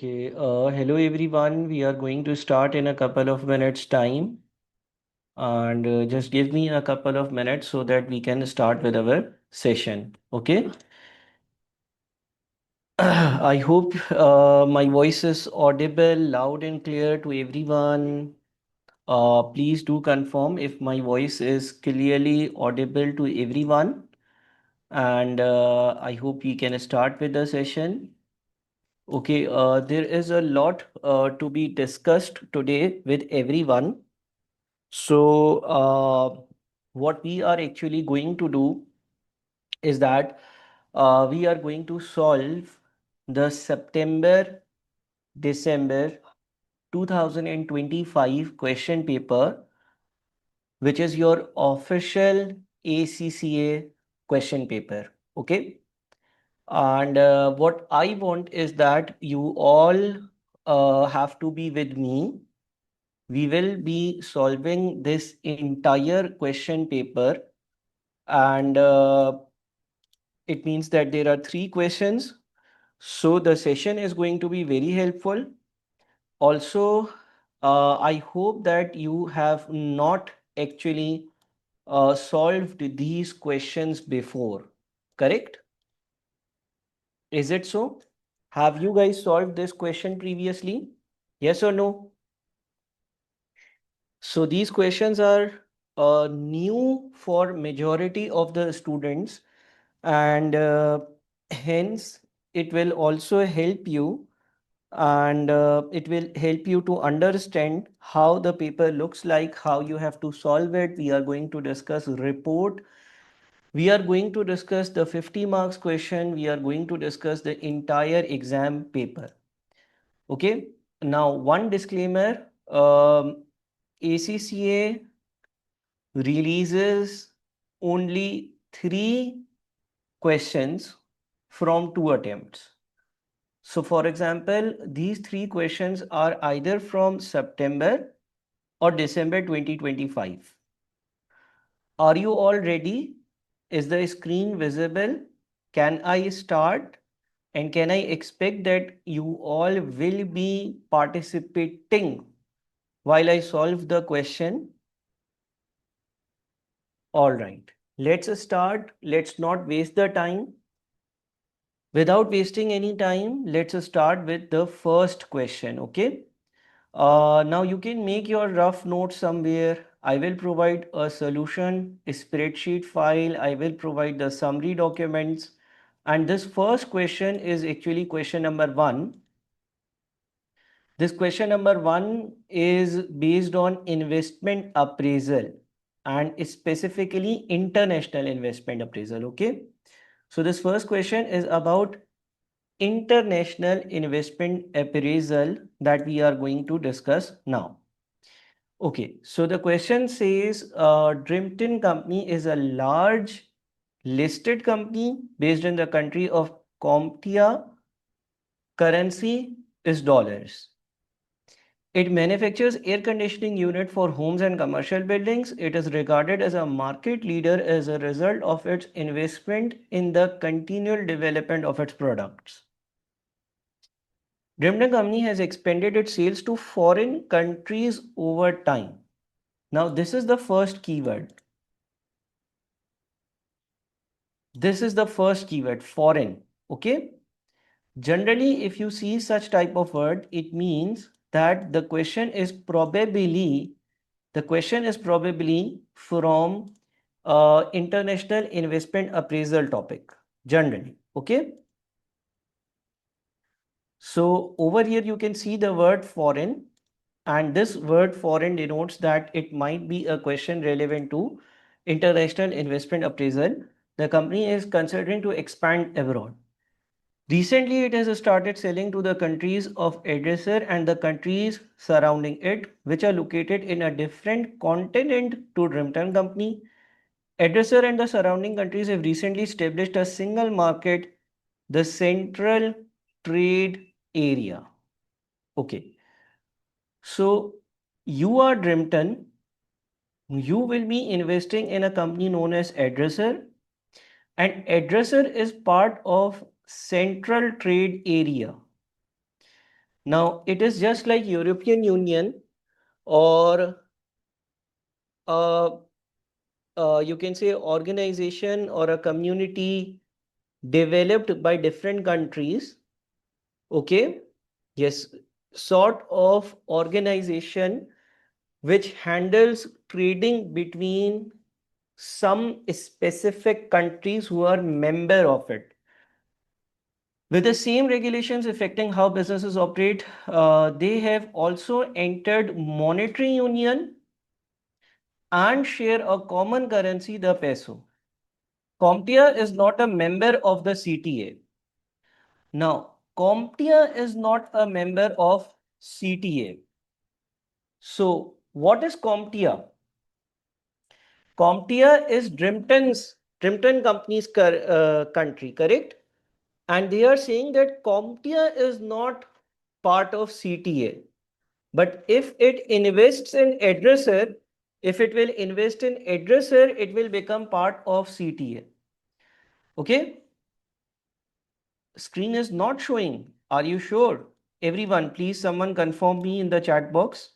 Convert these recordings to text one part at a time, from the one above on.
Hello everyone. We are going to start in a couple of minutes time, and just give me a couple of minutes so that we can start with our session. Okay. I hope my voice is audible, loud and clear to everyone. Please do confirm if my voice is clearly audible to everyone, and I hope we can start with the session. There is a lot to be discussed today with everyone. So, what we are actually going to do is that we are going to solve the September December 2025 question paper, which is your official ACCA question paper. Okay. And what I want is that you all have to be with me. We will be solving this entire question paper, and it means that there are three questions. So the session is going to be very helpful. Also, I hope that you have not actually solved these questions before. Correct? Is it so? Have you guys solved this question previously? Yes or no? So these questions are new for majority of the students, and hence it will also help you, and it will help you to understand how the paper looks like, how you have to solve it. We are going to discuss report. We are going to discuss the 50 marks question. We are going to discuss the entire exam paper. Okay. Now, one disclaimer. ACCA releases only 3 questions from 2 attempts. So, for example, these 3 questions are either from September or December 2025. Are you all ready? Is the screen visible? Can I start? And can I expect that you all will be participating while I solve the question? All right, let's start. Let's not waste the time. Without wasting any time, let's start with the first question. Okay. Now you can make your rough notes somewhere. I will provide a solution, a spreadsheet file. I will provide the summary documents. And this first question is actually question number 1. This question number 1 is based on investment appraisal, and specifically international investment appraisal. Okay. So this first question is about international investment appraisal that we are going to discuss now. Okay, so the question says Dreamton Company is a large listed company based in the country of Comptia. Currency is dollars. It manufactures air conditioning unit for homes and commercial buildings. It is regarded as a market leader as a result of its investment in the continual development of its products. Dreamton Company has expanded its sales to foreign countries over time. Now, this is the first keyword. This is the first keyword, foreign. Okay. Generally, if you see such type of word, it means that the question is probably from international investment appraisal topic. Generally, okay. So over here you can see the word foreign, and this word foreign denotes that it might be a question relevant to international investment appraisal. The company is considering to expand abroad. Recently, it has started selling to the countries of addressor and the countries surrounding it, which are located in a different continent to Dreamton Company. Addressor and the surrounding countries have recently established a single market, the Central Trade Area. Okay. So you are Dreamton. You will be investing in a company known as Addressor, and Addressor is part of Central Trade Area. Now, it is just like European Union or uh, you can say organization or a community developed by different countries. Okay. Yes. Sort of organization which handles trading between some specific countries who are member of it. With the same regulations affecting how businesses operate, they have also entered monetary union and share a common currency, the peso. CompTIA is not a member of the CTA. Now, CompTIA is not a member of CTA. So, what is CompTIA? CompTIA is Drimpton company's country, correct? And they are saying that CompTIA is not part of CTA. But if it invests in addresser, if it will invest in addresser, it will become part of CTA. Okay? Screen is not showing. Are you sure? Everyone, please someone confirm me in the chat box.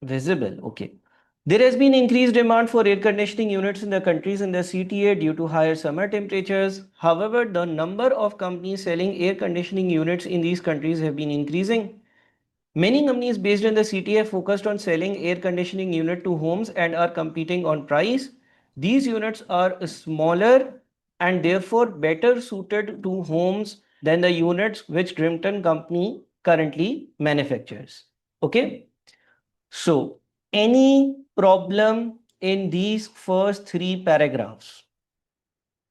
Visible. Okay. There has been increased demand for air conditioning units in the countries in the CTA due to higher summer temperatures. However, the number of companies selling air conditioning units in these countries have been increasing. Many companies based in the CTA focused on selling air conditioning unit to homes and are competing on price. These units are smaller and therefore better suited to homes than the units which Drimpton company currently manufactures. Okay. So, any problem in these first three paragraphs?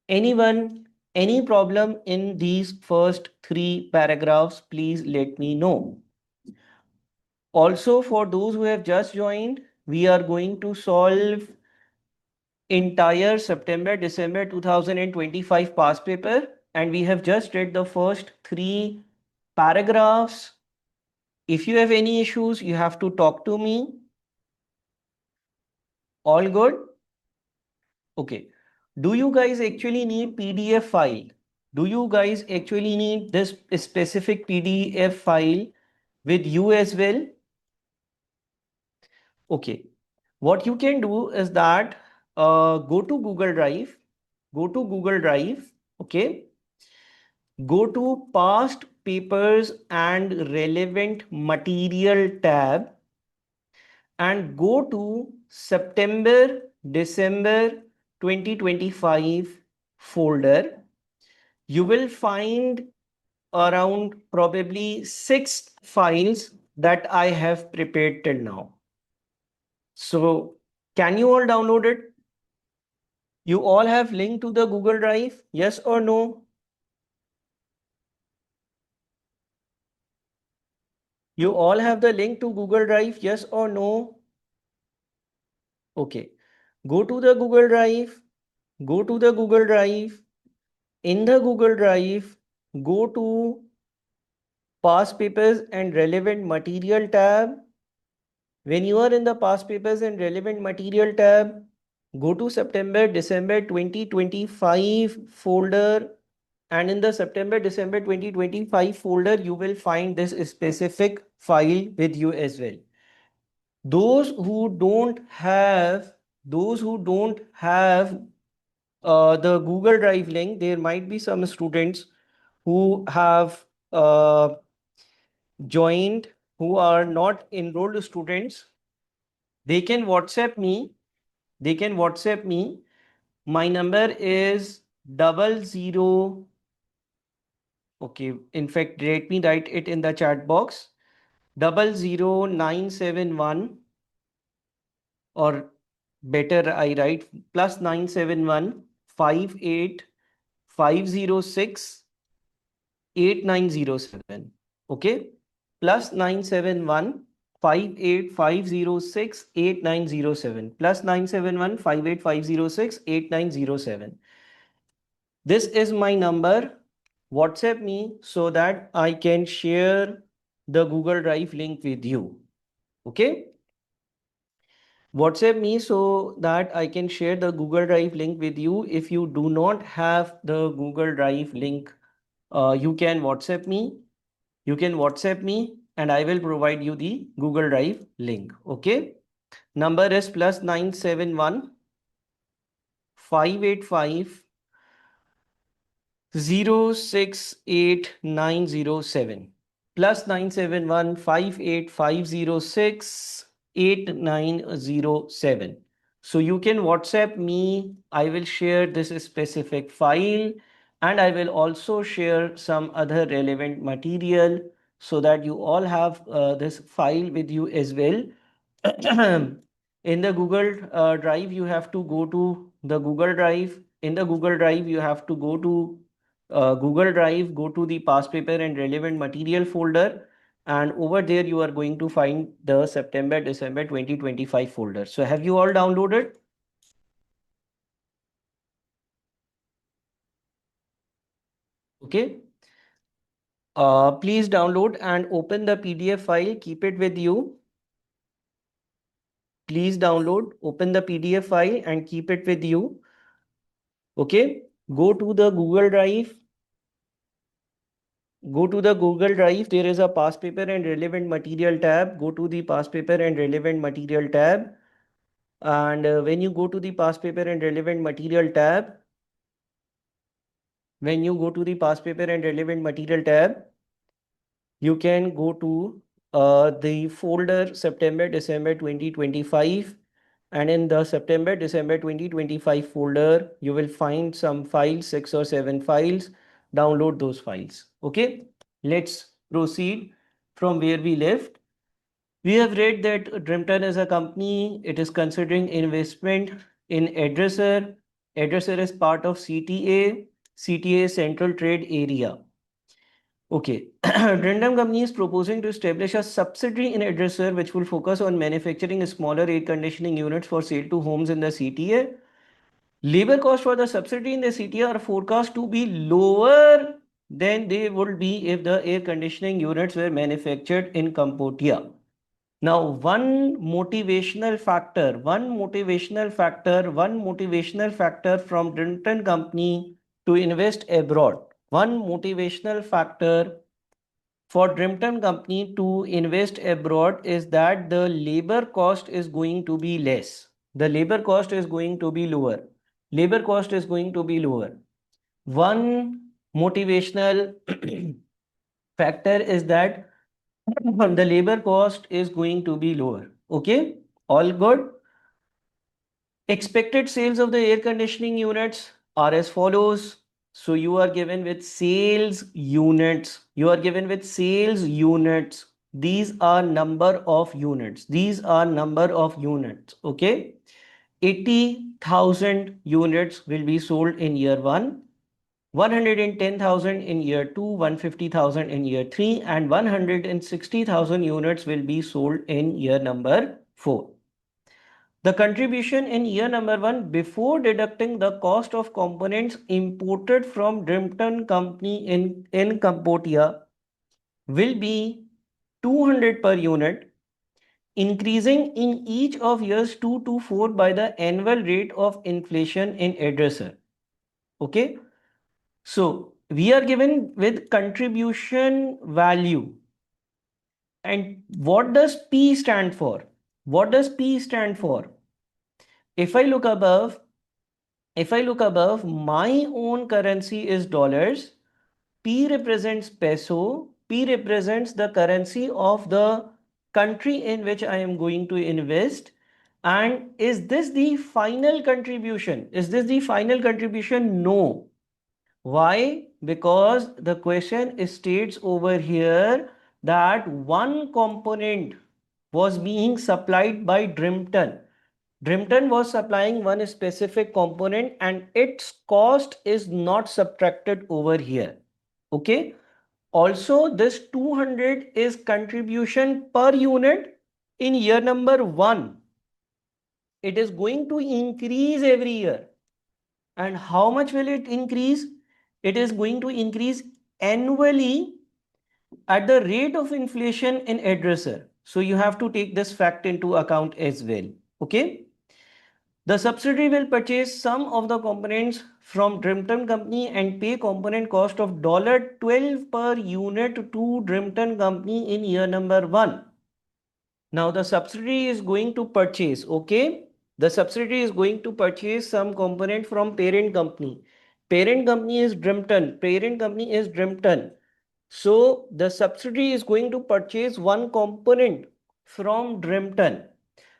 Anyone, any problem in these first three paragraphs, please let me know. Also, for those who have just joined, we are going to solve entire September, December 2025 past paper, and we have just read the first three paragraphs. If you have any issues, you have to talk to me. All good? Okay. Do you guys actually need PDF file? Do you guys actually need this specific PDF file with you as well? Okay. What you can do is that go to Google Drive, okay, go to past papers and relevant material tab and go to September, December 2025 folder. You will find around probably 6 files that I have prepared till now. So can you all download it? You all have link to the Google Drive? Yes or no? You all have the link to Google Drive? Yes or no? Okay. Go to the Google Drive. Go to the Google Drive. In the Google Drive, go to past papers and relevant material tab. When you are in the past papers and relevant material tab, go to September, December 2025 folder, and in the September, December 2025 folder, you will find this specific file with you as well. Those who don't have, those who don't have the Google Drive link, there might be some students who have joined, who are not enrolled students. They can WhatsApp me. They can WhatsApp me. My number is 00. Okay, in fact, let me write it in the chat box. 00971, or better I write +971 58 506 8907. Okay, +971 58 506 8907, +971 58 506 8907. This is my number. WhatsApp me so that I can share the Google Drive link with you. Okay. WhatsApp me so that I can share the Google Drive link with you. If you do not have the Google Drive link you can WhatsApp me. You can WhatsApp me and I will provide you the Google Drive link. Okay. Number is +971 585 068907 +971 585068907. So you can WhatsApp me. I will share this specific file and I will also share some other relevant material so that you all have this file with you as well. In the Google Drive, you have to go to the Google Drive. In the Google Drive, you have to go to Google Drive, go to the past paper and relevant material folder. And over there, you are going to find the September-December 2025 folder. So have you all downloaded? Okay. Please download and open the PDF file. Keep it with you. Please download, open the PDF file and keep it with you. Okay. Go to the Google Drive. Go to the Google Drive. There is a past paper and relevant material tab. Go to the past paper and relevant material tab. And when you go to the past paper and relevant material tab, you can go to the folder September December 2025, and in the September December 2025 folder you will find some files, 6 or 7 files. Download those files. Okay, let's proceed from where we left. We have read that Drimpton is a company. It is considering investment in addresser. Addresser is part of CTA. CTA Central Trade Area. Okay. Drimpton company is proposing to establish a subsidiary in addresser which will focus on manufacturing smaller air conditioning units for sale to homes in the CTA. Labor cost for the subsidiary in the CTA are forecast to be lower than they would be if the air conditioning units were manufactured in Cambodia. Now, one motivational factor from Drinton Company to invest abroad. One motivational factor for Drimpton Company to invest abroad is that the labor cost is going to be less. The labor cost is going to be lower. Labor cost is going to be lower. One motivational factor is that the labor cost is going to be lower. Okay, all good. Expected sales of the air conditioning units are as follows. So you are given with sales units. You are given with sales units. These are number of units. These are number of units. Okay. 80,000 units will be sold in year 1. 110,000 in year 2, 150,000 in year 3, and 160,000 units will be sold in year number 4. The contribution in year number 1 before deducting the cost of components imported from Drimpton Company in Cambodia will be 200 per unit, increasing in each of years 2 to 4 by the annual rate of inflation in addresser. Okay. So we are given with contribution value. And what does P stand for? What does P stand for? If I look above, my own currency is dollars. P represents peso. P represents the currency of the country in which I am going to invest. And is this the final contribution? Is this the final contribution? No. Why? Because the question states over here that one component was being supplied by Drimpton. Drimpton was supplying one specific component and its cost is not subtracted over here. Okay. Also, this 200 is contribution per unit in year number 1. It is going to increase every year. And how much will it increase? It is going to increase annually at the rate of inflation in addresser. So you have to take this fact into account as well. Okay. The subsidiary will purchase some of the components from Drimpton Company and pay component cost of $12 per unit to Drimpton Company in year number 1. Now the subsidiary is going to purchase, okay? The subsidiary is going to purchase some component from parent company. Parent company is Drimpton. Parent company is Drimpton. So the subsidiary is going to purchase one component from Drimpton.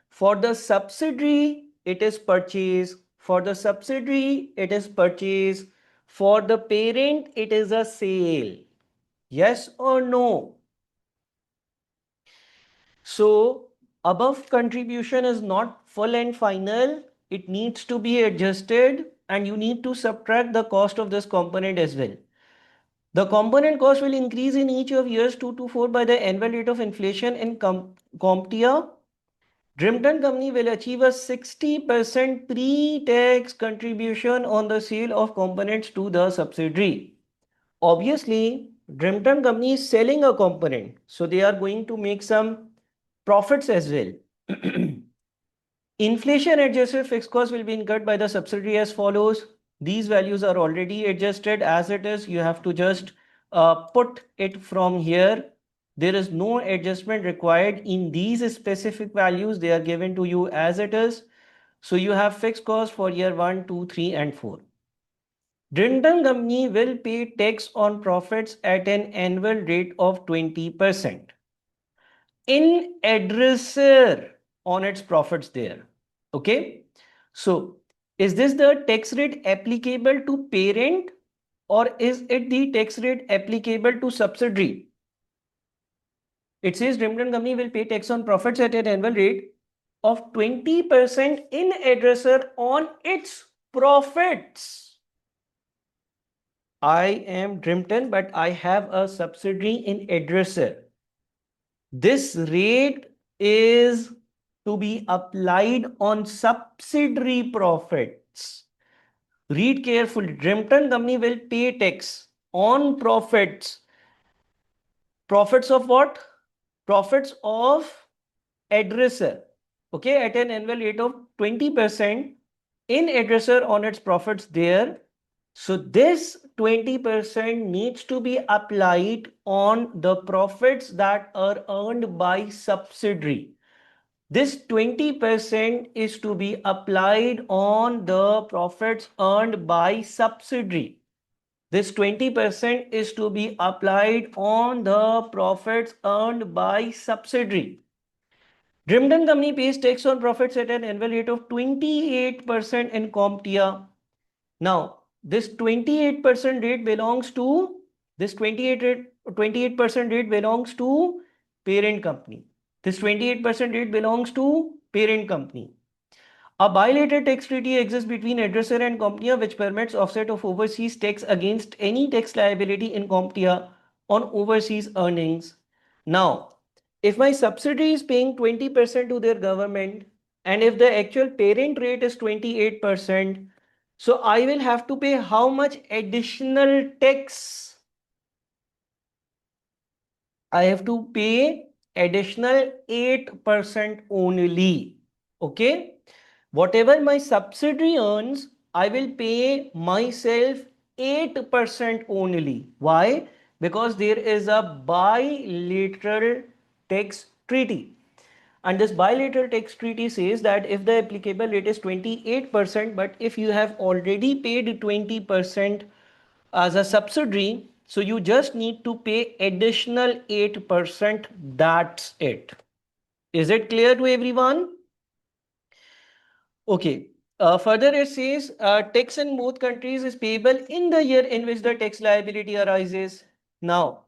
For the subsidiary, it is purchase. For the subsidiary, it is purchase. For the parent, it is a sale. Yes or no? So above contribution is not full and final. It needs to be adjusted and you need to subtract the cost of this component as well. The component cost will increase in each of years 2 to 4 by the annual rate of inflation in CompTIA. Drimpton Company will achieve a 60% pre-tax contribution on the sale of components to the subsidiary. Obviously, Drimpton Company is selling a component, so they are going to make some profits as well. Inflation adjusted fixed cost will be incurred by the subsidiary as follows. These values are already adjusted as it is. You have to just put it from here. There is no adjustment required in these specific values. They are given to you as it is. So you have fixed cost for year 1, 2, 3 and 4. Drimpton Company will pay tax on profits at an annual rate of 20%. In addresser on its profits there. Okay. So is this the tax rate applicable to parent or is it the tax rate applicable to subsidiary? It says Drimpton Company will pay tax on profits at an annual rate of 20% in addresser on its profits. I am Drimpton, but I have a subsidiary in addresser. This rate is to be applied on subsidiary profits. Read carefully. Drimpton Company will pay tax on profits. Profits of what? Profits of addresser. Okay, at an annual rate of 20% in addresser on its profits there. So this 20% needs to be applied on the profits that are earned by subsidiary. This 20% is to be applied on the profits earned by subsidiary. This 20% is to be applied on the profits earned by subsidiary. Drimpton Company pays tax on profits at an annual rate of 28% in CompTIA. Now, this 28% rate belongs to this 28% rate belongs to parent company. This 28% rate belongs to parent company. A bilateral tax treaty exists between addressor and CompTIA which permits offset of overseas tax against any tax liability in CompTIA on overseas earnings. Now, if my subsidiary is paying 20% to their government and if the actual parent rate is 28%, so I will have to pay how much additional tax? I have to pay additional 8% only. Okay. Whatever my subsidiary earns, I will pay myself 8% only. Why? Because there is a bilateral tax treaty. And this bilateral tax treaty says that if the applicable rate is 28%, but if you have already paid 20% as a subsidiary, so you just need to pay additional 8%. That's it. Is it clear to everyone? Okay. Further, it says tax in both countries is payable in the year in which the tax liability arises. Now,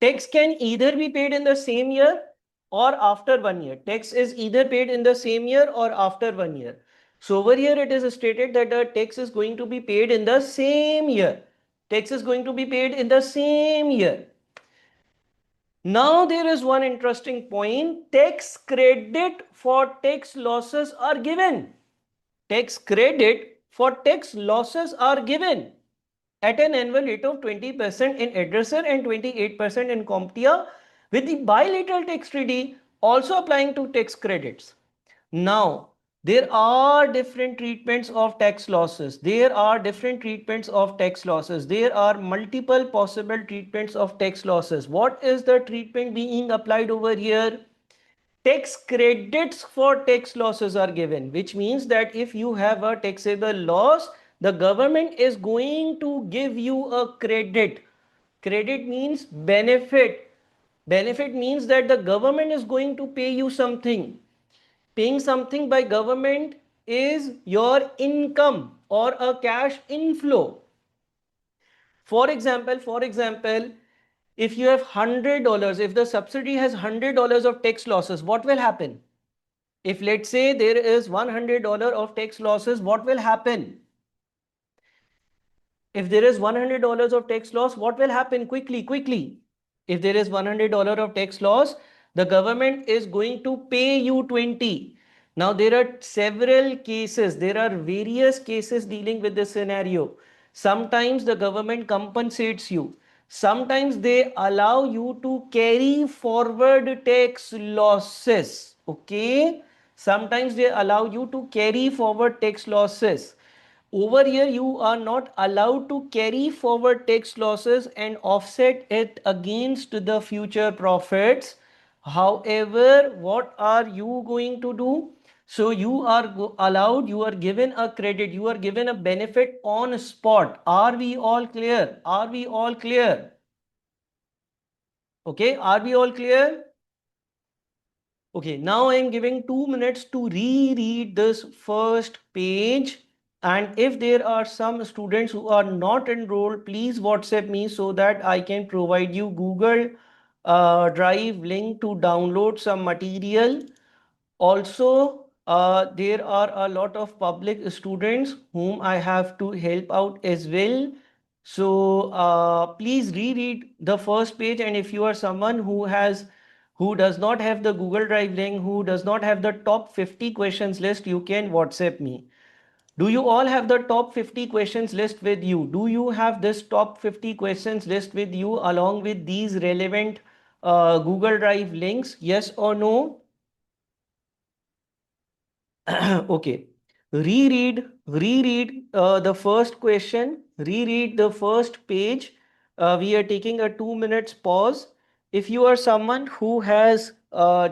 tax can either be paid in the same year or after 1 year. Tax is either paid in the same year or after 1 year. So over here it is stated that the tax is going to be paid in the same year. Tax is going to be paid in the same year. Now there is one interesting point. Tax credit for tax losses are given. Tax credit for tax losses are given at an annual rate of 20% in addresser and 28% in CompTIA with the bilateral tax treaty also applying to tax credits. Now, There are different treatments of tax losses. There are different treatments of tax losses. There are multiple possible treatments of tax losses. What is the treatment being applied over here? Tax credits for tax losses are given, which means that if you have a taxable loss, the government is going to give you a credit. Credit means benefit. Benefit means that the government is going to pay you something. Paying something by government is your income or a cash inflow. For example, if you have $100, if the subsidy has $100 of tax losses, what will happen? If let's say there is $100 of tax losses, what will happen? If there is $100 of tax loss, what will happen? Quickly. If there is $100 of tax loss, the government is going to pay you 20. Now there are several cases, there are various cases dealing with this scenario. Sometimes the government compensates you. Sometimes they allow you to carry forward tax losses. Okay. Sometimes they allow you to carry forward tax losses. Over here, you are not allowed to carry forward tax losses and offset it against the future profits. However, what are you going to do? So you are allowed, you are given a credit, you are given a benefit on spot. Are we all clear? Are we all clear? Okay, are we all clear? Okay, now I am giving 2 minutes to reread this first page. And if there are some students who are not enrolled, please WhatsApp me so that I can provide you Google Drive link to download some material. Also, there are a lot of public students whom I have to help out as well. So please reread the first page, and if you are someone who does not have the Google Drive link, who does not have the top 50 questions list, you can WhatsApp me. Do you all have the top 50 questions list with you? Do you have this top 50 questions list with you along with these relevant Google Drive links? Yes or no? Okay. Reread the first question, reread the first page. We are taking a 2 minutes pause. If you are someone who has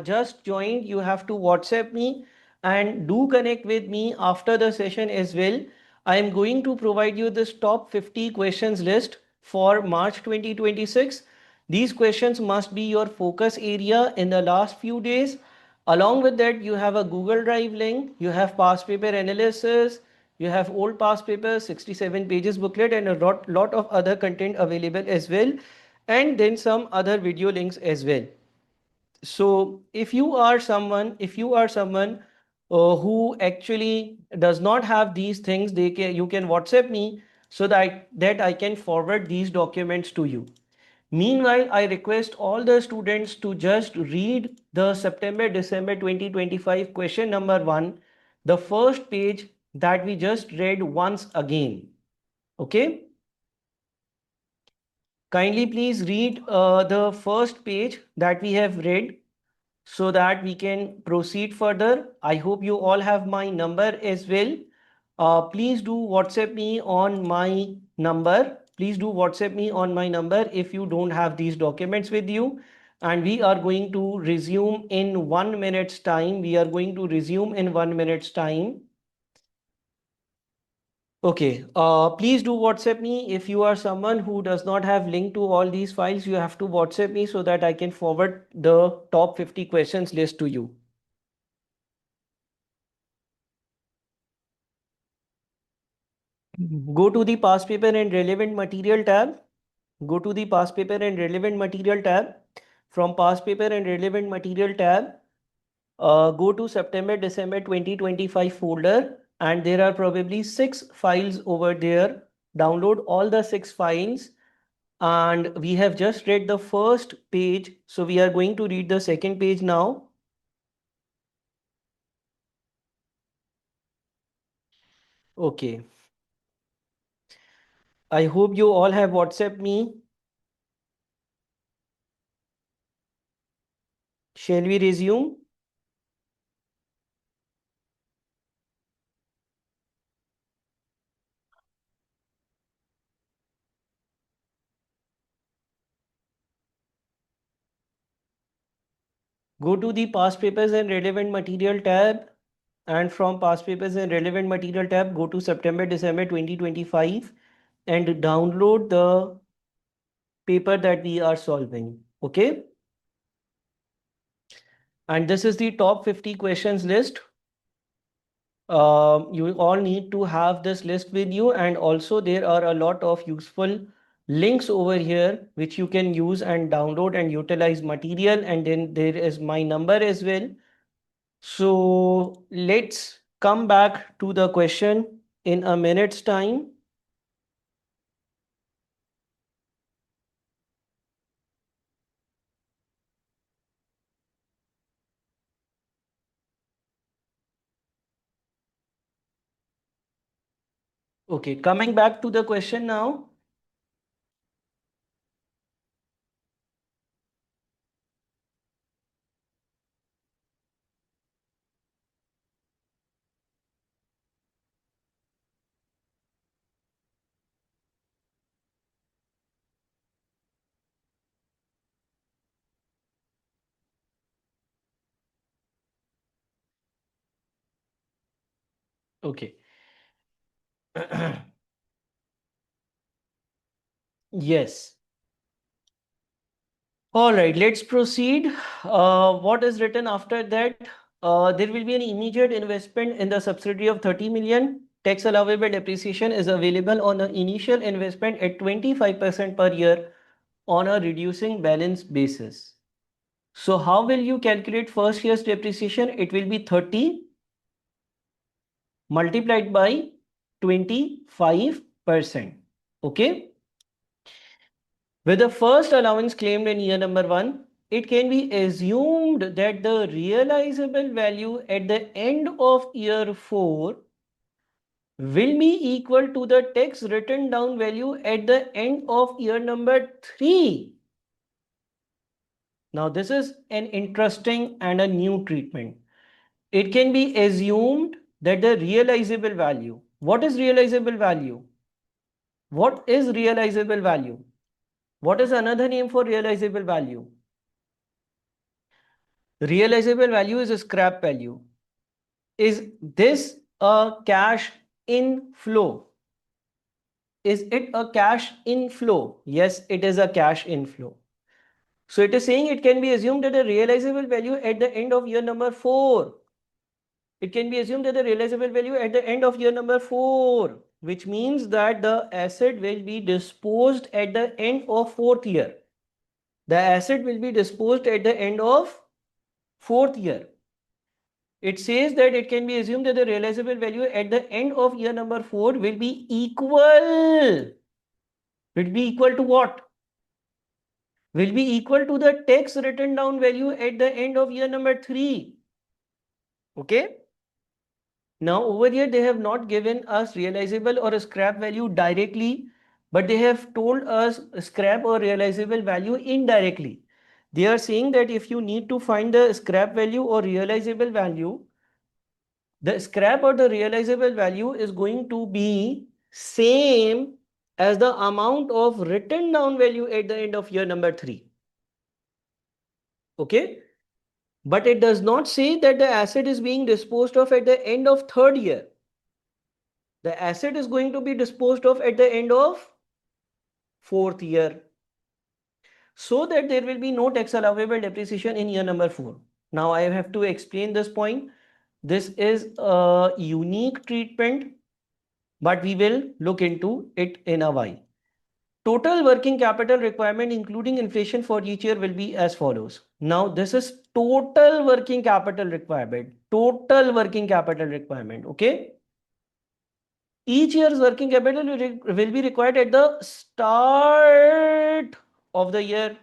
just joined, you have to WhatsApp me and do connect with me after the session as well. I am going to provide you this top 50 questions list for March 2026. These questions must be your focus area in the last few days. Along with that, you have a Google Drive link, you have past paper analysis, you have old past papers, 67 pages booklet, and a lot of other content available as well, and then some other video links as well. So if you are someone who actually does not have these things, you can WhatsApp me so that I can forward these documents to you. Meanwhile, I request all the students to just read the September-December 2025 question number 1, the first page that we just read once again. Okay? Kindly please read the first page that we have read so that we can proceed further. I hope you all have my number as well. Please do WhatsApp me on my number. Please do WhatsApp me on my number if you don't have these documents with you. And we are going to resume in 1 minute's time. We are going to resume in 1 minute's time. Okay, please do WhatsApp me. If you are someone who does not have link to all these files, you have to WhatsApp me so that I can forward the top 50 questions list to you. Go to the past paper and relevant material tab. Go to the past paper and relevant material tab. From past paper and relevant material tab, go to September-December 2025 folder, and there are probably 6 files over there. Download all the 6 files, and we have just read the first page, so we are going to read the second page now. Okay. I hope you all have WhatsApp me. Shall we resume? Go to the past papers and relevant material tab, and from past papers and relevant material tab, go to September December 2025 and download the paper that we are solving. Okay, and this is the top 50 questions list. You all need to have this list with you, and also there are a lot of useful links over here which you can use and download and utilize material, and then there is my number as well. So let's come back to the question in a minute's time. Okay, coming back to the question now. Okay. Yes. All right, let's proceed. What is written after that? There will be an immediate investment in the subsidiary of 30 million. Tax allowable depreciation is available on an initial investment at 25% per year on a reducing balance basis. So how will you calculate first year's depreciation? It will be 30 multiplied by 25%. Okay. With the first allowance claimed in year number 1, it can be assumed that the realizable value at the end of year 4 will be equal to the tax written down value at the end of year number 3. Now this is an interesting and a new treatment. It can be assumed that the realizable value. What is realizable value? What is realizable value? What is another name for realizable value? Realizable value is a scrap value. Is this a cash inflow? Is it a cash inflow? Yes, it is a cash inflow. So it is saying it can be assumed that the realizable value at the end of year number 4. It can be assumed that the realizable value at the end of year number 4, which means that the asset will be disposed at the end of 4th year. The asset will be disposed at the end of 4th year. It says that it can be assumed that the realizable value at the end of year number 4 will be equal. Will be equal to what? Will be equal to the tax written down value at the end of year number 3. Okay. Now over here they have not given us realizable or a scrap value directly, but they have told us scrap or realizable value indirectly. They are saying that if you need to find the scrap value or realizable value, the scrap or the realizable value is going to be same as the amount of written down value at the end of year number 3. Okay. But it does not say that the asset is being disposed of at the end of 3rd year. The asset is going to be disposed of at the end of 4th year, so that there will be no tax allowable depreciation in year number 4. Now I have to explain this point. This is a unique treatment, but we will look into it in a while. Total working capital requirement including inflation for each year will be as follows. Now this is total working capital requirement. Total working capital requirement. Okay. Each year's working capital will be required at the start of the year.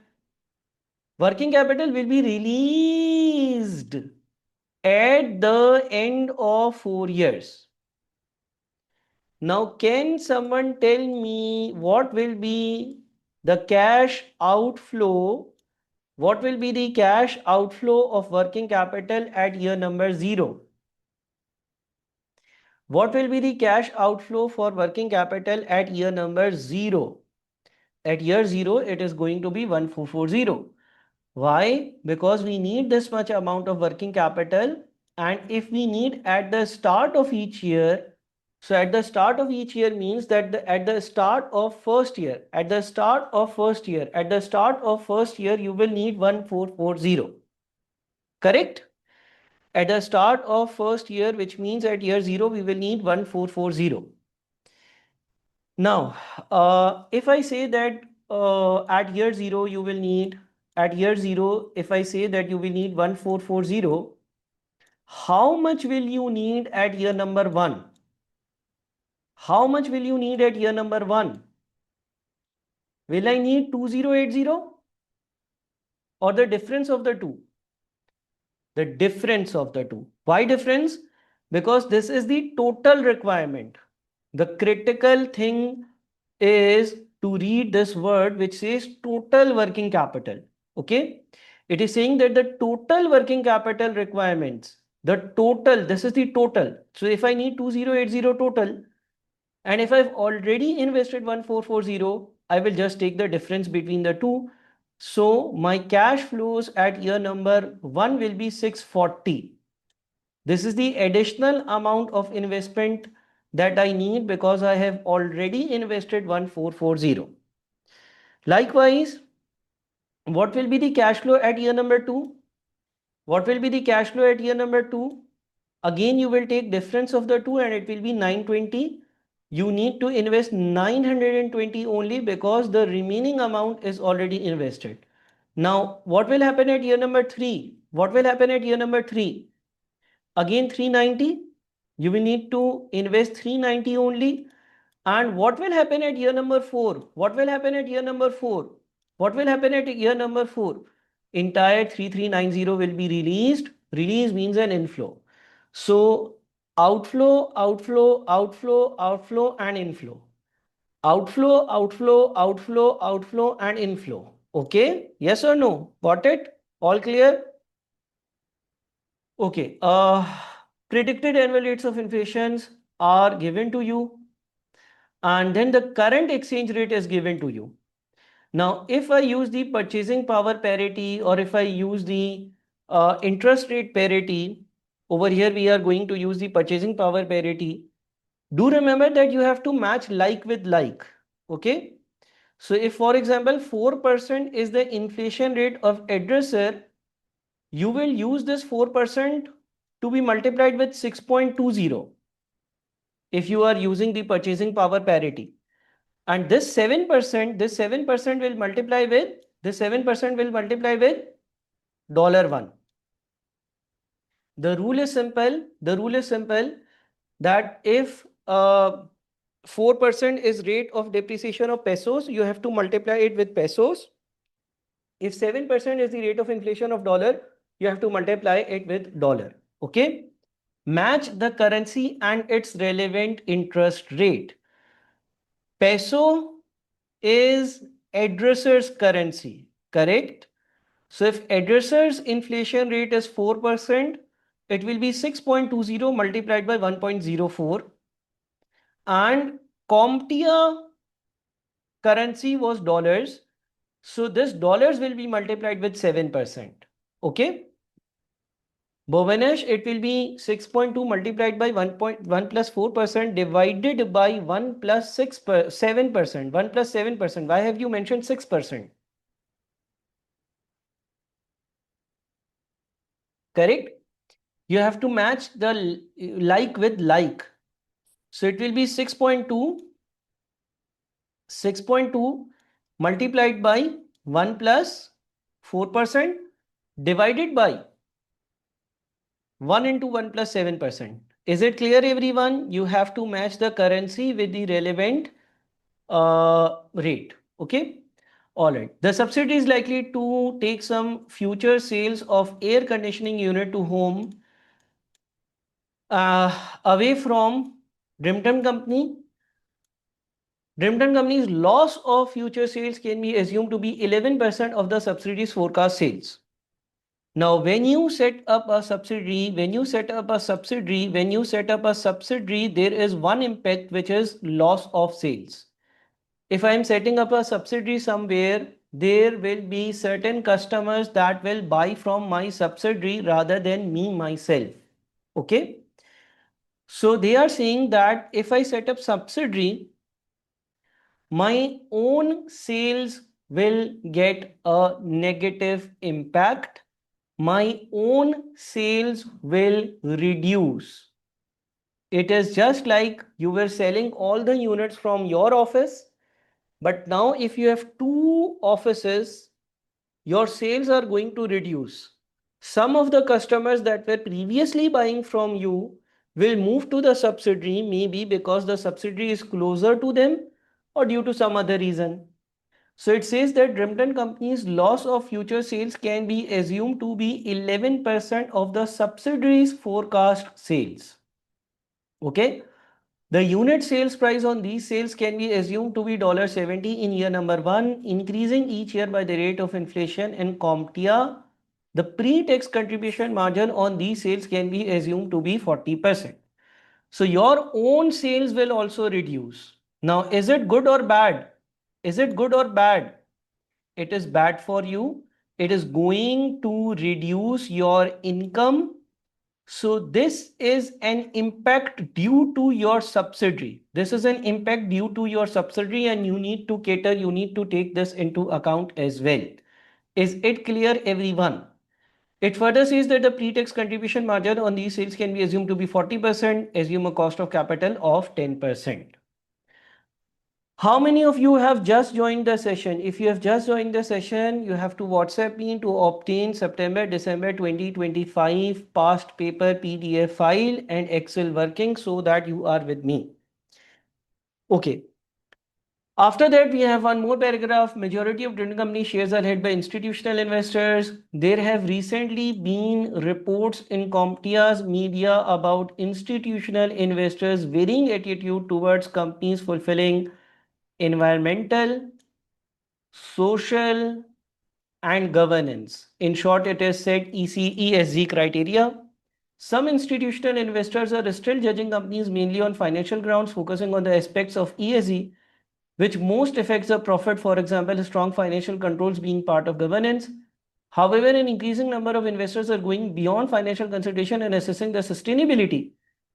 Working capital will be released at the end of 4 years. Now, can someone tell me what will be the cash outflow? What will be the cash outflow of working capital at year number 0? What will be the cash outflow for working capital at year number 0? At year 0, it is going to be 1440. Why? Because we need this much amount of working capital, and if we need at the start of each year, so at the start of each year means that at the start of first year, at the start of first year, at the start of first year, you will need 1440. Correct? At the start of first year, which means at year 0, we will need 1440. Now, if I say that at year 0, you will need, at year 0, if I say that you will need 1440, how much will you need at year number 1? How much will you need at year number 1? Will I need 2080 or the difference of the two? The difference of the two. Why difference? Because this is the total requirement. The critical thing is to read this word which says total working capital. Okay. It is saying that the total working capital requirements, the total, this is the total. So if I need 2080 total, and if I've already invested 1440, I will just take the difference between the two. So my cash flows at year number 1 will be 640. This is the additional amount of investment that I need because I have already invested 1440. Likewise, what will be the cash flow at year number 2? What will be the cash flow at year number 2? Again, you will take difference of the two and it will be 920. You need to invest 920 only because the remaining amount is already invested. Now, what will happen at year number 3? What will happen at year number 3? Again 390. You will need to invest 390 only. And what will happen at year number 4? What will happen at year number 4? What will happen at year number 4? Entire 3390 will be released. Release means an inflow. So outflow, outflow, outflow, outflow, and inflow. Outflow, outflow, outflow, outflow, and inflow. Okay? Yes or no? Got it? All clear? Okay. Predicted annual rates of inflations are given to you, and then the current exchange rate is given to you. Now, if I use the purchasing power parity or if I use the interest rate parity, over here we are going to use the purchasing power parity. Do remember that you have to match like with like. Okay. So if, for example, 4% is the inflation rate of addresser, you will use this 4% to be multiplied with 6.20 if you are using the purchasing power parity. And this 7% will multiply with, this 7% will multiply with $1. The rule is simple. The rule is simple that if 4% is rate of depreciation of pesos, you have to multiply it with pesos. If 7% is the rate of inflation of dollar, you have to multiply it with dollar. Okay. Match the currency and its relevant interest rate. Peso is addresser's currency, correct? So if addresser's inflation rate is 4%, it will be 6.20 multiplied by 1.04. And CompTIA currency was dollars. So this dollars will be multiplied with 7%. Okay. Bovenish, it will be 6.2 multiplied by 1.1 plus 4% divided by 1 plus 7%. 1 plus 7%. Why have you mentioned 6%? Correct? You have to match the like with like. So it will be 6.2 multiplied by 1 plus 4% divided by 1 into 1 plus 7%. Is it clear, everyone? You have to match the currency with the relevant rate. Okay. All right. The subsidy is likely to take some future sales of air conditioning unit to home away from Brimton Company. Brimton Company's loss of future sales can be assumed to be 11% of the subsidiary's forecast sales. Now, when you set up a subsidiary, there is one impact which is loss of sales. If I am setting up a subsidiary somewhere there will be certain customers that will buy from my subsidiary rather than me myself. Okay. So they are saying that if I set up subsidiary, my own sales will get a negative impact. My own sales will reduce. It is just like you were selling all the units from your office, but now if you have two offices, your sales are going to reduce. Some of the customers that were previously buying from you will move to the subsidiary, maybe because the subsidiary is closer to them or due to some other reason. So it says that Dreamton Company's loss of future sales can be assumed to be 11% of the subsidiary's forecast sales. Okay. The unit sales price on these sales can be assumed to be $70 in year number 1, increasing each year by the rate of inflation, and CompTIA. The pre-tax contribution margin on these sales can be assumed to be 40%. So your own sales will also reduce. Now, is it good or bad? Is it good or bad? It is bad for you. It is going to reduce your income. So this is an impact due to your subsidiary. This is an impact due to your subsidiary, and you need to cater, you need to take this into account as well. Is it clear, everyone? It further says that the pre-tax contribution margin on these sales can be assumed to be 40%, assume a cost of capital of 10%. How many of you have just joined the session? If you have just joined the session, you have to WhatsApp me to obtain September, December 2025 past paper PDF file and Excel working so that you are with me. Okay. After that, we have one more paragraph. Majority of Dreamton Company shares are held by institutional investors. There have recently been reports in CompTIA's media about institutional investors' varying attitude towards companies fulfilling environmental, social, and governance. In short, it is said ESG criteria. Some institutional investors are still judging companies mainly on financial grounds, focusing on the aspects of ESG which most affects the profit, for example, strong financial controls being part of governance. However, an increasing number of investors are going beyond financial consideration and assessing the sustainability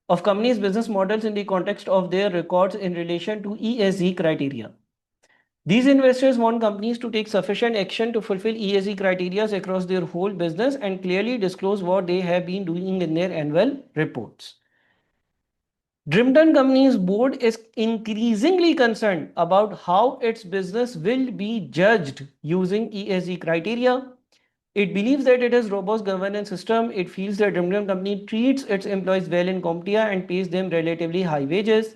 of companies' business models in the context of their records in relation to ESG criteria. These investors want companies to take sufficient action to fulfill ESG criteria across their whole business and clearly disclose what they have been doing in their annual reports. Dreamton Company's board is increasingly concerned about how its business will be judged using ESG criteria. It believes that it has robust governance system. It feels that Dreamton Company treats its employees well in CompTIA and pays them relatively high wages.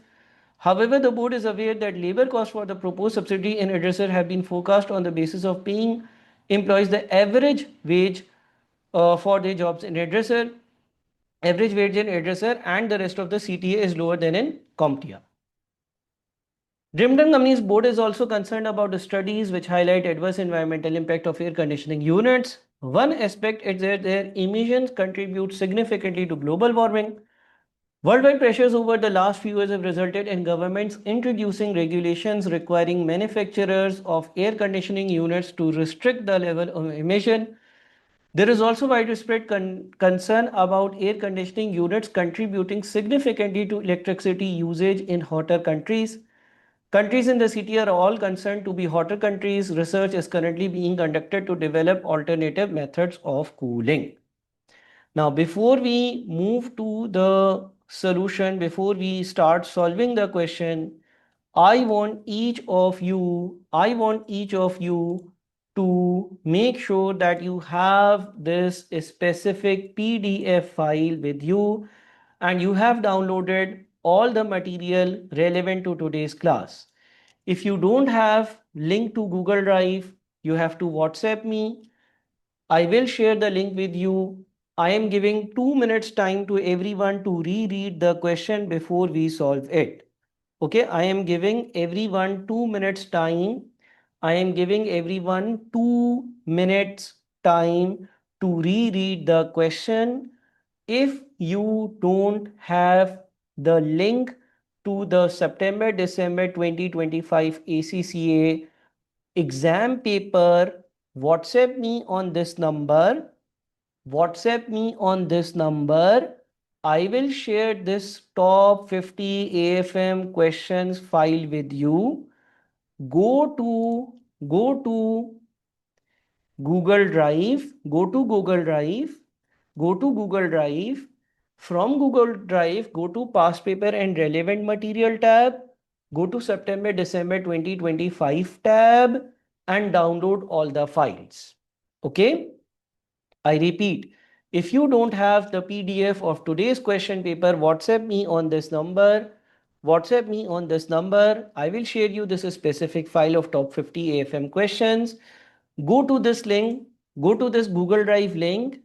However, the board is aware that labor costs for the proposed subsidiary in addresser have been forecast on the basis of paying employees the average wage for their jobs in addresser. Average wage in addresser and the rest of the CTA is lower than in CompTIA. Dreamton Company's board is also concerned about the studies which highlight adverse environmental impact of air conditioning units. One aspect is that their emissions contribute significantly to global warming. Worldwide pressures over the last few years have resulted in governments introducing regulations requiring manufacturers of air conditioning units to restrict the level of emission. There is also widespread concern about air conditioning units contributing significantly to electricity usage in hotter countries. Countries in the city are all concerned to be hotter countries. Research is currently being conducted to develop alternative methods of cooling. Now, before we move to the solution, before we start solving the question, I want each of you to make sure that you have this specific PDF file with you and you have downloaded all the material relevant to today's class. If you don't have link to Google Drive, you have to WhatsApp me. I will share the link with you. I am giving 2 minutes time to everyone to reread the question before we solve it. Okay, I am giving everyone 2 minutes time. I am giving everyone 2 minutes time to reread the question. If you don't have the link to the September December 2025 ACCA exam paper, WhatsApp me on this number. WhatsApp me on this number. I will share this top 50 AFM questions file with you. Go to go to Google Drive, go to Google Drive, go to Google Drive. From Google Drive, go to past paper and relevant material tab, go to September December 2025 tab and download all the files. Okay? I repeat, if you don't have the PDF of today's question paper, WhatsApp me on this number. WhatsApp me on this number. I will share you this specific file of top 50 AFM questions. Go to this link, go to this Google Drive link.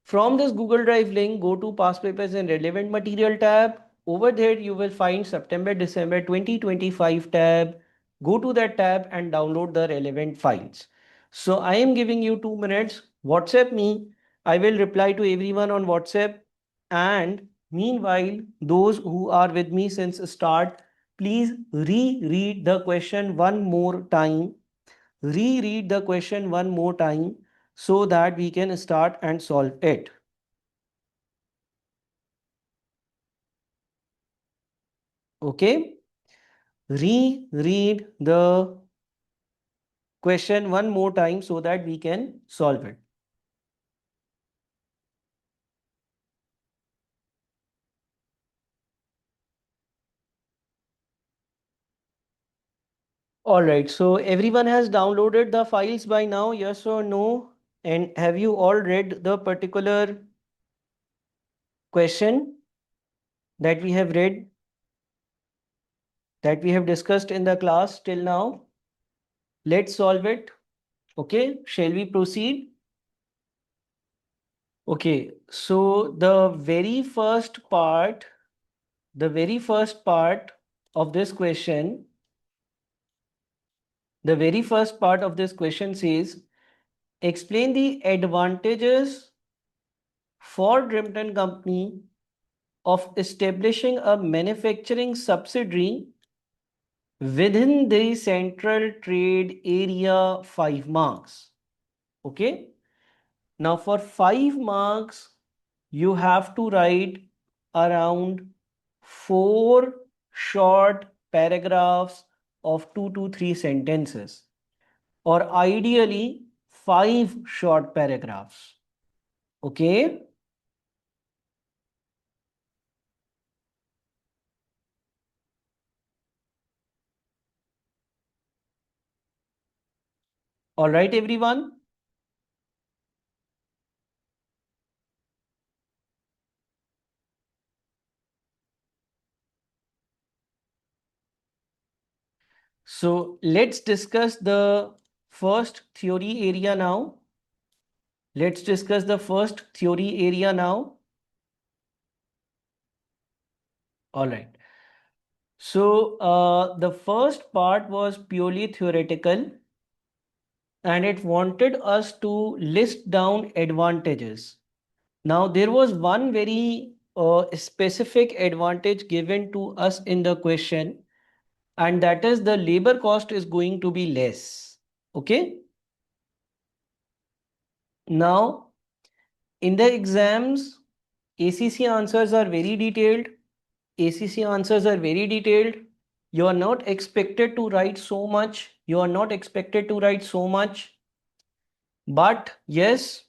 From this Google Drive link, go to past papers and relevant material tab. Over there, you will find September December 2025 tab. Go to that tab and download the relevant files. So I am giving you 2 minutes. WhatsApp me. I will reply to everyone on WhatsApp. And meanwhile, those who are with me since start, please reread the question one more time. Reread the question one more time so that we can start and solve it. Okay? Reread the question one more time so that we can solve it. All right, so everyone has downloaded the files by now, yes or no? And have you all read the particular question that we have read, that we have discussed in the class till now? Let's solve it. Okay, shall we proceed? Okay, so the very first part of this question, says, explain the advantages for Drimpton Company of establishing a manufacturing subsidiary within the central trade area, 5 marks. Okay. Now for 5 marks, you have to write around 4 short paragraphs of 2 to 3 sentences, or ideally 5 short paragraphs. Okay. All right, everyone. So let's discuss the first theory area now. Let's discuss the first theory area now. All right. So the first part was purely theoretical and it wanted us to list down advantages. Now there was one very specific advantage given to us in the question, and that is the labor cost is going to be less. Okay. Now in the exams, ACC answers are very detailed. ACC answers are very detailed. You are not expected to write so much. You are not expected to write so much. But yes,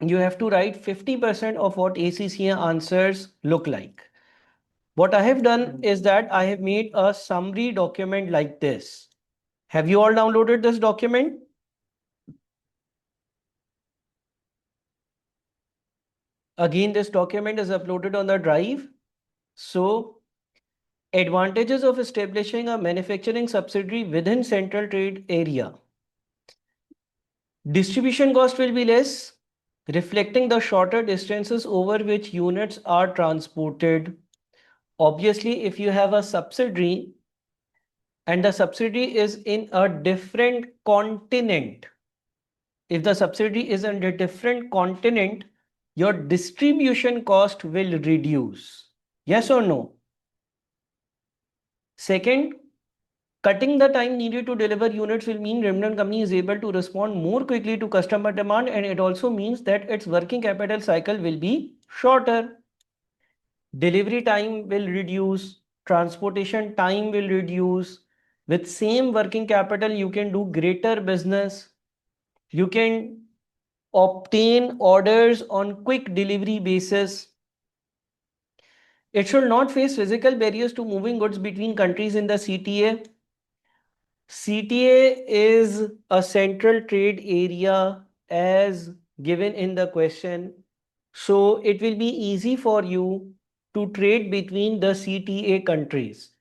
you have to write 50% of what ACC answers look like. What I have done is that I have made a summary document like this. Have you all downloaded this document? Again, this document is uploaded on the drive. So, advantages of establishing a manufacturing subsidiary within central trade area. Distribution cost will be less, reflecting the shorter distances over which units are transported. Obviously, if you have a subsidiary and the subsidiary is in a different continent, if the subsidiary is in a different continent, your distribution cost will reduce. Yes or no? Second, Cutting the time needed to deliver units will mean Remnant company is able to respond more quickly to customer demand, and it also means that its working capital cycle will be shorter. Delivery time will reduce, transportation time will reduce. With same working capital, you can do greater business. You can obtain orders on quick delivery basis. It should not face physical barriers to moving goods between countries in the CTA. CTA is a central trade area as given in the question. So it will be easy for you to trade between the CTA countries.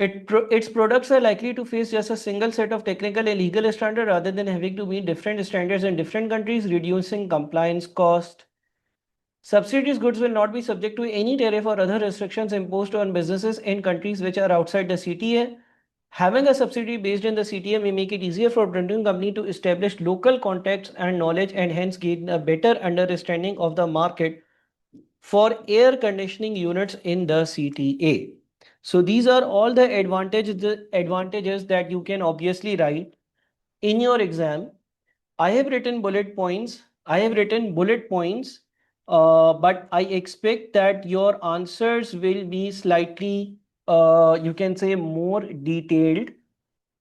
Its products are likely to face just a single set of technical and legal standards rather than having to meet different standards in different countries, reducing compliance cost. Subsidies goods will not be subject to any tariff or other restrictions imposed on businesses in countries which are outside the CTA. Having a subsidiary based in the CTA may make it easier for printing company to establish local contacts and knowledge, and hence gain a better understanding of the market for air conditioning units in the CTA. So these are all the advantages that you can obviously write in your exam. I have written bullet points. But I expect that your answers will be slightly, you can say, more detailed.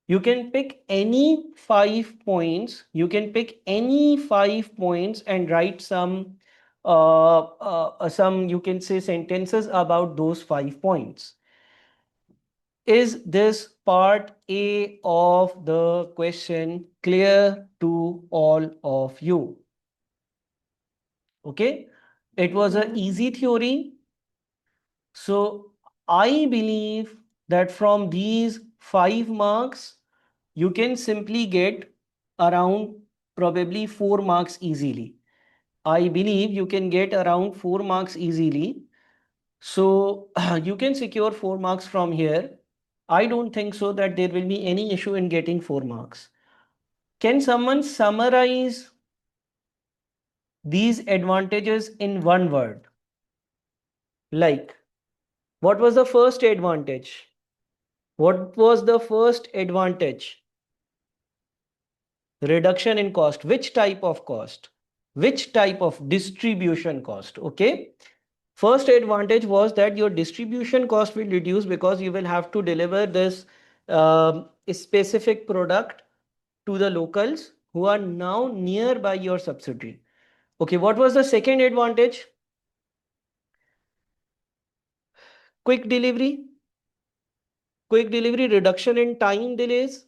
You can pick any 5 points. You can pick any 5 points and write some, you can say, sentences about those 5 points. Is this part A of the question clear to all of you? Okay, it was an easy theory. So I believe that from these 5 marks, you can simply get around probably 4 marks easily. I believe you can get around 4 marks easily. So you can secure 4 marks from here. I don't think so that there will be any issue in getting 4 marks. Can someone summarize these advantages in one word? Like, what was the first advantage? What was the first advantage? Reduction in cost. Which type of cost? Which type of distribution cost? Okay. First advantage was that your distribution cost will reduce because you will have to deliver this specific product to the locals who are now nearby your subsidiary. Okay, what was the second advantage? Quick delivery. Quick delivery, reduction in time delays,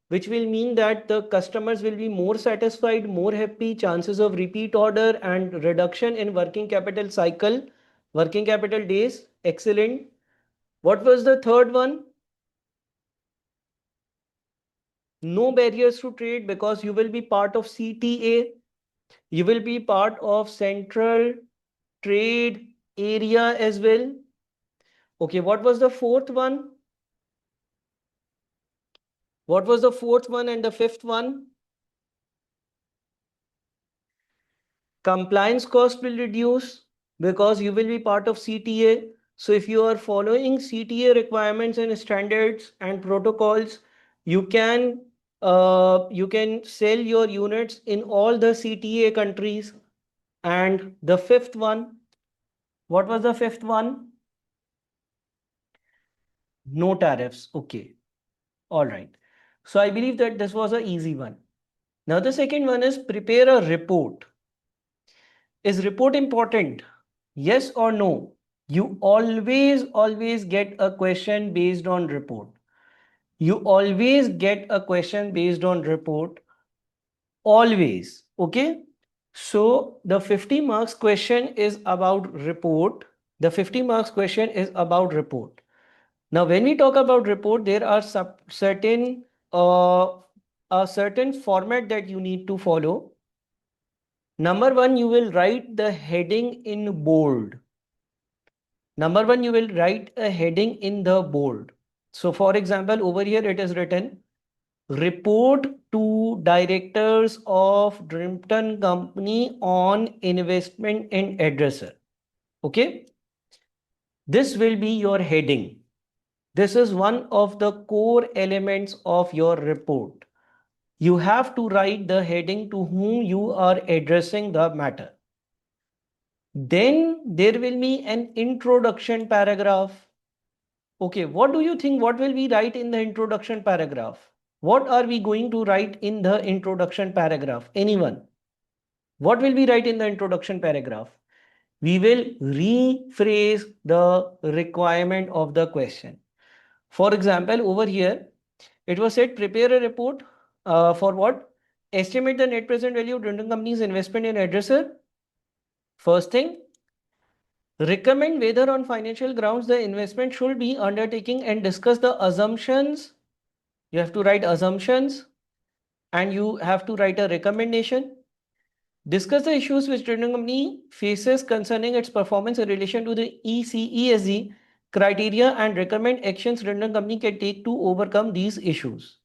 which will mean that the customers will be more satisfied, more happy, chances of repeat order, and reduction in working capital cycle, working capital days. Excellent. What was the third one? No barriers to trade because you will be part of CTA. You will be part of central trade area as well. Okay, what was the fourth one? What was the fourth one and the fifth one? Compliance cost will reduce because you will be part of CTA. So if you are following CTA requirements and standards and protocols, you can sell your units in all the CTA countries. And the fifth one, what was the fifth one? No tariffs. Okay. All right. So I believe that this was an easy one. Now the second one is prepare a report. Is report important? Yes or no? You always get a question based on report. You always get a question based on report. Always. Okay. So the 50 marks question is about report. The 50 marks question is about report. Now, when we talk about report, there are uh, a certain format that you need to follow. Number one, you will write the heading in bold. Number one, you will write a heading in the bold. So, for example, over here it is written report to directors of Drimpton Company on investment in addresser. Okay, this will be your heading. This is one of the core elements of your report. You have to write the heading to whom you are addressing the matter. Then there will be an introduction paragraph. Okay, what do you think? What will we write in the introduction paragraph? What are we going to write in the introduction paragraph? Anyone? What will we write in the introduction paragraph? We will rephrase the requirement of the question. For example, over here, it was said prepare a report for what? Estimate the net present value of rental company's investment in addresser. First thing, recommend whether on financial grounds the investment should be undertaking and discuss the assumptions. You have to write assumptions and you have to write a recommendation. Discuss the issues which rental company faces concerning its performance in relation to the ECESG criteria and recommend actions rental company can take to overcome these issues.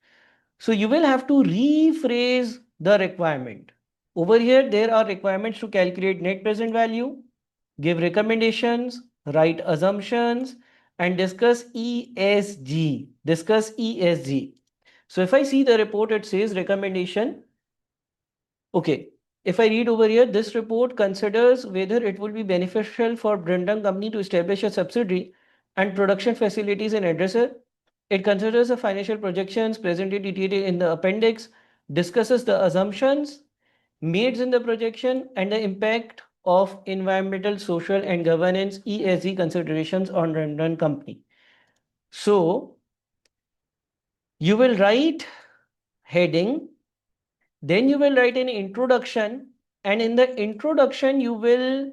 So you will have to rephrase the requirement. Over here, there are requirements to calculate net present value, give recommendations, write assumptions, and discuss ESG. Discuss ESG. So if I see the report, it says recommendation. Okay. If I read over here, this report considers whether it will be beneficial for Brendan Company to establish a subsidiary and production facilities in addresser. It considers the financial projections presented detailed in the appendix, discusses the assumptions made in the projection and the impact of environmental, social and governance ESG considerations on Brendan Company. So you will write heading, then you will write an introduction, and in the introduction you will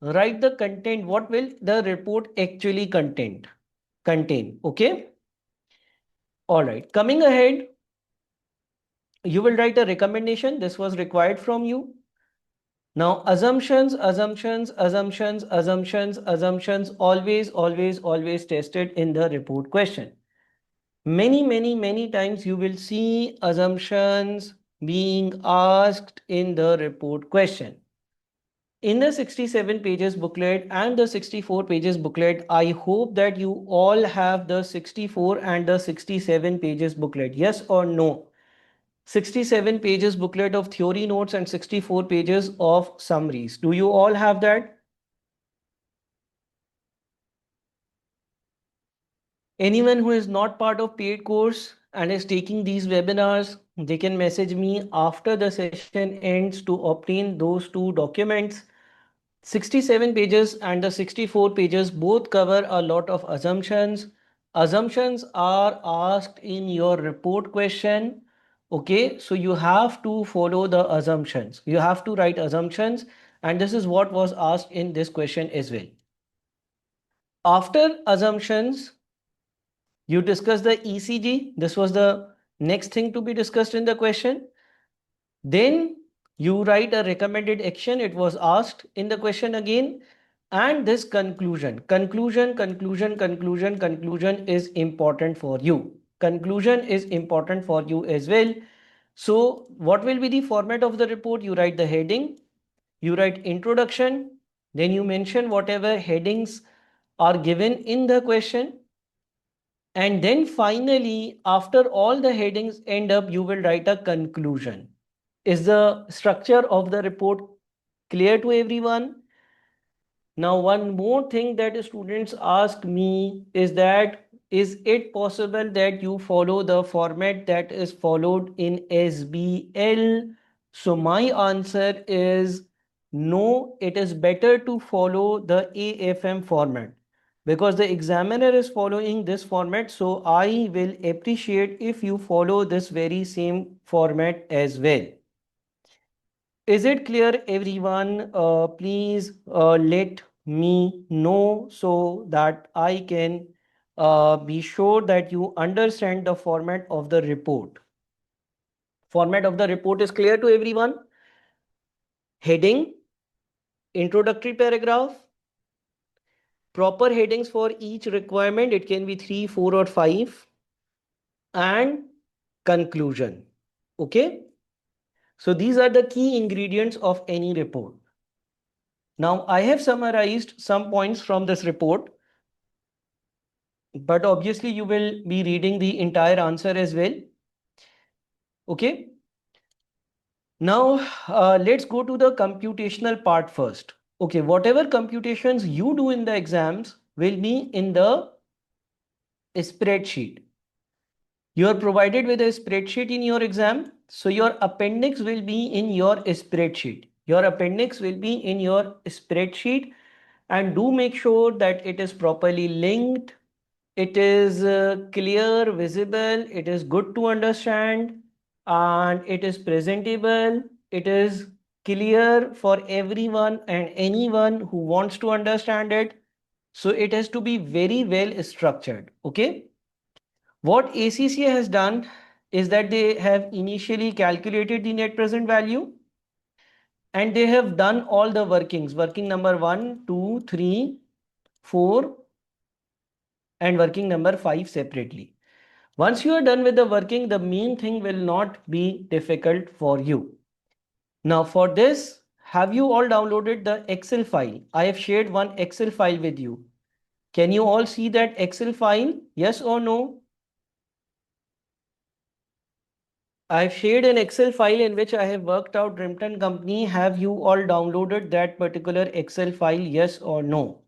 write the content. What will the report actually contain? Okay. All right. Coming ahead, you will write a recommendation. This was required from you. Now, assumptions, always tested in the report question. Many times you will see assumptions being asked in the report question. In the 67 pages booklet and the 64 pages booklet, I hope that you all have the 64 and the 67 pages booklet. Yes or no? 67 pages booklet of theory notes and 64 pages of summaries. Do you all have that? Anyone who is not part of paid course and is taking these webinars, they can message me after the session ends to obtain those two documents. 67 pages and the 64 pages both cover a lot of assumptions. Assumptions are asked in your report question. Okay, so you have to follow the assumptions. You have to write assumptions, and this is what was asked in this question as well. After assumptions, you discuss the ECG. This was the next thing to be discussed in the question. Then you write a recommended action. It was asked in the question again. And this conclusion is important for you. Conclusion is important for you as well. So what will be the format of the report? You write the heading, you write introduction, then you mention whatever headings are given in the question. And then finally, after all the headings end up, you will write a conclusion. Is the structure of the report clear to everyone? Now, one more thing that students ask me is that, is it possible that you follow the format that is followed in SBL? So my answer is no, it is better to follow the AFM format because the examiner is following this format. So I will appreciate if you follow this very same format as well. Is it clear, everyone? Please let me know so that I can be sure that you understand the format of the report. Format of the report is clear to everyone. Heading, introductory paragraph, proper headings for each requirement. It can be 3, 4 or 5, and conclusion. Okay. So these are the key ingredients of any report. Now I have summarized some points from this report. but obviously you will be reading the entire answer as well. Okay. Now, let's go to the computational part first. Okay, whatever computations you do in the exams will be in the spreadsheet. You are provided with a spreadsheet in your exam. So your appendix will be in your spreadsheet. Your appendix will be in your spreadsheet, and do make sure that it is properly linked. It is clear, visible, it is good to understand, and it is presentable. It is clear for everyone and anyone who wants to understand it. So it has to be very well structured. Okay. What ACCA has done is that they have initially calculated the net present value, and they have done all the workings, working number 1, 2, 3, 4, and working number 5 separately. Once you are done with the working, the main thing will not be difficult for you. Now for this, have you all downloaded the Excel file? I have shared one Excel file with you. Can you all see that Excel file? Yes or no? I've shared an Excel file in which I have worked out Drimpton company. Have you all downloaded that particular Excel file? Yes or no?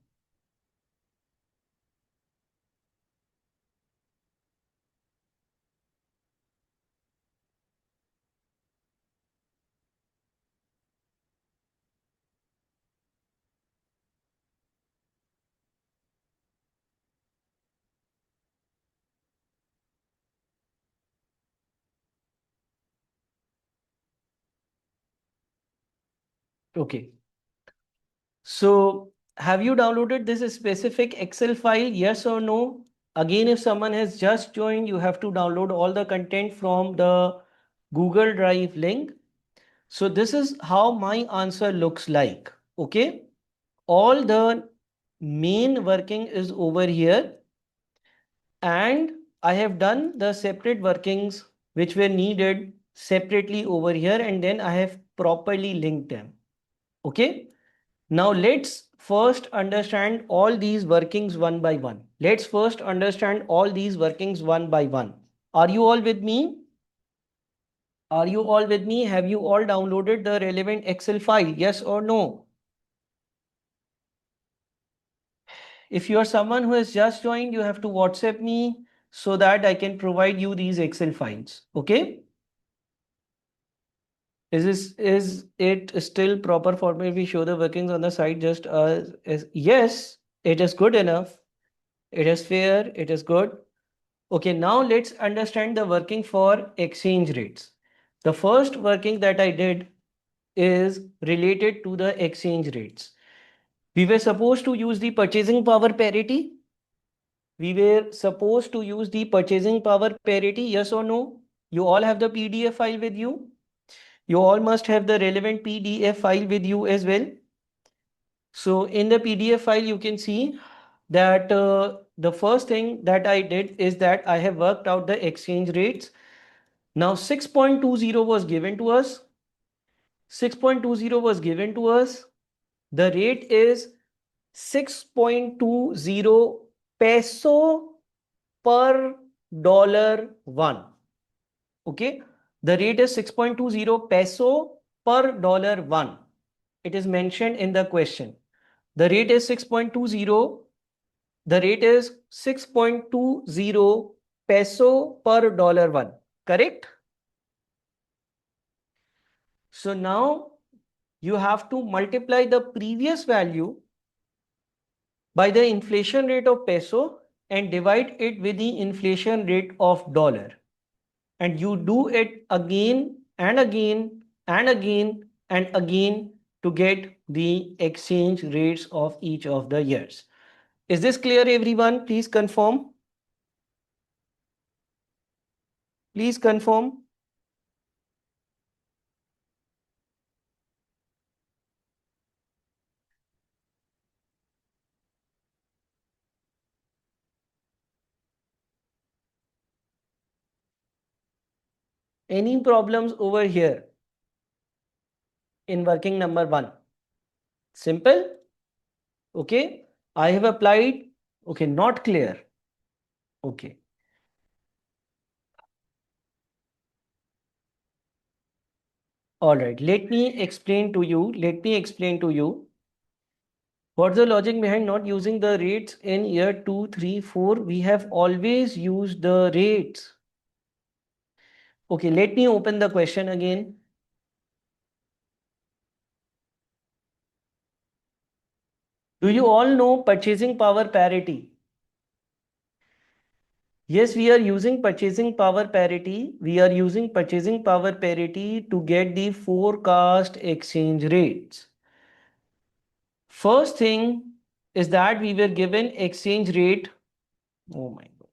Okay. So have you downloaded this specific Excel file? Yes or no? Again, if someone has just joined, you have to download all the content from the Google Drive link. So this is how my answer looks like. Okay. All the main working is over here, and I have done the separate workings which were needed separately over here, and then I have properly linked them. Okay. Now let's first understand all these workings one by one. Let's first understand all these workings one by one. Are you all with me? Are you all with me? Have you all downloaded the relevant Excel file? Yes or no? If you are someone who has just joined, you have to WhatsApp me so that I can provide you these Excel files. Okay? Is it still proper format if we show the workings on the side just as yes, it is good enough. It is fair, it is good. Okay, now let's understand the working for exchange rates. The first working that I did is related to the exchange rates. We were supposed to use the purchasing power parity. We were supposed to use the purchasing power parity, yes or no? You all have the PDF file with you. You all must have the relevant PDF file with you as well. So in the PDF file, you can see that the first thing that I did is that I have worked out the exchange rates. Now 6.20 was given to us. 6.20 was given to us. The rate is 6.20 peso per dollar one. Okay. The rate is 6.20 peso per dollar one. It is mentioned in the question. The rate is 6.20. The rate is 6.20 peso per dollar one. Correct? So now you have to multiply the previous value by the inflation rate of peso and divide it with the inflation rate of dollar. And you do it again and again and again and again to get the exchange rates of each of the years. Is this clear, everyone? Please confirm. Please confirm. Any problems over here in working number one? Simple. Okay. I have applied. Okay. Not clear. Okay. All right. Let me explain to you. What's the logic behind not using the rates in year 2, 3, 4? We have always used the rates. Okay, let me open the question again. Do you all know purchasing power parity? Yes, we are using purchasing power parity. We are using purchasing power parity to get the forecast exchange rates. First thing is that we were given exchange rate. Oh my God.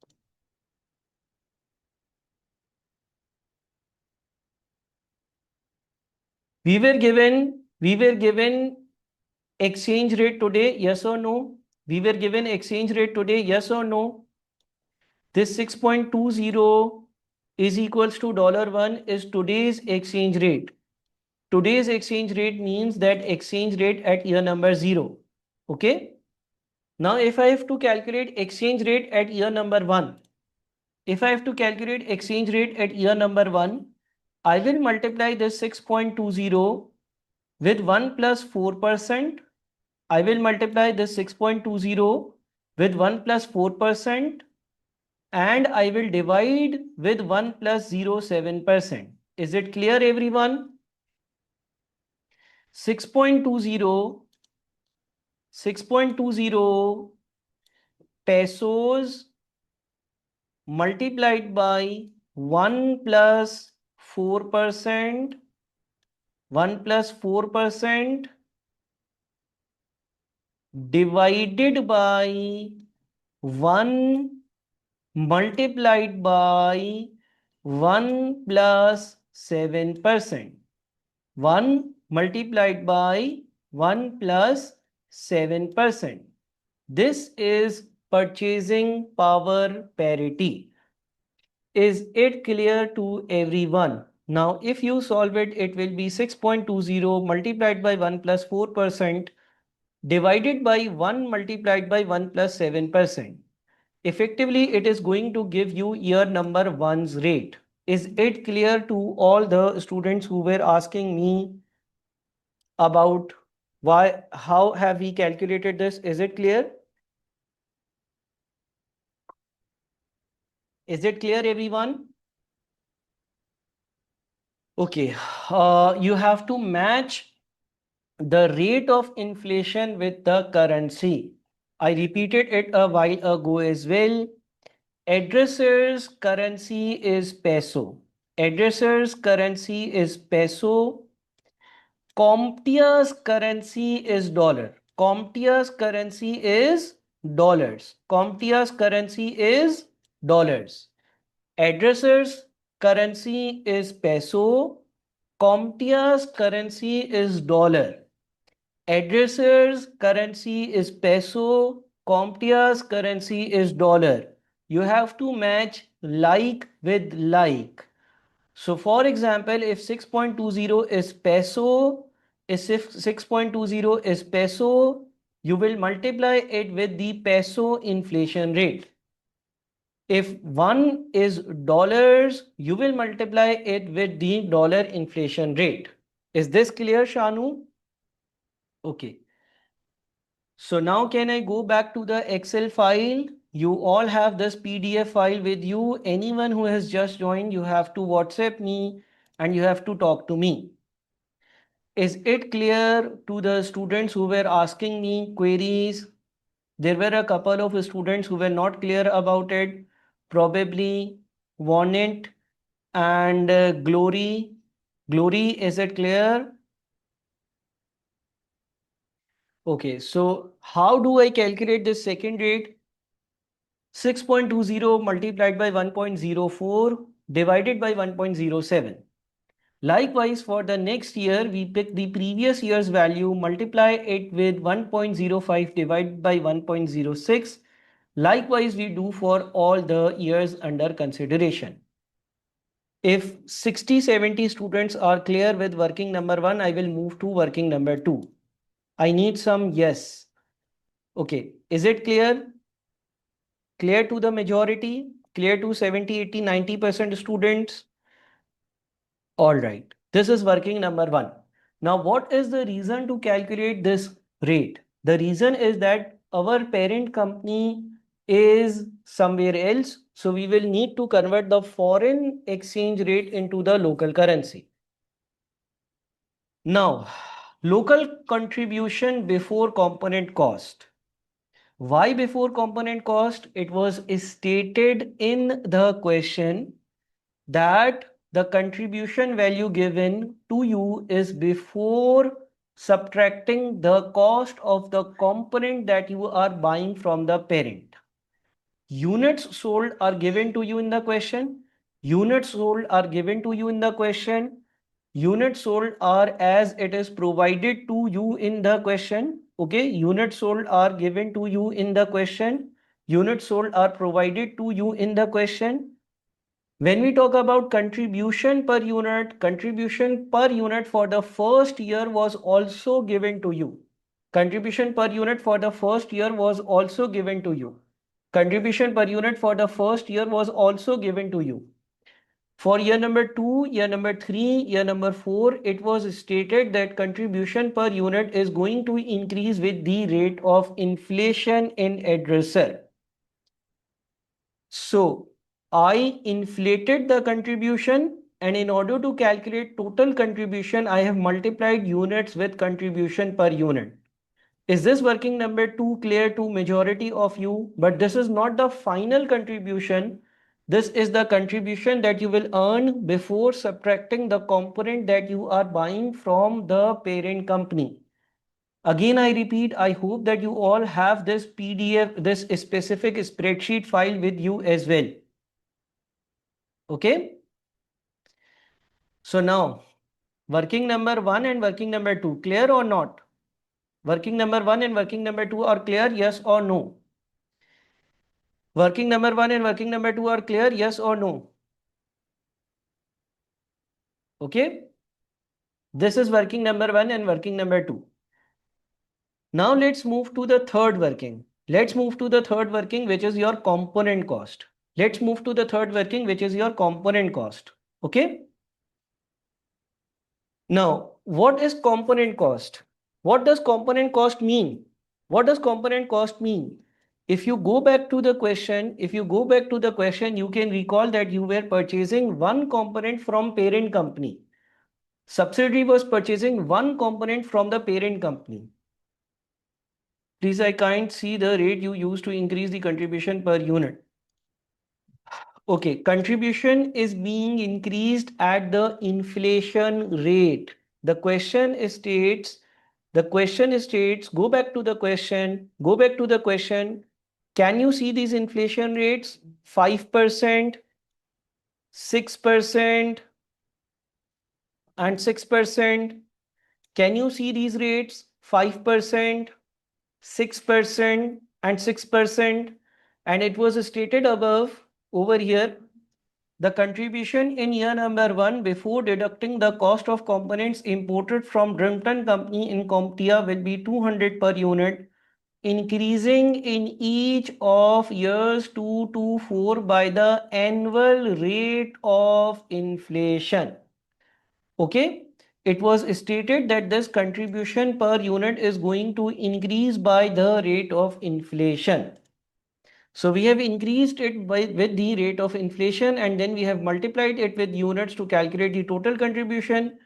We were given exchange rate today, yes or no? We were given exchange rate today, yes or no? This 6.20 is equals to $1 is today's exchange rate. Today's exchange rate means that exchange rate at year number 0. Okay. Now, if I have to calculate exchange rate at year number 1, I will multiply this 6.20 with 1 plus 4%. I will multiply this 6.20 with 1 plus 4% and I will divide with 1 plus 0.7%. Is it clear, everyone? 6.20 pesos multiplied by 1 plus 4%, 1 plus 4% divided by 1 multiplied by 1 plus 7%. 1 multiplied by 1 plus 7%. This is purchasing power parity. Is it clear to everyone? Now, if you solve it, it will be 6.20 multiplied by 1 plus 4% divided by 1 multiplied by 1 plus 7%. Effectively, it is going to give you year number 1's rate. Is it clear to all the students who were asking me about how have we calculated this? Is it clear? Is it clear, everyone? Okay, you have to match the rate of inflation with the currency. I repeated it a while ago as well. Addresser's currency is peso. Addresser's currency is peso. CompTIA's currency is dollar. CompTIA's currency is dollars. CompTIA's currency is dollars. Addresser's currency is peso. CompTIA's currency is dollar. Addresser's currency is peso. CompTIA's currency is dollar. You have to match like with like. So for example, if 6.20 is peso, if 6.20 is peso, you will multiply it with the peso inflation rate. If 1 is dollars, you will multiply it with the dollar inflation rate. Is this clear, Shanu? Okay. So now can I go back to the Excel file? You all have this PDF file with you. Anyone who has just joined, you have to WhatsApp me and you have to talk to me. Is it clear to the students who were asking me queries? There were a couple of students who were not clear about it. Probably Warnit and Glory. Glory, is it clear? Okay, so how do I calculate this second rate? 6.20 multiplied by 1.04 divided by 1.07. Likewise, for the next year, we pick the previous year's value, multiply it with 1.05 divided by 1.06. Likewise, we do for all the years under consideration. If 60-70 students are clear with working number 1, I will move to working number 2. I need some yes. Okay, is it clear? Clear to the majority? Clear to 70, 80, 90% students? All right. This is working number one. Now, what is the reason to calculate this rate? The reason is that our parent company is somewhere else. So we will need to convert the foreign exchange rate into the local currency. Now, local contribution before component cost. Why before component cost? It was stated in the question that the contribution value given to you is before subtracting the cost of the component that you are buying from the parent. Units sold are given to you in the question. Units sold are given to you in the question. Units sold are as it is provided to you in the question. Okay, units sold are given to you in the question. Units sold are provided to you in the question. When we talk about contribution per unit for the first year was also given to you. Contribution per unit for the first year was also given to you. Contribution per unit for the first year was also given to you. For year number 2, year number 3, year number 4, it was stated that contribution per unit is going to increase with the rate of inflation in addresser. So I inflated the contribution, and in order to calculate total contribution, I have multiplied units with contribution per unit. Is this working number 2 clear to majority of you? But this is not the final contribution. This is the contribution that you will earn before subtracting the component that you are buying from the parent company. Again, I repeat, I hope that you all have this PDF, this specific spreadsheet file with you as well. Okay. So now working number 1 and working number 2, clear or not? Working number 1 and working number 2 are clear, yes or no? Working number 1 and working number 2 are clear, yes or no? Okay. This is working number 1 and working number 2. Now let's move to the third working. Let's move to the third working, which is your component cost. Let's move to the third working, which is your component cost. Okay. Now, what is component cost? What does component cost mean? What does component cost mean? If you go back to the question, you can recall that you were purchasing one component from parent company. Subsidiary was purchasing one component from the parent company. Please, I can't see the rate you use to increase the contribution per unit. Okay, contribution is being increased at the inflation rate. The question states, go back to the question. Can you see these inflation rates? 5%, 6%, and 6%. Can you see these rates? 5%, 6%, and 6%. And it was stated above over here. The contribution in year number 1 before deducting the cost of components imported from Drimpton Company in CompTIA will be 200 per unit, increasing in each of years 2 to 4 by the annual rate of inflation. Okay. It was stated that this contribution per unit is going to increase by the rate of inflation. So we have increased it with the rate of inflation, and then we have multiplied it with units to calculate the total contribution.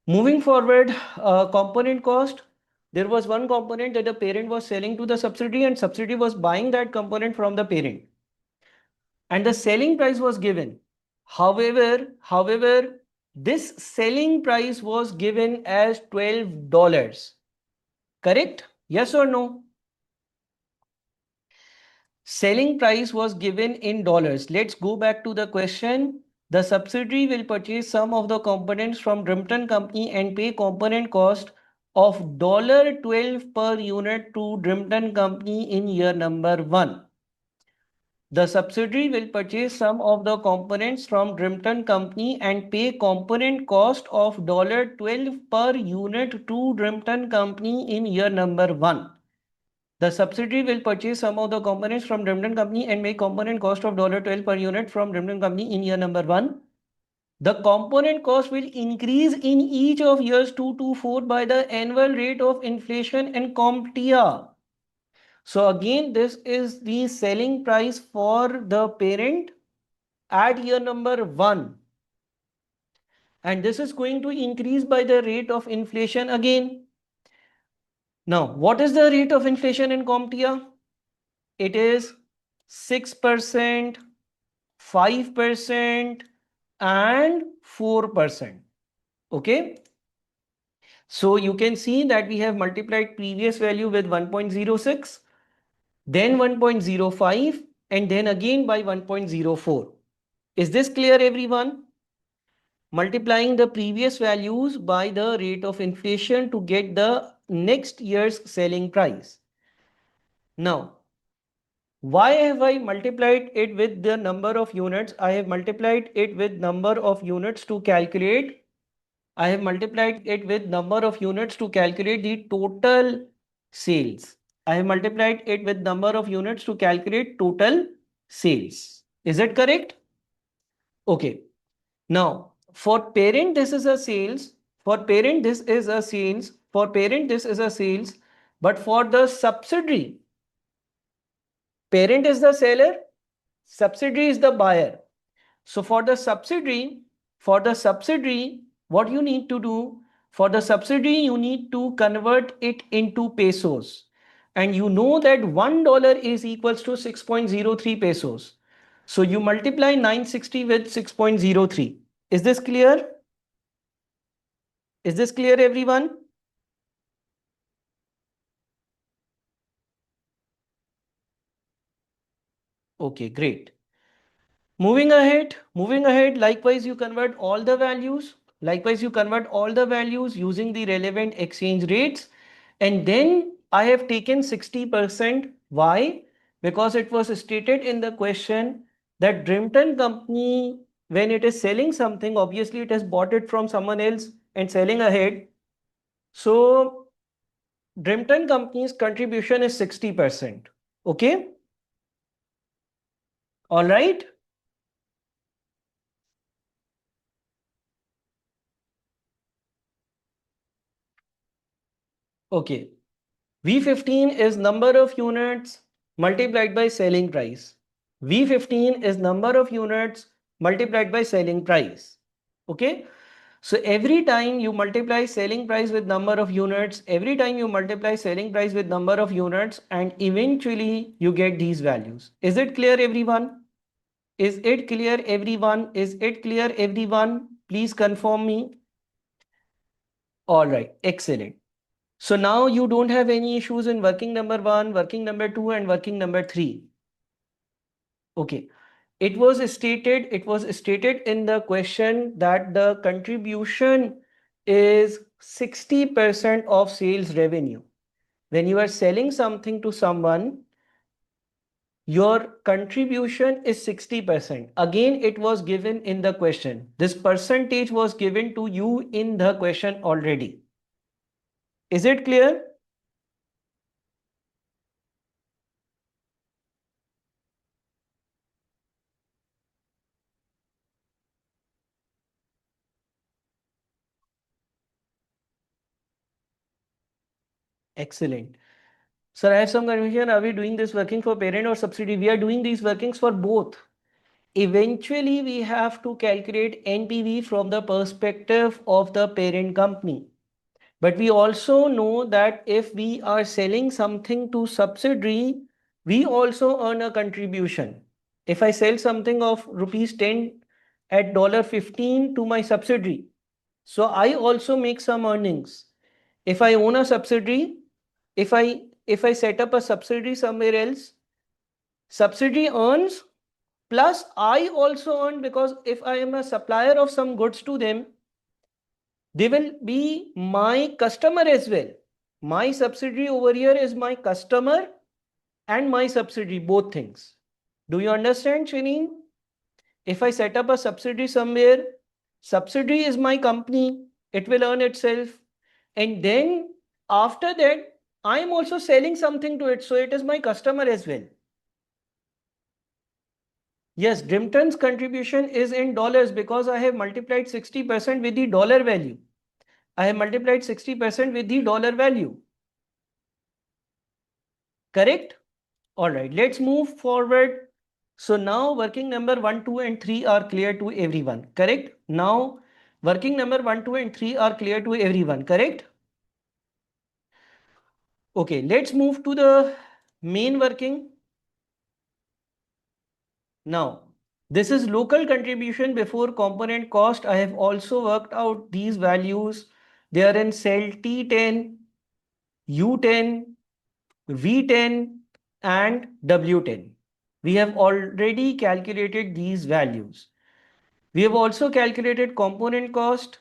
Moving forward, component cost. There was one component that the parent was selling to the subsidiary, and subsidiary was buying that component from the parent. And the selling price was given. However, this selling price was given as $12. Correct? Yes or no? Selling price was given in dollars. Let's go back to the question. The subsidiary will purchase some of the components from Drimpton Company and pay component cost of $12 per unit to Drimpton Company in year number 1. The subsidiary will purchase some of the components from Drimpton Company and pay component cost of $12 per unit to Drimpton Company in year number 1. The subsidiary will purchase some of the components from Remden company and make component cost of $12 per unit from Remden company in year number 1. The component cost will increase in each of years 2 to 4 by the annual rate of inflation and CompTIA. So again, this is the selling price for the parent at year number 1. And this is going to increase by the rate of inflation again. Now, what is the rate of inflation in CompTIA? It is 6%, 5%, and 4%. Okay. So you can see that we have multiplied previous value with 1.06, then 1.05, and then again by 1.04. Is this clear, everyone? Multiplying the previous values by the rate of inflation to get the next year's selling price. Now, why have I multiplied it with the number of units? I have multiplied it with number of units to calculate. I have multiplied it with number of units to calculate the total sales. I have multiplied it with number of units to calculate total sales. Is it correct? Okay. Now, for parent, this is a sales. For parent, this is a sales. For parent, this is a sales. But for the subsidiary, parent is the seller, subsidiary is the buyer. So for the subsidiary, what you need to do, for the subsidiary, you need to convert it into pesos. And you know that $1 is equals to 6.03 pesos. So you multiply 960 with 6.03. Is this clear? Is this clear, everyone? Okay, great. Moving ahead, likewise you convert all the values. Likewise, you convert all the values using the relevant exchange rates. And then I have taken 60%. Why? Because it was stated in the question that Dreamton company, when it is selling something, obviously it has bought it from someone else and selling ahead. So Dreamton company's contribution is 60%. Okay? All right. Okay. V15 is number of units multiplied by selling price. V15 is number of units multiplied by selling price. Okay. So every time you multiply selling price with number of units, every time you multiply selling price with number of units, and eventually you get these values. Is it clear, everyone? Is it clear, everyone? Is it clear, everyone? Please confirm me. All right. Excellent. So now you don't have any issues in working number 1, working number 2, and working number 3. Okay. It was stated in the question that the contribution is 60% of sales revenue. When you are selling something to someone, your contribution is 60%. Again, it was given in the question. This percentage was given to you in the question already. Is it clear? Excellent. Sir, I have some confusion. Are we doing this working for parent or subsidiary? We are doing these workings for both. Eventually, we have to calculate NPV from the perspective of the parent company. But we also know that if we are selling something to subsidiary, we also earn a contribution. If I sell something of rupees 10 at $15 to my subsidiary, so I also make some earnings. If I own a subsidiary, if I set up a subsidiary somewhere else, subsidiary earns plus I also earn, because if I am a supplier of some goods to them, they will be my customer as well. My subsidiary over here is my customer and my subsidiary, both things. Do you understand, Shaneen? If I set up a subsidiary somewhere, subsidiary is my company, it will earn itself. And then after that, I am also selling something to it, so it is my customer as well. Yes, Drimpton's contribution is in dollars because I have multiplied 60% with the dollar value. I have multiplied 60% with the dollar value. Correct? All right, let's move forward. So now working number 1, 2 and 3 are clear to everyone. Correct? Now working number 1, 2 and 3 are clear to everyone. Correct? Okay, let's move to the main working. Now, this is local contribution before component cost. I have also worked out these values. They are in cell T10, U10, V10 and W10. We have already calculated these values. We have also calculated component cost,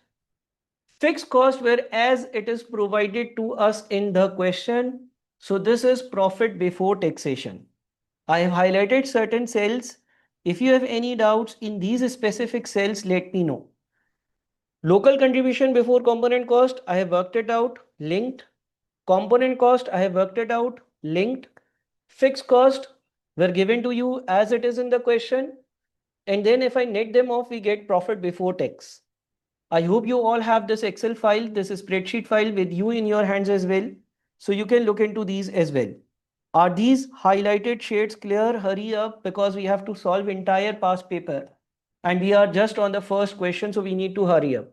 fixed cost whereas it is provided to us in the question. So this is profit before taxation. I have highlighted certain cells. If you have any doubts in these specific cells, let me know. Local contribution before component cost, I have worked it out, linked. Component cost, I have worked it out, linked. Fixed cost were given to you as it is in the question. And then if I net them off, we get profit before tax. I hope you all have this Excel file, this spreadsheet file with you in your hands as well. So you can look into these as well. Are these highlighted shades clear? Hurry up because we have to solve entire past paper. And we are just on the first question, so we need to hurry up.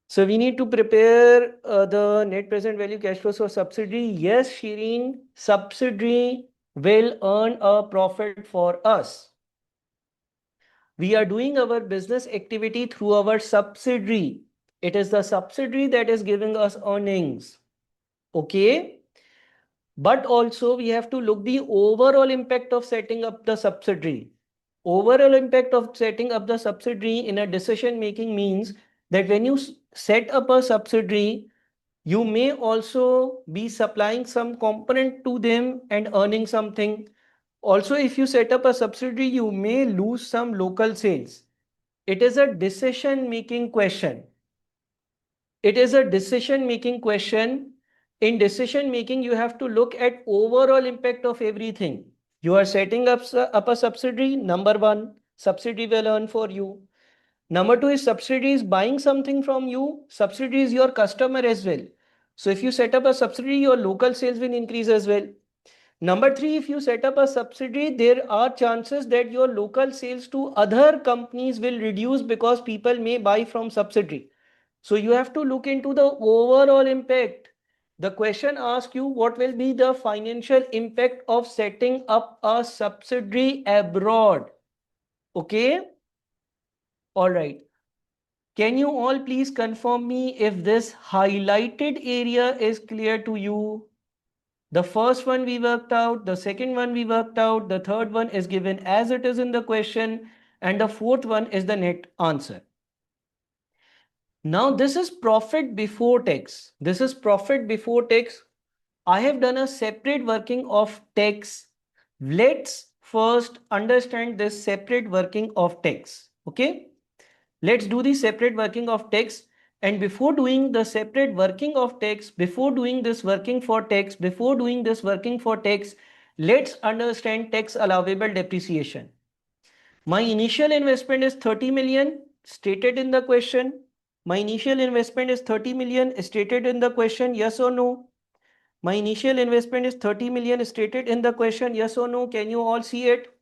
So we need to prepare the net present value cash flows for subsidiary. Yes, Shireen, subsidiary will earn a profit for us. We are doing our business activity through our subsidiary. It is the subsidiary that is giving us earnings. Okay. But also we have to look the overall impact of setting up the subsidiary. Overall impact of setting up the subsidiary in a decision making means that when you set up a subsidiary, you may also be supplying some component to them and earning something. Also, if you set up a subsidiary, you may lose some local sales. It is a decision making question. It is a decision making question. In decision making, you have to look at overall impact of everything. You are setting up a subsidiary. Number one, subsidiary will earn for you. Number two is subsidiary is buying something from you. Subsidiary is your customer as well. So if you set up a subsidiary, your local sales will increase as well. Number three, if you set up a subsidiary, there are chances that your local sales to other companies will reduce because people may buy from subsidiary. So you have to look into the overall impact. The question asks you what will be the financial impact of setting up a subsidiary abroad. Okay. All right. Can you all please confirm me if this highlighted area is clear to you? The first one we worked out, the second one we worked out, the third one is given as it is in the question, and the fourth one is the net answer. Now this is profit before tax. This is profit before tax. I have done a separate working of tax. Let's first understand this separate working of tax. Okay. Let's do the separate working of tax. And before doing the separate working of tax, before doing this working for tax, before doing this working for tax, let's understand tax allowable depreciation. My initial investment is 30 million stated in the question. My initial investment is 30 million stated in the question. Yes or no? My initial investment is 30 million stated in the question. Yes or no? Can you all see it?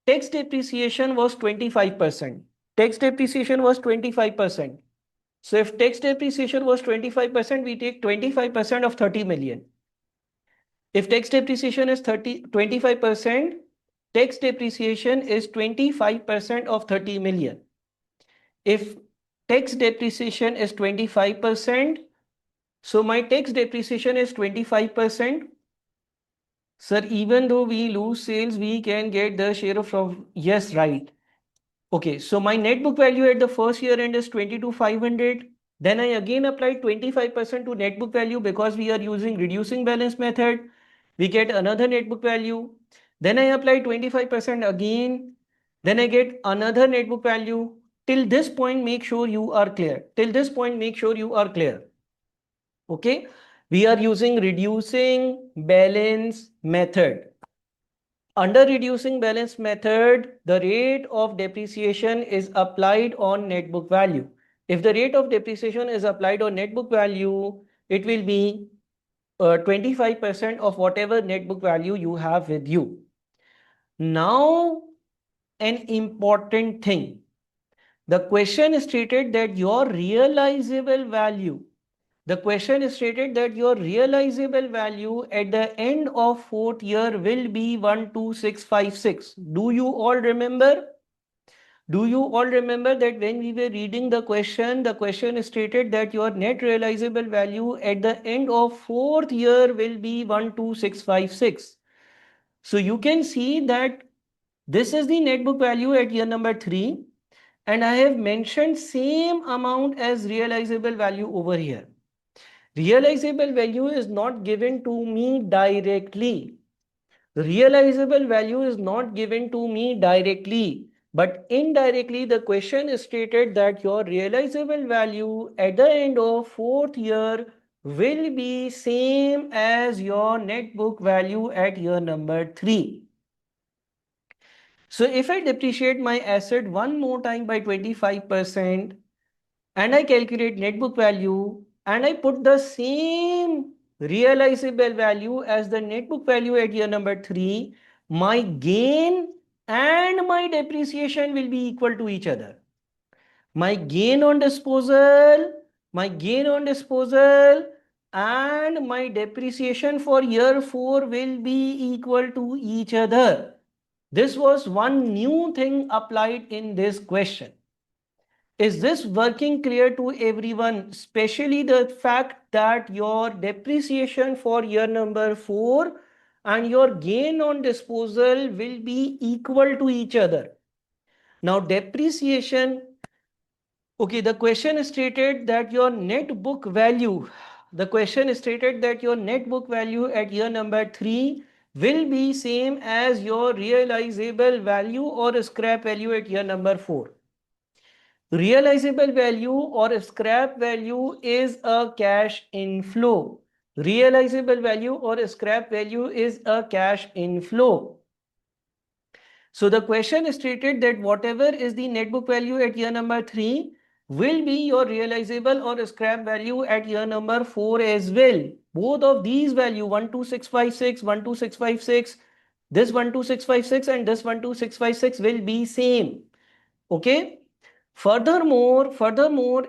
Tax depreciation was 25%. Tax depreciation was 25%. So if tax depreciation was 25%, we take 25% of 30 million. If tax depreciation is 25%, tax depreciation is 25% of 30 million. If tax depreciation is 25%, so my tax depreciation is 25%. Sir, even though we lose sales, we can get the share of profit. Yes, right. Okay, so my net book value at the first year end is 22,500. Then I again apply 25% to net book value because we are using reducing balance method. We get another net book value. Then I apply 25% again. Then I get another net book value. Till this point, make sure you are clear. Till this point, make sure you are clear. Okay. We are using reducing balance method. Under reducing balance method, the rate of depreciation is applied on net book value. If the rate of depreciation is applied on net book value, it will be 25% of whatever net book value you have with you. Now, an important thing. The question stated that your realizable value The question is stated that your realizable value at the end of fourth year will be 12656. Do you all remember? Do you all remember that when we were reading the question stated that your net realizable value at the end of fourth year will be 12656. So you can see that this is the net book value at year number 3, and I have mentioned same amount as realizable value over here. Realizable value is not given to me directly. Realizable value is not given to me directly, but indirectly the question is stated that your realizable value at the end of fourth year will be same as your net book value at year number 3. So if I depreciate my asset one more time by 25%, and I calculate net book value, and I put the same realizable value as the net book value at year number 3, my gain and my depreciation will be equal to each other. My gain on disposal, my gain on disposal and my depreciation for year 4 will be equal to each other. This was one new thing applied in this question. Is this working clear to everyone? Especially the fact that your depreciation for year number 4 and your gain on disposal will be equal to each other. Now depreciation, okay, the question stated that your net book value, at year number 3 will be same as your realizable value or scrap value at year number 4. Realizable value or scrap value is a cash inflow. Realizable value or scrap value is a cash inflow. So the question is stated that whatever is the net book value at year number 3 will be your realizable or scrap value at year number 4 as well. Both of these value 12656, 12656, this 12656 and this 12656 will be same. Okay. Furthermore,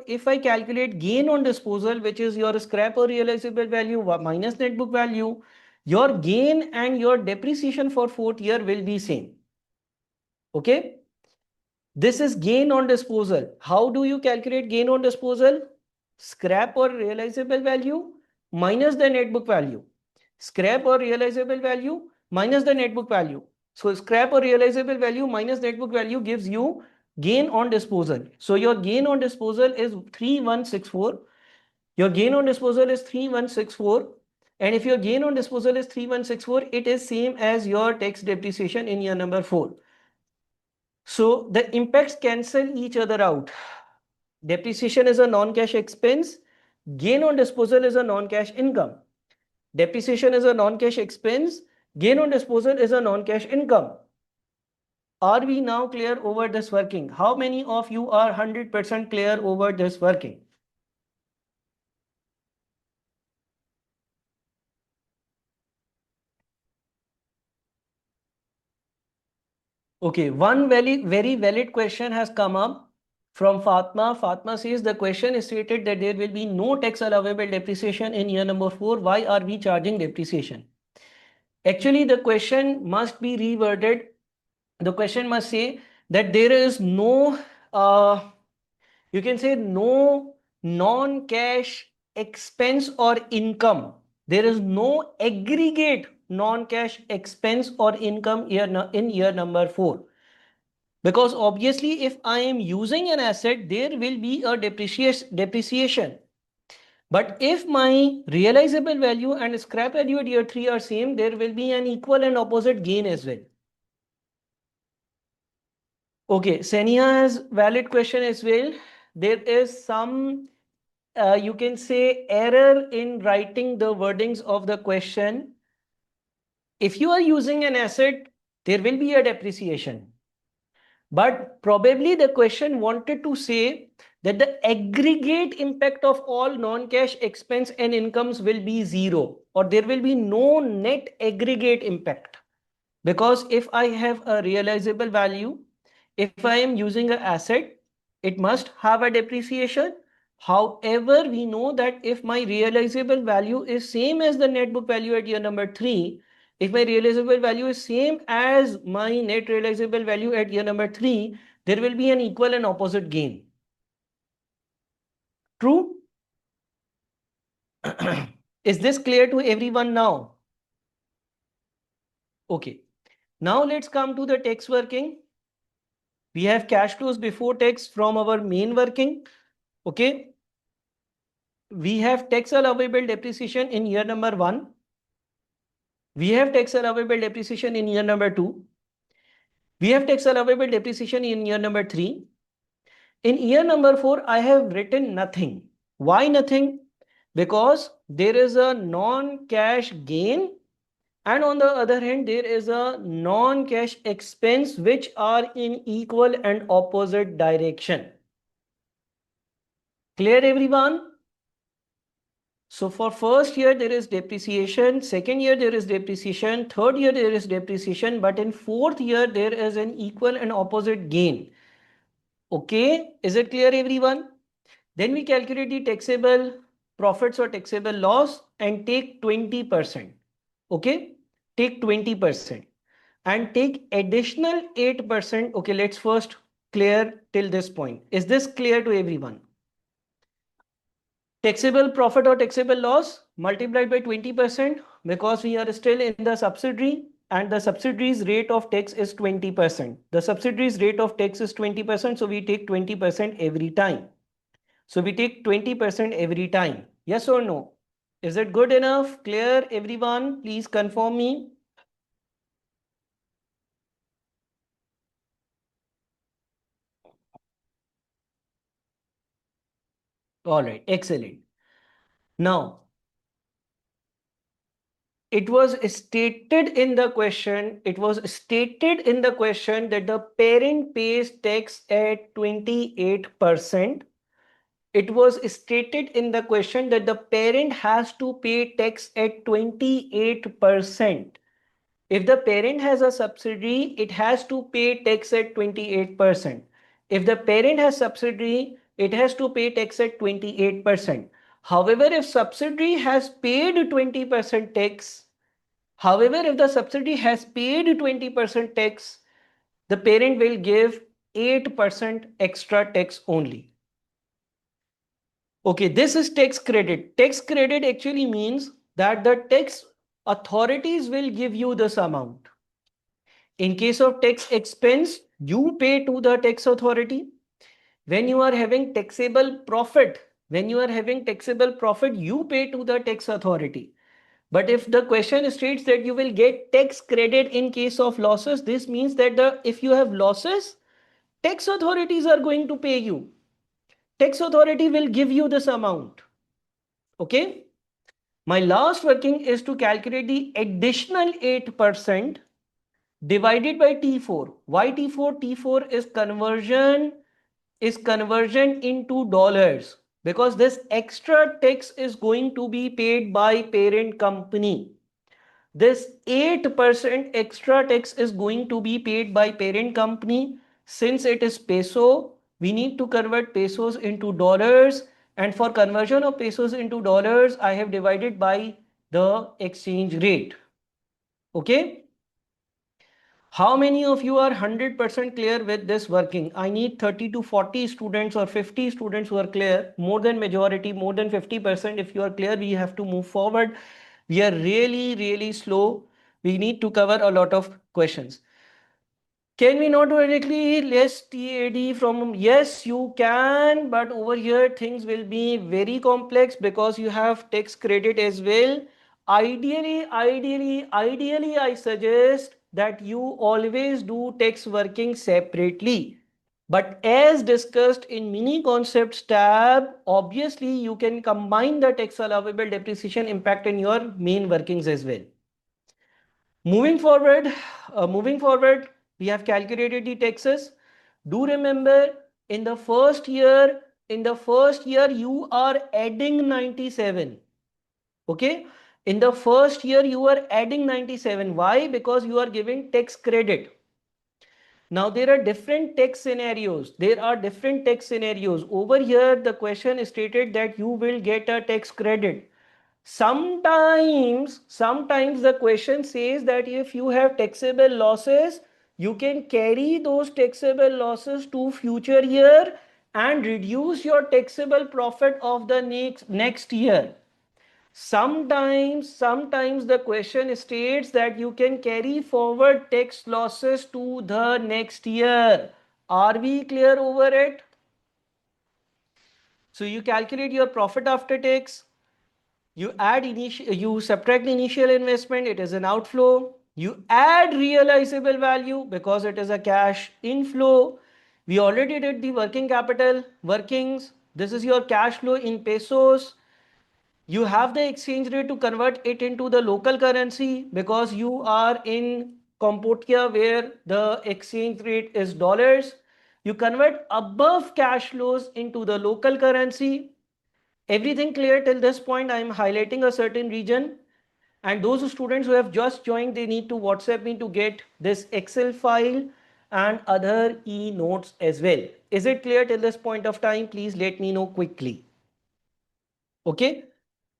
if I calculate gain on disposal, which is your scrap or realizable value minus net book value, your gain and your depreciation for fourth year will be same. Okay. This is gain on disposal. How do you calculate gain on disposal? Scrap or realizable value minus the net book value. Scrap or realizable value minus the net book value. So scrap or realizable value minus net book value gives you gain on disposal. So your gain on disposal is 3164. Your gain on disposal is 3164. And if your gain on disposal is 3164, it is same as your tax depreciation in year number 4. So the impacts cancel each other out. Depreciation is a non-cash expense. Gain on disposal is a non-cash income. Depreciation is a non-cash expense. Gain on disposal is a non-cash income. Are we now clear over this working? How many of you are 100% clear over this working? Okay, one very valid question has come up from Fatma. Fatma says the question is stated that there will be no tax allowable depreciation in year number 4. Why are we charging depreciation? Actually, the question must be reworded. The question must say that there is no, you can say no non-cash expense or income. There is no aggregate non-cash expense or income in year number 4. Because obviously, if I am using an asset, there will be a depreciation. But if my realizable value and scrap value at year 3 are same, there will be an equal and opposite gain as well. Okay, Senia has valid question as well. There is some you can say error in writing the wordings of the question. If you are using an asset, there will be a depreciation. But probably the question wanted to say that the aggregate impact of all non-cash expense and incomes will be zero, or there will be no net aggregate impact. Because if I have a realizable value, if I am using an asset, it must have a depreciation. However, we know that if my realizable value is same as the net book value at year number 3, if my realizable value is same as my net realizable value at year number 3, there will be an equal and opposite gain. True? Is this clear to everyone now? Okay. Now let's come to the tax working. We have cash flows before tax from our main working. Okay. We have tax allowable depreciation in year number 1. We have tax allowable depreciation in year number 2. We have tax allowable depreciation in year number 3. In year number 4, I have written nothing. Why nothing? Because there is a non-cash gain, and on the other hand, there is a non-cash expense which are in equal and opposite direction. Clear, everyone? So for first year, there is depreciation. Second year, there is depreciation. Third year, there is depreciation. But in fourth year, there is an equal and opposite gain. Okay, is it clear, everyone? Then we calculate the taxable profits or taxable loss and take 20%. Okay, take 20% and take additional 8%. Okay, let's first clear till this point. Is this clear to everyone? Taxable profit or taxable loss multiplied by 20% because we are still in the subsidiary and the subsidiary's rate of tax is 20%. The subsidiary's rate of tax is 20%, so we take 20% every time. So we take 20% every time. Yes or no? Is it good enough? Clear, everyone? Please confirm me. All right, excellent. Now, it was stated in the question, that the parent pays tax at 28%. It was stated in the question that the parent has to pay tax at 28%. If the parent has a subsidiary, it has to pay tax at 28%. If the parent has subsidiary, it has to pay tax at 28%. However, if subsidiary has paid 20% tax, However, if the subsidiary has paid 20% tax, the parent will give 8% extra tax only. Okay, this is tax credit. Tax credit actually means that the tax authorities will give you this amount. In case of tax expense, you pay to the tax authority. When you are having taxable profit, you pay to the tax authority. But if the question states that you will get tax credit in case of losses, this means that if you have losses, tax authorities are going to pay you. Tax authority will give you this amount. Okay. My last working is to calculate the additional 8% divided by T4. Why T4? T4 is conversion into dollars, because this extra tax is going to be paid by parent company. This 8% extra tax is going to be paid by parent company. Since it is peso, we need to convert pesos into dollars, and for conversion of pesos into dollars, I have divided by the exchange rate. Okay. How many of you are 100% clear with this working? I need 30 to 40 students or 50 students who are clear. More than majority, more than 50%. If you are clear, we have to move forward. We are really slow. We need to cover a lot of questions. Can we not directly less TAD from? Yes, you can, but over here things will be very complex because you have tax credit as well. Ideally, I suggest that you always do tax working separately. But as discussed in mini concepts tab, obviously you can combine the tax allowable depreciation impact in your main workings as well. Moving forward, we have calculated the taxes. Do remember, in the first year, you are adding 97. Okay, in the first year you are adding 97. Why? Because you are giving tax credit. Now there are different tax scenarios. Over here the question stated that you will get a tax credit. Sometimes the question says that if you have taxable losses, you can carry those taxable losses to future year and reduce your taxable profit of the next year. Sometimes the question states that you can carry forward tax losses to the next year. Are we clear over it? So you calculate your profit after tax. You subtract the initial investment, it is an outflow. You add realizable value because it is a cash inflow. We already did the working capital workings. This is your cash flow in pesos. You have the exchange rate to convert it into the local currency because you are in Cambodia where the exchange rate is dollars. You convert above cash flows into the local currency. Everything clear till this point? I am highlighting a certain region, and those students who have just joined, they need to WhatsApp me to get this Excel file and other e-notes as well. Is it clear till this point of time? Please let me know quickly. Okay.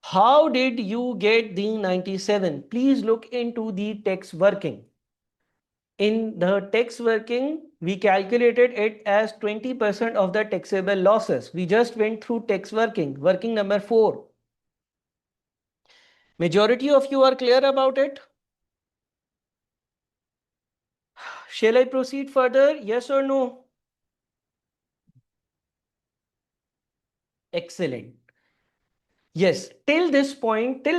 How did you get the 97? Please look into the tax working. In the tax working, we calculated it as 20% of the taxable losses. We just went through tax working number 4. Majority of you are clear about it? Shall I proceed further? Yes or no? Excellent. Yes, till this point, we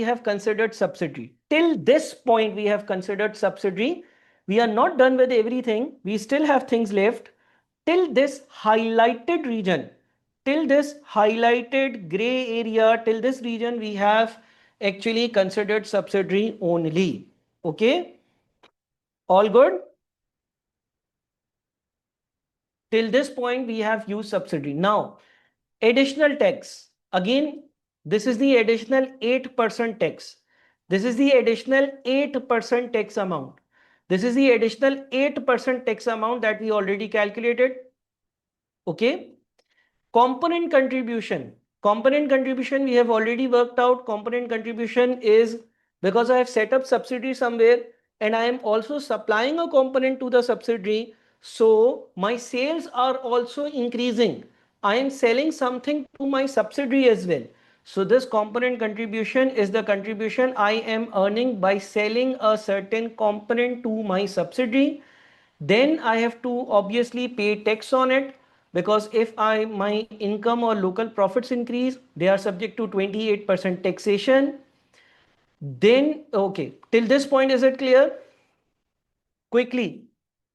have considered subsidiary. Till this point, we have considered subsidiary. We are not done with everything. We still have things left. Till this highlighted region, till this highlighted gray area, till this region, we have actually considered subsidiary only. Okay? All good? Till this point, we have used subsidiary. Now, additional tax. Again, this is the additional 8% tax. This is the additional 8% tax amount. This is the additional 8% tax amount that we already calculated. Okay. Component contribution. Component contribution we have already worked out. Component contribution is because I have set up subsidiary somewhere and I am also supplying a component to the subsidiary. So my sales are also increasing. I am selling something to my subsidiary as well. So this component contribution is the contribution I am earning by selling a certain component to my subsidiary. Then I have to obviously pay tax on it because if my income or local profits increase, they are subject to 28% taxation. Then, okay, till this point, is it clear? Quickly,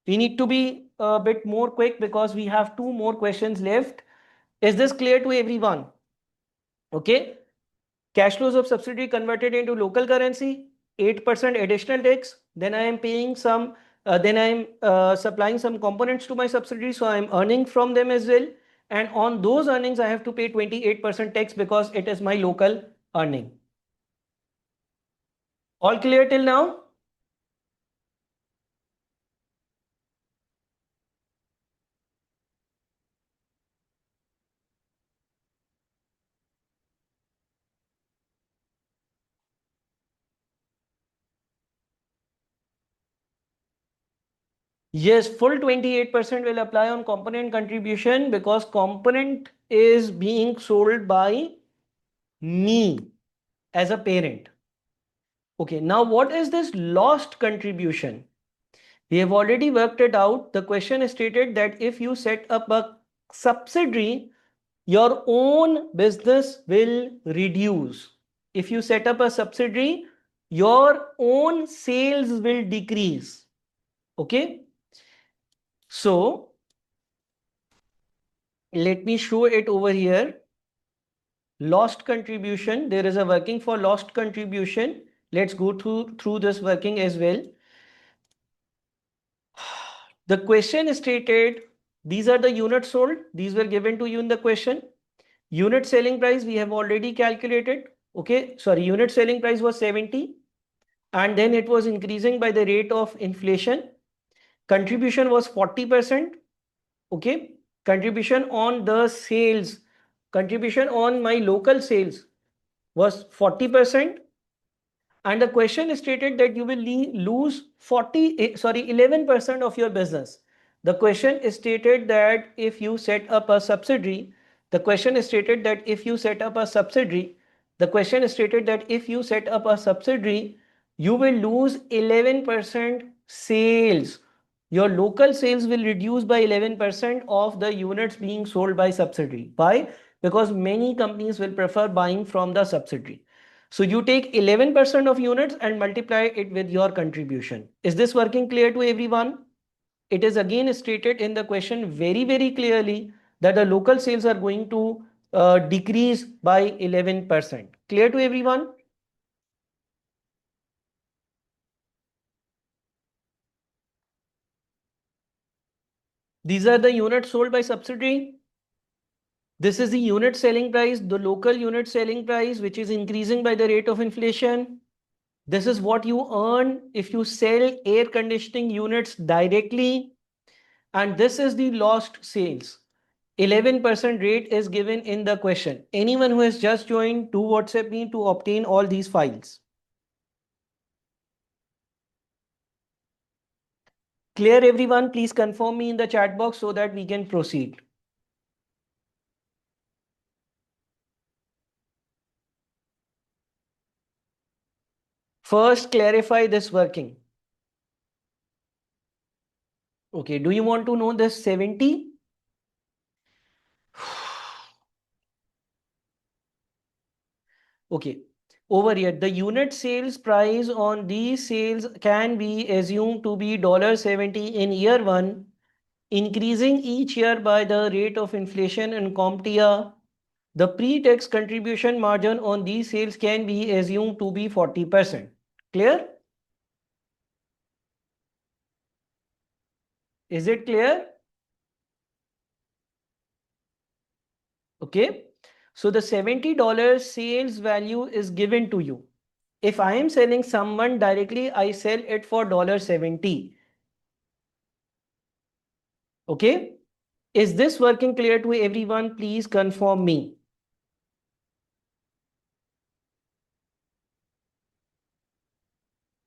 we need to be a bit more quick because we have 2 more questions left. Is this clear to everyone? Okay. Cash flows of subsidiary converted into local currency, 8% additional tax. Then I am paying some, then I am supplying some components to my subsidiary. So I am earning from them as well. And on those earnings, I have to pay 28% tax because it is my local earning. All clear till now? Yes, full 28% will apply on component contribution because component is being sold by me as a parent. Okay, now what is this lost contribution? We have already worked it out. The question is stated that if you set up a subsidiary, your own business will reduce. If you set up a subsidiary, your own sales will decrease. Okay. So let me show it over here. Lost contribution. There is a working for lost contribution. Let's go through this working as well. The question stated, these are the units sold. These were given to you in the question. Unit selling price we have already calculated. Okay, sorry, unit selling price was 70 and then it was increasing by the rate of inflation. Contribution was 40%. Okay, contribution on the sales, contribution on my local sales was 40%. And the question stated that you will lose 11% of your business. The question stated that if you set up a subsidiary, the question stated that if you set up a subsidiary, the question stated that if you set up a subsidiary, you will lose 11% sales. Your local sales will reduce by 11% of the units being sold by subsidiary. Why? Because many companies will prefer buying from the subsidiary. So you take 11% of units and multiply it with your contribution. Is this working clear to everyone? It is again stated in the question very, very clearly that the local sales are going to decrease by 11%. Clear to everyone? These are the units sold by subsidiary. This is the unit selling price, the local unit selling price, which is increasing by the rate of inflation. This is what you earn if you sell air conditioning units directly. And this is the lost sales. 11% rate is given in the question. Anyone who has just joined, do WhatsApp me to obtain all these files. Clear everyone? Please confirm me in the chat box so that we can proceed. First, clarify this working. Okay, do you want to know this 70? Okay, over here, the unit sales price on these sales can be assumed to be $70 in year one, increasing each year by the rate of inflation in CompTIA. The pre-tax contribution margin on these sales can be assumed to be 40%. Clear? Is it clear? Okay. So the $70 sales value is given to you. If I am selling someone directly, I sell it for $70. Okay. Is this working clear to everyone? Please confirm me.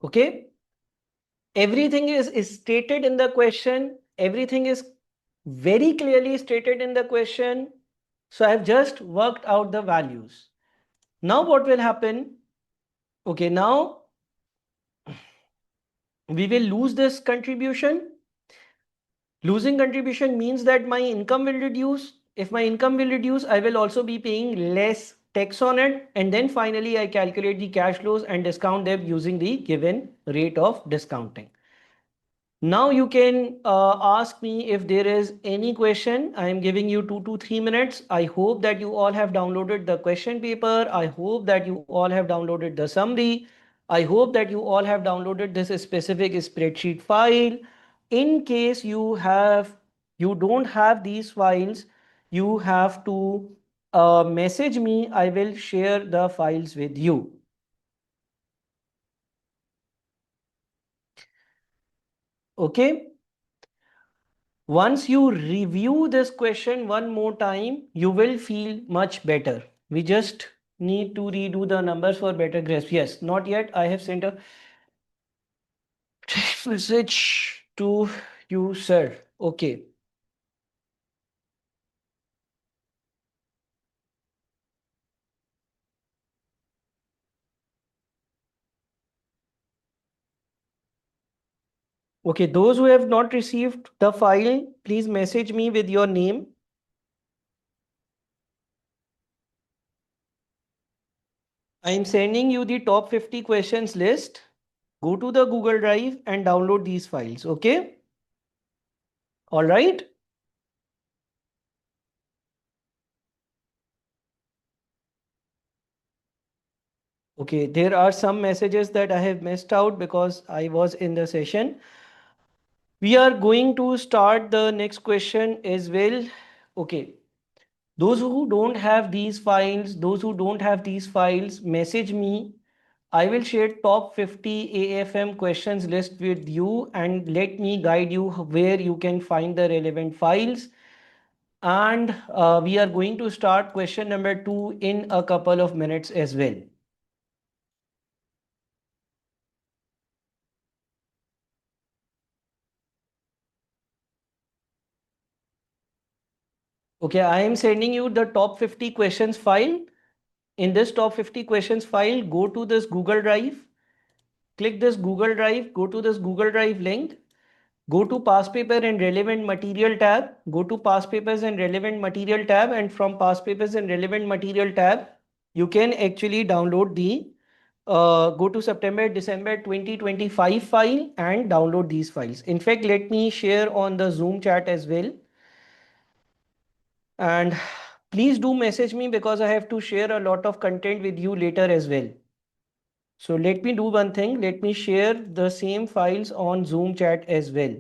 Okay. Everything is stated in the question. Everything is very clearly stated in the question. So I've just worked out the values. Now what will happen? Okay, now we will lose this contribution. Losing contribution means that my income will reduce. If my income will reduce, I will also be paying less tax on it. And then finally, I calculate the cash flows and discount them using the given rate of discounting. Now you can ask me if there is any question. I am giving you 2 to 3 minutes. I hope that you all have downloaded the question paper. I hope that you all have downloaded the summary. I hope that you all have downloaded this specific spreadsheet file. In case you don't have these files, you have to message me. I will share the files with you. Okay. Once you review this question one more time, you will feel much better. We just need to redo the numbers for better grasp. Yes, not yet. I have sent a text message to you, sir. Okay. Okay, those who have not received the file, please message me with your name. I am sending you the top 50 questions list. Go to the Google Drive and download these files. Okay. All right. Okay, there are some messages that I have missed out because I was in the session. We are going to start the next question as well. Okay. Those who don't have these files, message me. I will share top 50 AFM questions list with you and let me guide you where you can find the relevant files. And we are going to start question number 2 in a couple of minutes as well. Okay, I am sending you the top 50 questions file. In this top 50 questions file, go to this Google Drive, click this Google Drive, go to this Google Drive link, go to past paper and relevant material tab, go to past papers and relevant material tab, and from past papers and relevant material tab, you can actually download the go to September December 2025 file and download these files. In fact, let me share on the Zoom chat as well. And please do message me because I have to share a lot of content with you later as well. So let me do one thing. Let me share the same files on Zoom chat as well.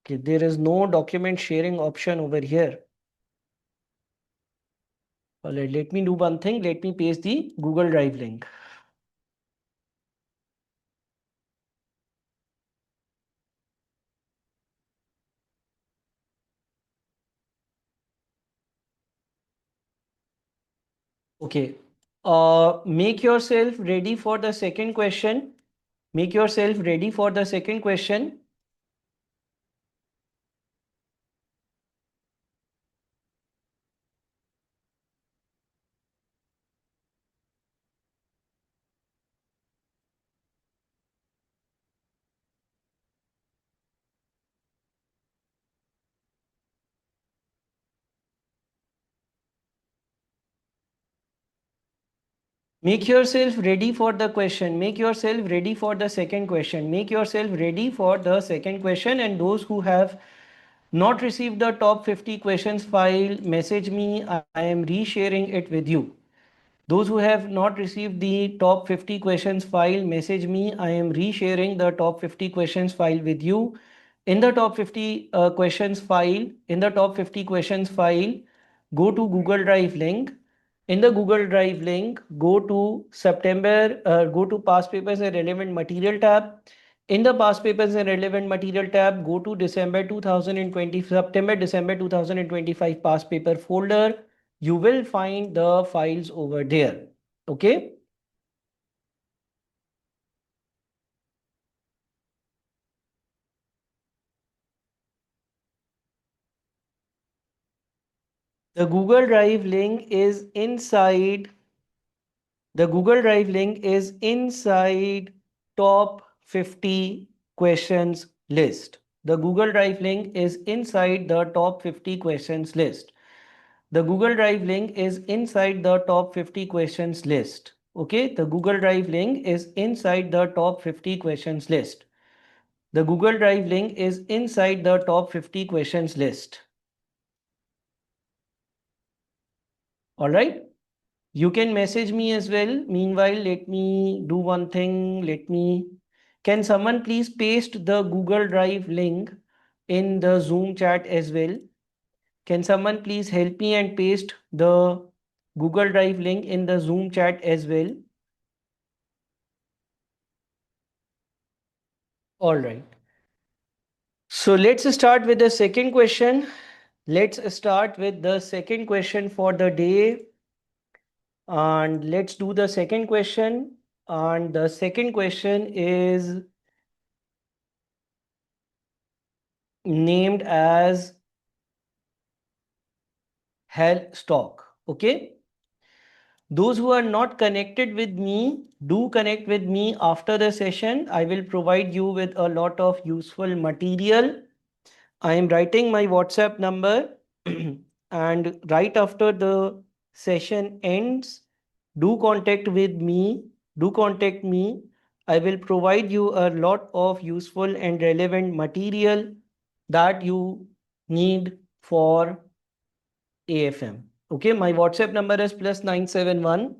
Okay, there is no document sharing option over here. All right, let me do one thing. Let me paste the Google Drive link. Okay. Make yourself ready for the second question. Make yourself ready for the second question. Make yourself ready for the question. Make yourself ready for the second question. Make yourself ready for the second question. And those who have not received the top 50 questions file, message me. I am resharing it with you. Those who have not received the top 50 questions file, message me. I am resharing the top 50 questions file with you. In the top 50 questions file, go to Google Drive link. In the Google Drive link, go to go to past papers and relevant material tab. In the past papers and relevant material tab, go to September December 2025 past paper folder. You will find the files over there. Okay. The Google Drive link is inside. The Google Drive link is inside top 50 questions list. The Google Drive link is inside the top 50 questions list. The Google Drive link is inside the top 50 questions list. Okay, the Google Drive link is inside the top 50 questions list. The Google Drive link is inside the top 50 questions list. All right. You can message me as well. Meanwhile, let me do one thing. Can someone please paste the Google Drive link in the Zoom chat as well? Can someone please help me and paste the Google Drive link in the Zoom chat as well? All right. So let's start with the second question. Let's start with the second question for the day. And let's do the second question. And the second question is named as hell stock. Okay. Those who are not connected with me, do connect with me after the session. I will provide you with a lot of useful material. I am writing my WhatsApp number and right after the session ends, Do contact with me. Do contact me. I will provide you a lot of useful and relevant material that you need for AFM. Okay, my WhatsApp number is +971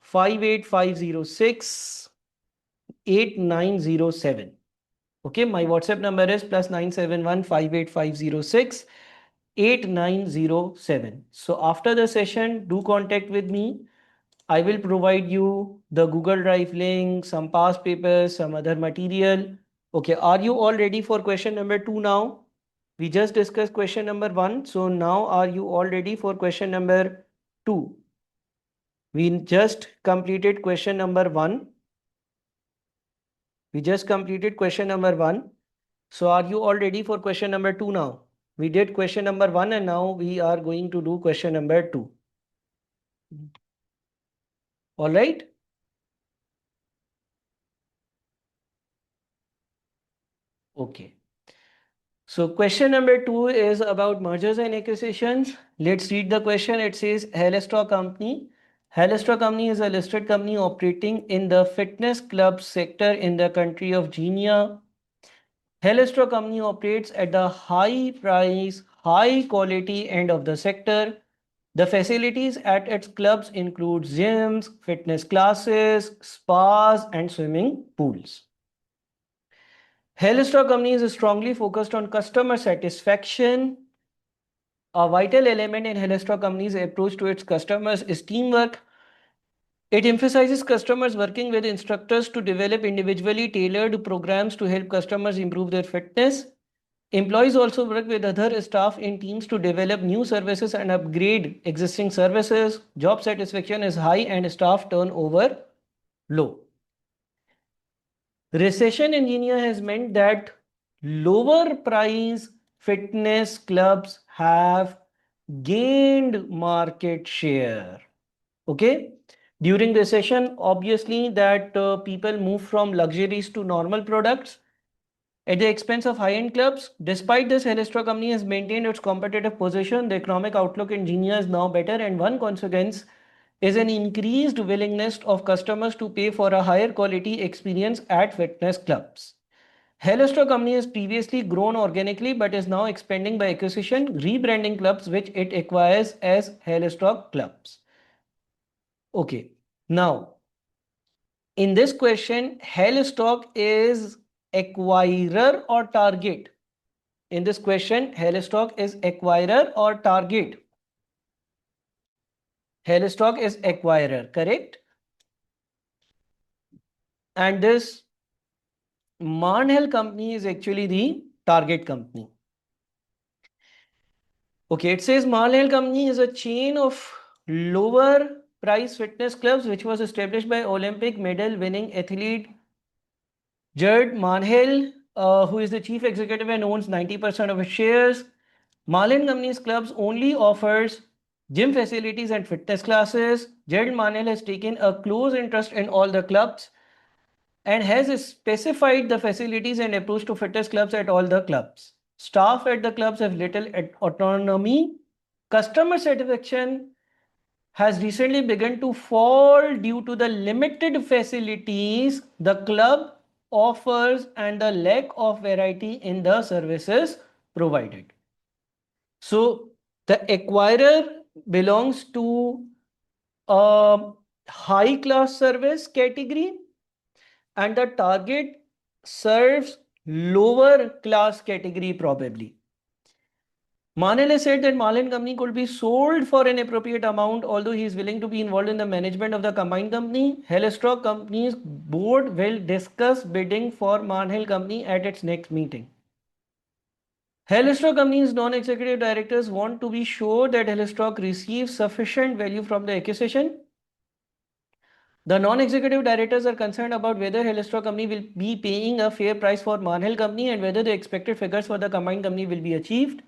58506 8907. Okay, my WhatsApp number is +971 58506 8907. So after the session, do contact with me. I will provide you the Google Drive link, some past papers, some other material. Okay, are you all ready for question number 2 now? We just discussed question number 1. So now are you all ready for question number 2? We just completed question number 1. We just completed question number 1. So are you all ready for question number 2 now? We did question number 1 and now we are going to do question number 2. All right? Okay. So question number 2 is about mergers and acquisitions. Let's read the question. It says Helestra Company. Helestra Company is a listed company operating in the fitness club sector in the country of Genia. Helestra Company operates at the high price, high quality end of the sector. The facilities at its clubs include gyms, fitness classes, spas, and swimming pools. Helestra Company is strongly focused on customer satisfaction. A vital element in Helestra Company's approach to its customers is teamwork. It emphasizes customers working with instructors to develop individually tailored programs to help customers improve their fitness. Employees also work with other staff in teams to develop new services and upgrade existing services. Job satisfaction is high and staff turnover low. Recession in India has meant that lower price fitness clubs have gained market share. Okay. During recession, obviously that people move from luxuries to normal products at the expense of high-end clubs. Despite this, Helestra Company has maintained its competitive position. The economic outlook in Genia is now better, and one consequence is an increased willingness of customers to pay for a higher quality experience at fitness clubs. Helestra Company has previously grown organically but is now expanding by acquisition, rebranding clubs which it acquires as Helestra clubs. Okay, now in this question, Helstock is acquirer or target? In this question, Helstock is acquirer or target? Helstock is acquirer, correct? And this Marnell company is actually the target company. Okay, it says Marnell company is a chain of lower price fitness clubs which was established by Olympic medal winning athlete Jared Marnell, who is the chief executive and owns 90% of its shares. Marlin Company's clubs only offers gym facilities and fitness classes. Jared Marnell has taken a close interest in all the clubs and has specified the facilities and approach to fitness clubs at all the clubs. Staff at the clubs have little autonomy. Customer satisfaction has recently begun to fall due to the limited facilities the club offers and the lack of variety in the services provided. So the acquirer belongs to a high class service category and the target serves lower class category probably. Manel has said that Marlin Company could be sold for an appropriate amount, although he is willing to be involved in the management of the combined company. Helestrock Company's board will discuss bidding for Marnell Company at its next meeting. Helestrock Company's non-executive directors want to be sure that Helestrock receives sufficient value from the acquisition. The non-executive directors are concerned about whether Helestrock Company will be paying a fair price for Marnell Company and whether the expected figures for the combined company will be achieved.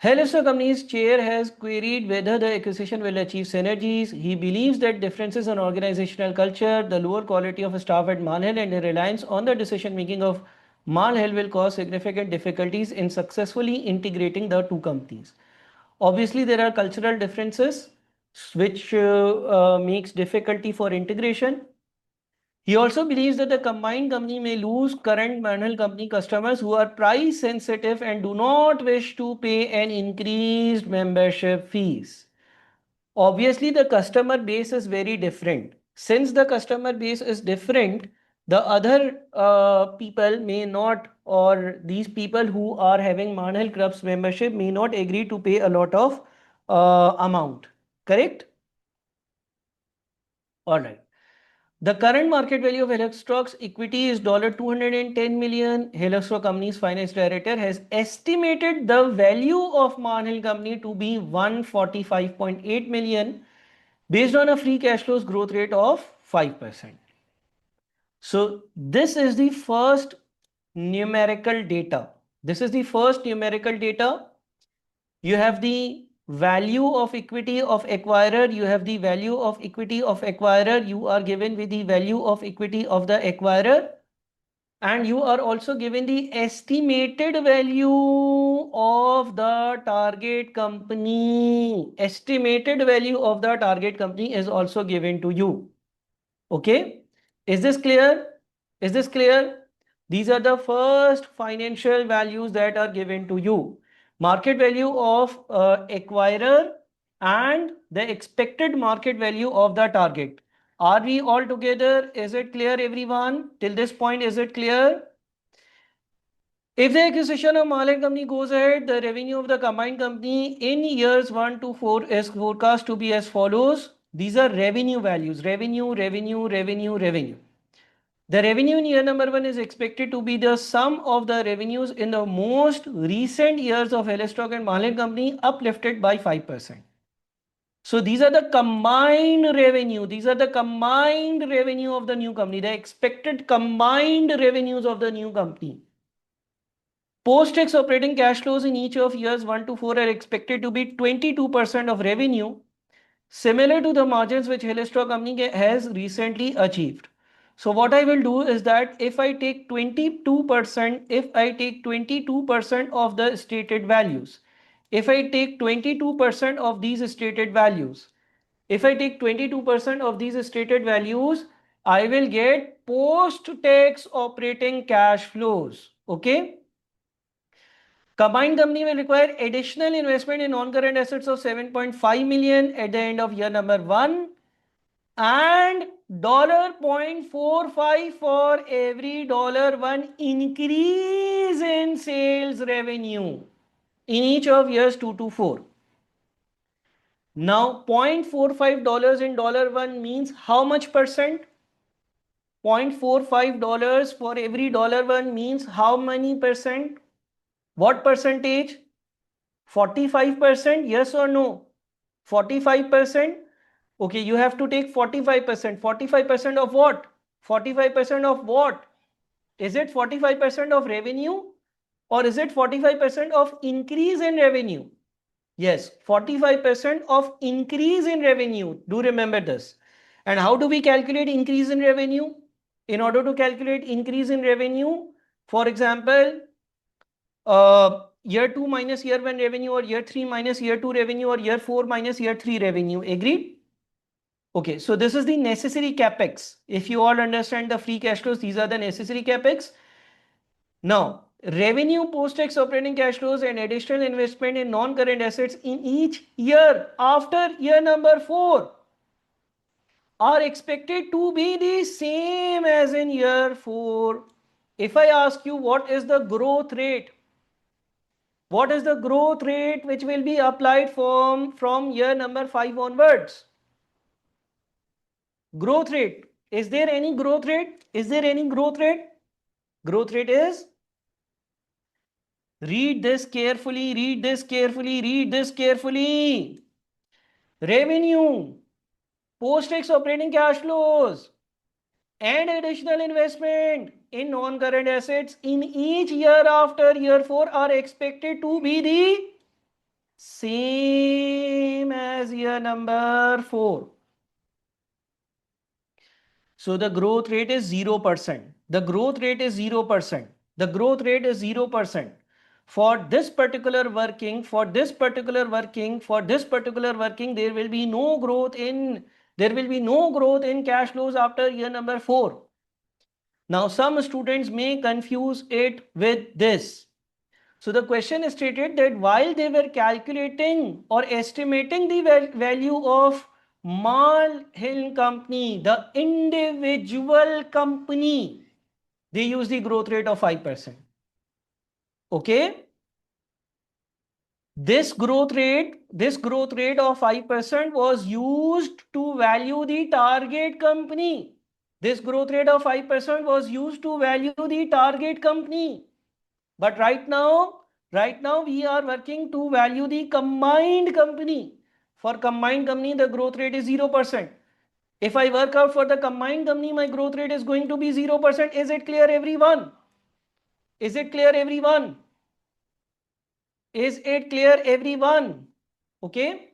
Helestra Company's chair has queried whether the acquisition will achieve synergies. He believes that differences in organizational culture, the lower quality of staff at Marnell and the reliance on the decision making of Marnell will cause significant difficulties in successfully integrating the two companies. Obviously, there are cultural differences. which makes difficulty for integration. He also believes that the combined company may lose current manual company customers who are price sensitive and do not wish to pay an increased membership fees. Obviously, the customer base is very different. Since the customer base is different, the other people may not, or these people who are having Manhal Club's membership may not agree to pay a lot of amount. Correct? All right. The current market value of Helixstock's equity is $210 million. Helixstock Company's finance director has estimated the value of Manhal Company to be 145.8 million based on a free cash flows growth rate of 5%. So this is the first numerical data. This is the first numerical data. You have the value of equity of acquirer, you have the value of equity of acquirer, you are given with the value of equity of the acquirer, and you are also given the estimated value of the target company. Estimated value of the target company is also given to you. Okay, is this clear? Is this clear? These are the first financial values that are given to you. Market value of acquirer and the expected market value of the target. Are we all together? Is it clear, everyone? Till this point, is it clear? If the acquisition of Malek company goes ahead, the revenue of the combined company in years 1 to 4 is forecast to be as follows. These are revenue values. Revenue, revenue, revenue, revenue. The revenue in year number 1 is expected to be the sum of the revenues in the most recent years of Helixstock and Malek company uplifted by 5%. So these are the combined revenue. These are the combined revenue of the new company. The expected combined revenues of the new company. Post-tax operating cash flows in each of years 1 to 4 are expected to be 22% of revenue, similar to the margins which Helixstock company has recently achieved. So what I will do is that if I take 22% of the stated values, if I take 22% of these stated values, if I take 22% of these stated values, I will get post-tax operating cash flows. Okay. Combined company will require additional investment in non-current assets of 7.5 million at the end of year number 1 and $0.45 for every $1 increase in sales revenue in each of years 2 to 4. Now $0.45 in $1 means how much percent? $0.45 for every $1 means how many percent? What percentage? 45%, yes or no? 45%. Okay, you have to take 45%. 45% of what? 45% of what? Is it 45% of revenue or is it 45% of increase in revenue? Yes, 45% of increase in revenue. Do remember this. And how do we calculate increase in revenue? In order to calculate increase in revenue, for example, year 2 minus year 1 revenue, or year 3 minus year 2 revenue, or year 4 minus year 3 revenue. Agreed? Okay, so this is the necessary capex. If you all understand the free cash flows, these are the necessary capex. Now, revenue, post-tax operating cash flows, and additional investment in non-current assets in each year after year number 4 are expected to be the same as in year 4. If I ask you what is the growth rate, what is the growth rate which will be applied from year number 5 onwards? Growth rate. Is there any growth rate? Is there any growth rate? Growth rate is, read this carefully, read this carefully, read this carefully. Revenue, post-tax operating cash flows, and additional investment in non-current assets in each year after year 4 are expected to be the same as year number 4. So the growth rate is 0%. The growth rate is 0%. The growth rate is 0%. For this particular working, there will be no growth in cash flows after year number 4. Now some students may confuse it with this. So the question is stated that while they were calculating or estimating the value of Mal Hill company, the individual company, they use the growth rate of 5%. Okay. This growth rate of 5% was used to value the target company. This growth rate of 5% was used to value the target company. But right now we are working to value the combined company. For combined company, the growth rate is 0%. If I work out for the combined company, my growth rate is going to be 0%. Is it clear, everyone? Is it clear, everyone? Is it clear, everyone? Okay.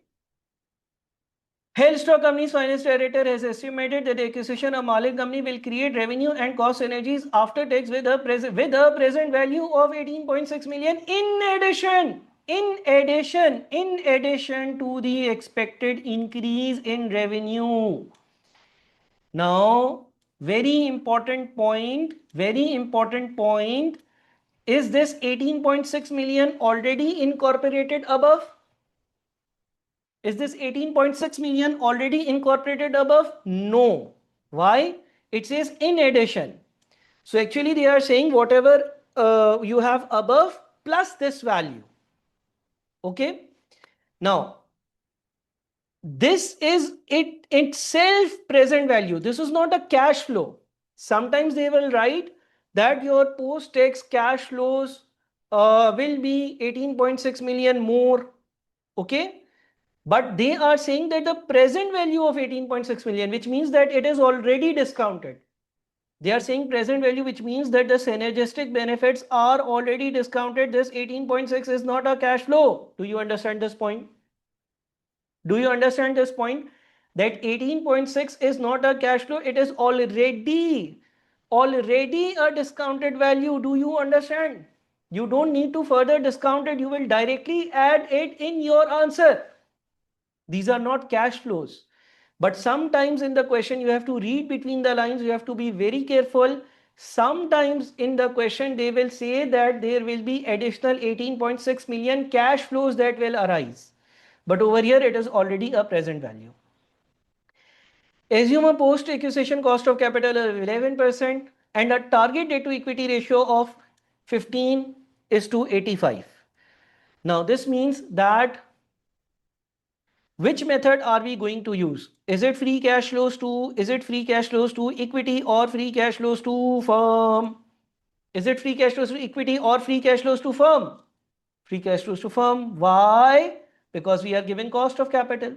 Hailstock Company's finance director has estimated that the acquisition of Malik Company will create revenue and cost synergies after tax with a present value of 18.6 million in addition to the expected increase in revenue. Now, very important point, is this 18.6 million already incorporated above? Is this 18.6 million already incorporated above? No. Why? It says in addition. So actually they are saying whatever you have above plus this value. Okay. Now, this is it itself present value. This is not a cash flow. Sometimes they will write that your post-tax cash flows will be 18.6 million more. Okay. But they are saying that the present value of 18.6 million, which means that it is already discounted. They are saying present value, which means that the synergistic benefits are already discounted. This 18.6 is not a cash flow. Do you understand this point? Do you understand this point? That 18.6 is not a cash flow. It is already a discounted value. Do you understand? You don't need to further discount it. You will directly add it in your answer. These are not cash flows. But sometimes in the question you have to read between the lines, you have to be very careful. Sometimes in the question they will say that there will be additional 18.6 million cash flows that will arise. But over here it is already a present value. Assume a post acquisition cost of capital of 11% and a target debt to equity ratio of 15:85. Now this means that which method are we going to use? Is it free cash flows to equity or free cash flows to firm? Is it free cash flows to equity or free cash flows to firm? Free cash flows to firm. Why? Because we are given cost of capital.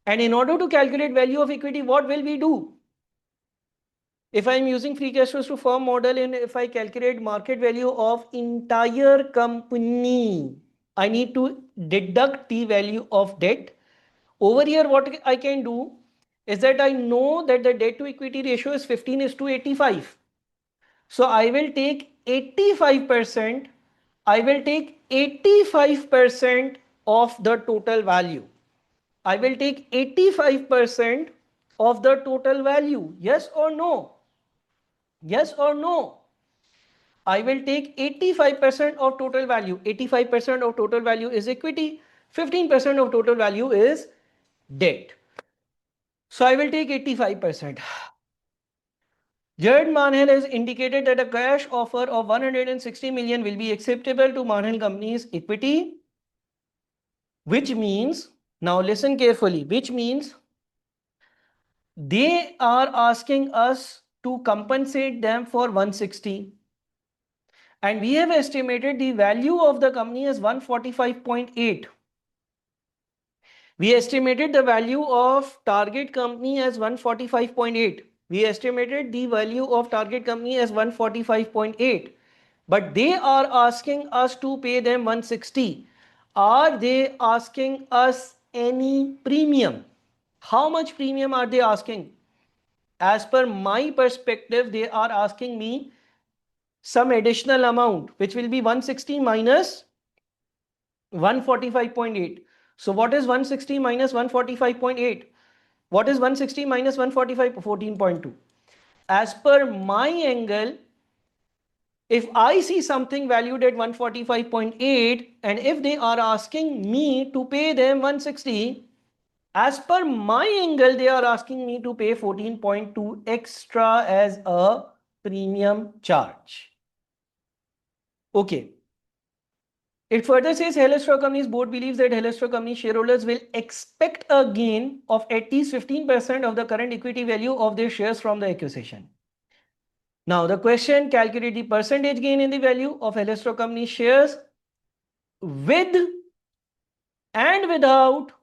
And in order to calculate value of equity, what will we do? If I am using free cash flows to firm model and if I calculate market value of entire company, I need to deduct the value of debt. Over here, what I can do is that I know that the debt to equity ratio is 15:85. So I will take 85%. I will take 85% of the total value. I will take 85% of the total value. Yes or no? Yes or no? I will take 85% of total value. 85% of total value is equity. 15% of total value is debt. So I will take 85%. Jared Manhel has indicated that a cash offer of 160 million will be acceptable to Manhel Company's equity, which means, now listen carefully, which means they are asking us to compensate them for 160. And we have estimated the value of the company as 145.8. We estimated the value of target company as 145.8. We estimated the value of target company as 145.8. But they are asking us to pay them 160. Are they asking us any premium? How much premium are they asking? As per my perspective, they are asking me some additional amount, which will be 160 minus 145.8. So what is 160 minus 145.8? What is 160 minus 145? 14.2. As per my angle, if I see something valued at 145.8 and if they are asking me to pay them 160, as per my angle, they are asking me to pay 14.2 extra as a premium charge. Okay. It further says Hello Company's board believes that Hello Company shareholders will expect a gain of at least 15% of the current equity value of their shares from the acquisition. Now the question, calculate the percentage gain in the value of Hello Company shares with and without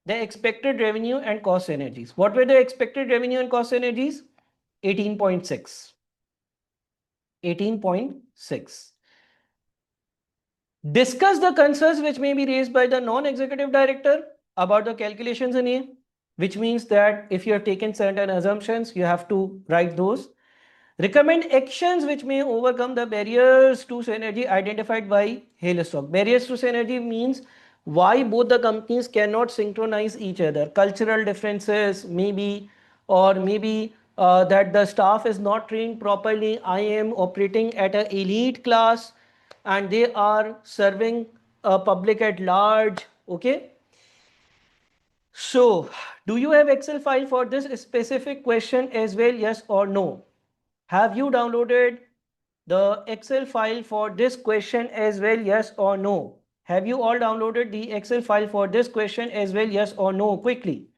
the expected revenue and cost synergies. What were the expected revenue and cost synergies? 18.6. 18.6. Discuss the concerns which may be raised by the non-executive director about the calculations in A, which means that if you have taken certain assumptions, you have to write those. Recommend actions which may overcome the barriers to synergy identified by Halestock. Barriers to synergy means why both the companies cannot synchronize each other. Cultural differences, maybe, or maybe that the staff is not trained properly. I am operating at an elite class and they are serving a public at large. Okay. So, do you have Excel file for this specific question as well? Yes or no? Have you downloaded the Excel file for this question as well? Yes or no? Have you all downloaded the Excel file for this question as well? Yes or no? Quickly.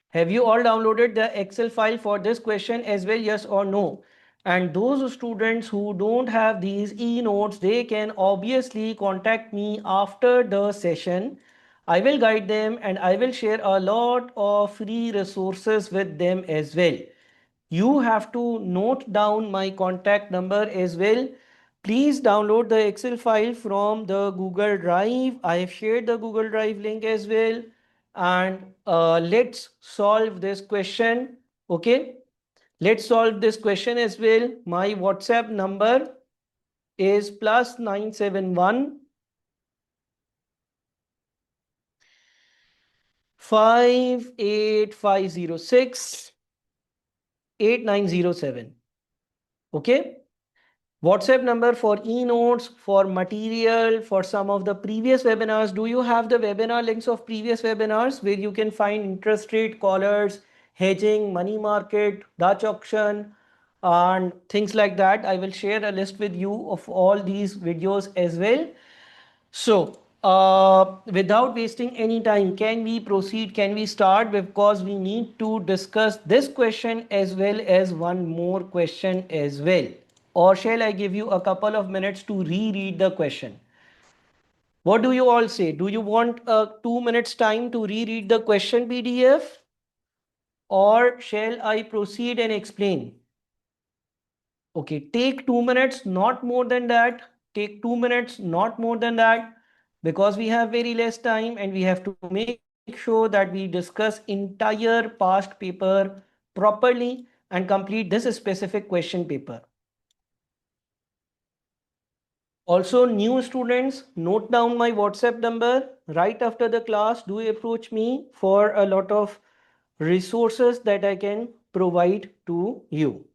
Have you all downloaded the Excel file for this question as well? Yes or no? And those students who don't have these e-notes, they can obviously contact me after the session. I will guide them and I will share a lot of free resources with them as well. You have to note down my contact number as well. Please download the Excel file from the Google Drive. I have shared the Google Drive link as well. And let's solve this question. Okay. Let's solve this question as well. My WhatsApp number is +971 58506 8907. Okay. WhatsApp number for e-notes, for material, for some of the previous webinars. Do you have the webinar links of previous webinars where you can find interest rate, collars, hedging, money market, Dutch auction, and things like that? I will share a list with you of all these videos as well. So, without wasting any time, can we proceed? Can we start? Because we need to discuss this question as well as one more question as well. Or shall I give you a couple of minutes to reread the question? What do you all say? Do you want a 2 minutes time to reread the question PDF? Or shall I proceed and explain? Okay, take 2 minutes, not more than that. Take 2 minutes, not more than that, because we have very less time and we have to make sure that we discuss entire past paper properly and complete this specific question paper. Also, new students, note down my WhatsApp number. Right after the class, do approach me for a lot of resources that I can provide to you.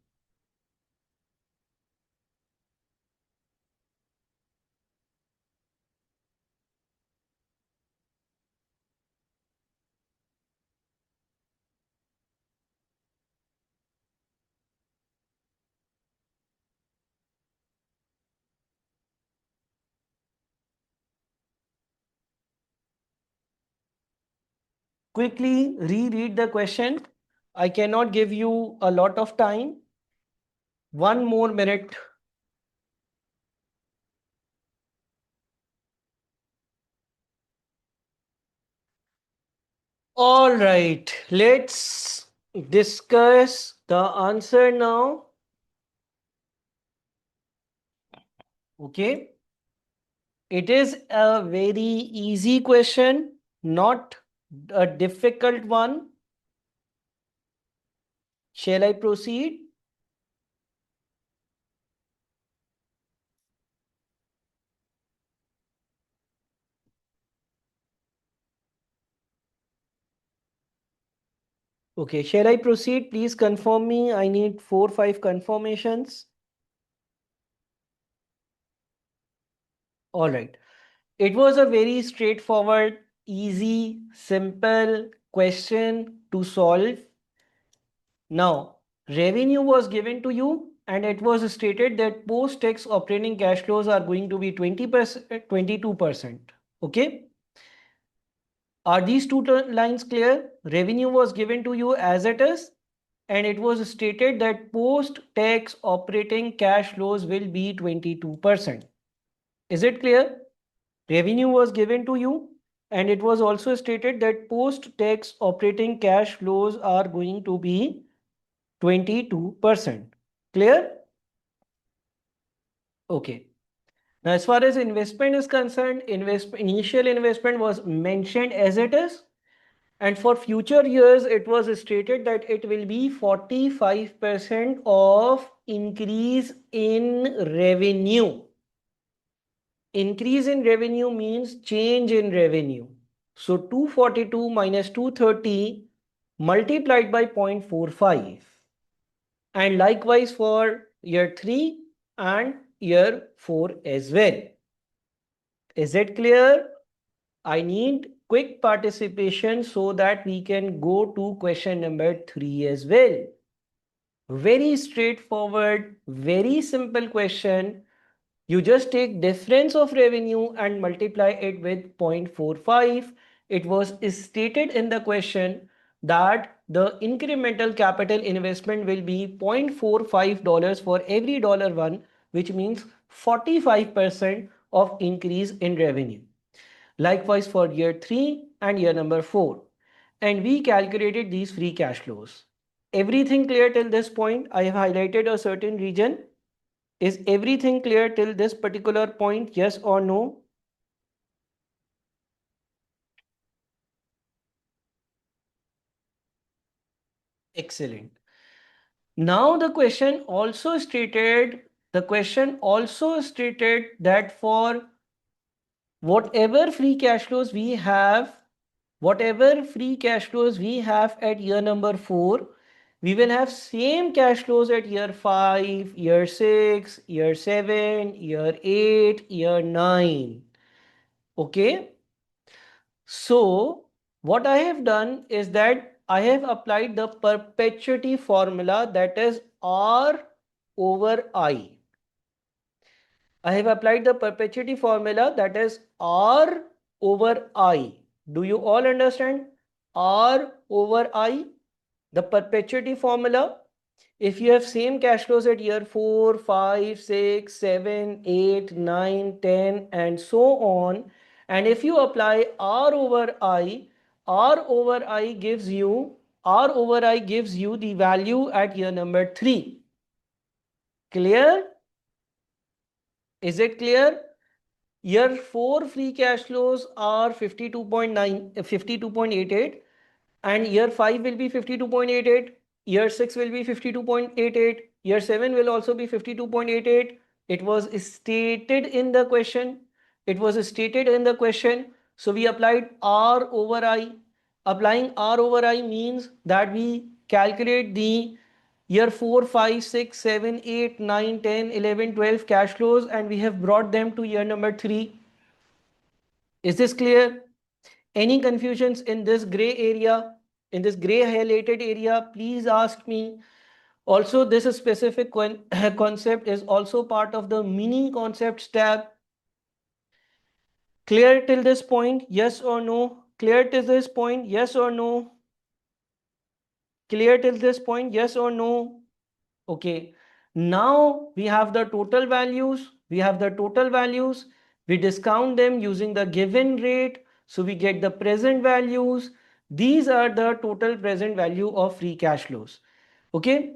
Quickly reread the question. I cannot give you a lot of time. 1 more minute. All right, let's discuss the answer now. Okay. It is a very easy question, not a difficult one. Shall I proceed? Okay, shall I proceed? Please confirm me. I need 4-5 confirmations. All right. It was a very straightforward, easy, simple question to solve. Now, revenue was given to you and it was stated that post-tax operating cash flows are going to be 20%, 22%. Okay. Are these two lines clear? Revenue was given to you as it is, and it was stated that post-tax operating cash flows will be 22%. Is it clear? Revenue was given to you, and it was also stated that post-tax operating cash flows are going to be 22%. Clear? Okay. Now, as far as investment is concerned, initial investment was mentioned as it is. And for future years, it was stated that it will be 45% of increase in revenue. Increase in revenue means change in revenue. So 242 minus 230 multiplied by 0.45. And likewise for year 3 and year 4 as well. Is it clear? I need quick participation so that we can go to question number 3 as well. Very straightforward, very simple question. You just take difference of revenue and multiply it with 0.45. It was stated in the question that the incremental capital investment will be $0.45 for every $1, which means 45% of increase in revenue. Likewise for year 3 and year number 4. And we calculated these free cash flows. Everything clear till this point? I have highlighted a certain region. Is everything clear till this particular point? Yes or no? Excellent. Now the question also stated that for whatever free cash flows we have, at year number 4, we will have same cash flows at year 5, year 6, year 7, year 8, year 9. Okay. So what I have done is that I have applied the perpetuity formula, that is R over I. I have applied the perpetuity formula, that is R over I. Do you all understand? R over I, the perpetuity formula. If you have same cash flows at year 4, 5, 6, 7, 8, 9, 10 and so on, and if you apply R over I, R over I gives you the value at year number 3. Clear? Is it clear? Year 4 free cash flows are 52.88, and year 5 will be 52.88, year 6 will be 52.88, year 7 will also be 52.88. It was stated in the question. So we applied R over I. Applying R over I means that we calculate the year 4, 5, 6, 7, 8, 9, 10, 11, 12 cash flows, and we have brought them to year number 3. Is this clear? Any confusions in this gray area, in this gray highlighted area, please ask me. Also, this specific concept is also part of the mini concepts tab. Clear till this point? Yes or no? Clear till this point? Yes or no? Clear till this point? Yes or no? Okay. Now we have the total values. We discount them using the given rate. So we get the present values. These are the total present value of free cash flows. Okay.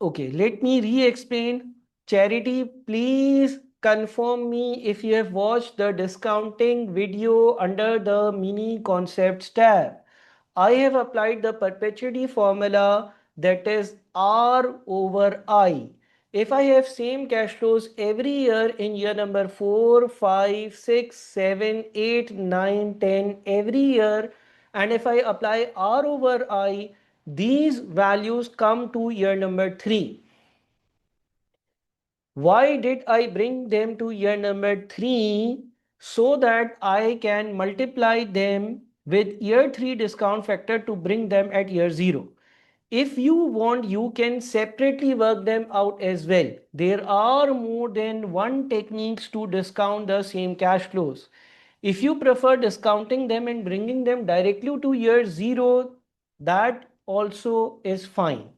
Okay. Let me re-explain. Charity, please confirm me if you have watched the discounting video under the mini concepts tab. I have applied the perpetuity formula, that is R over I. If I have same cash flows every year in year number 4, 5, 6, 7, 8, 9, 10 every year, and if I apply R over I, these values come to year number 3. Why did I bring them to year number 3? So that I can multiply them with year 3 discount factor to bring them at year 0. If you want, you can separately work them out as well. There are more than one techniques to discount the same cash flows. If you prefer discounting them and bringing them directly to year 0, that also is fine.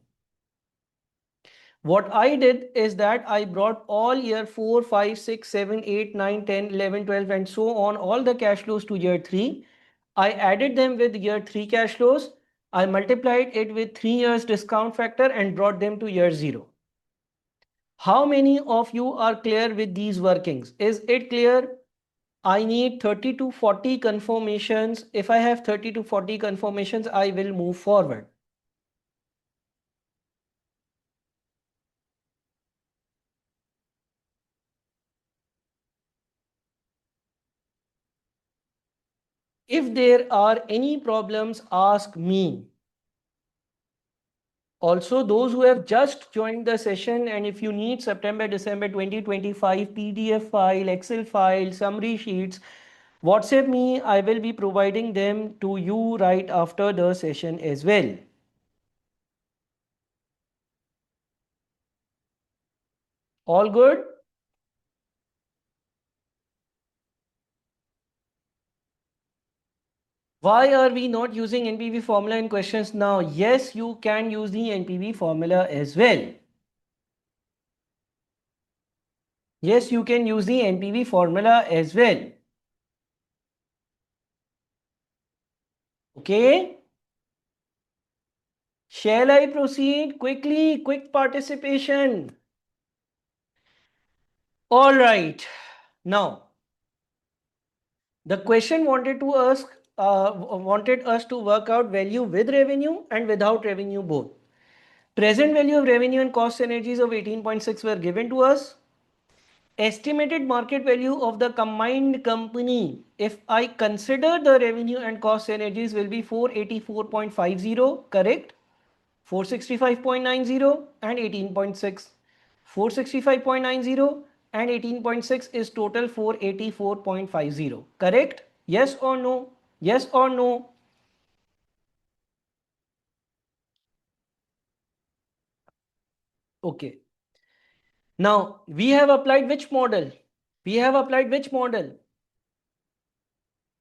What I did is that I brought all year 4, 5, 6, 7, 8, 9, 10, 11, 12 and so on, all the cash flows to year 3. I added them with year 3 cash flows. I multiplied it with 3 years discount factor and brought them to year 0. How many of you are clear with these workings? Is it clear? I need 30 to 40 confirmations. If I have 30 to 40 confirmations, I will move forward. If there are any problems, ask me. Also, those who have just joined the session, and if you need September, December 2025 PDF file, Excel file, summary sheets, WhatsApp me. I will be providing them to you right after the session as well. All good? Why are we not using NPV formula in questions now? Yes, you can use the NPV formula as well. Yes, you can use the NPV formula as well. Okay. Shall I proceed quickly? Quick participation. All right. Now, the question wanted us to work out value with revenue and without revenue both. Present value of revenue and cost synergies of 18.6 were given to us. Estimated market value of the combined company, if I consider the revenue and cost synergies, will be 484.50, correct? 465.90 and 18.6. 465.90 and 18.6 is total 484.50, correct? Yes or no? Yes or no? Okay. Now, we have applied which model? We have applied which model?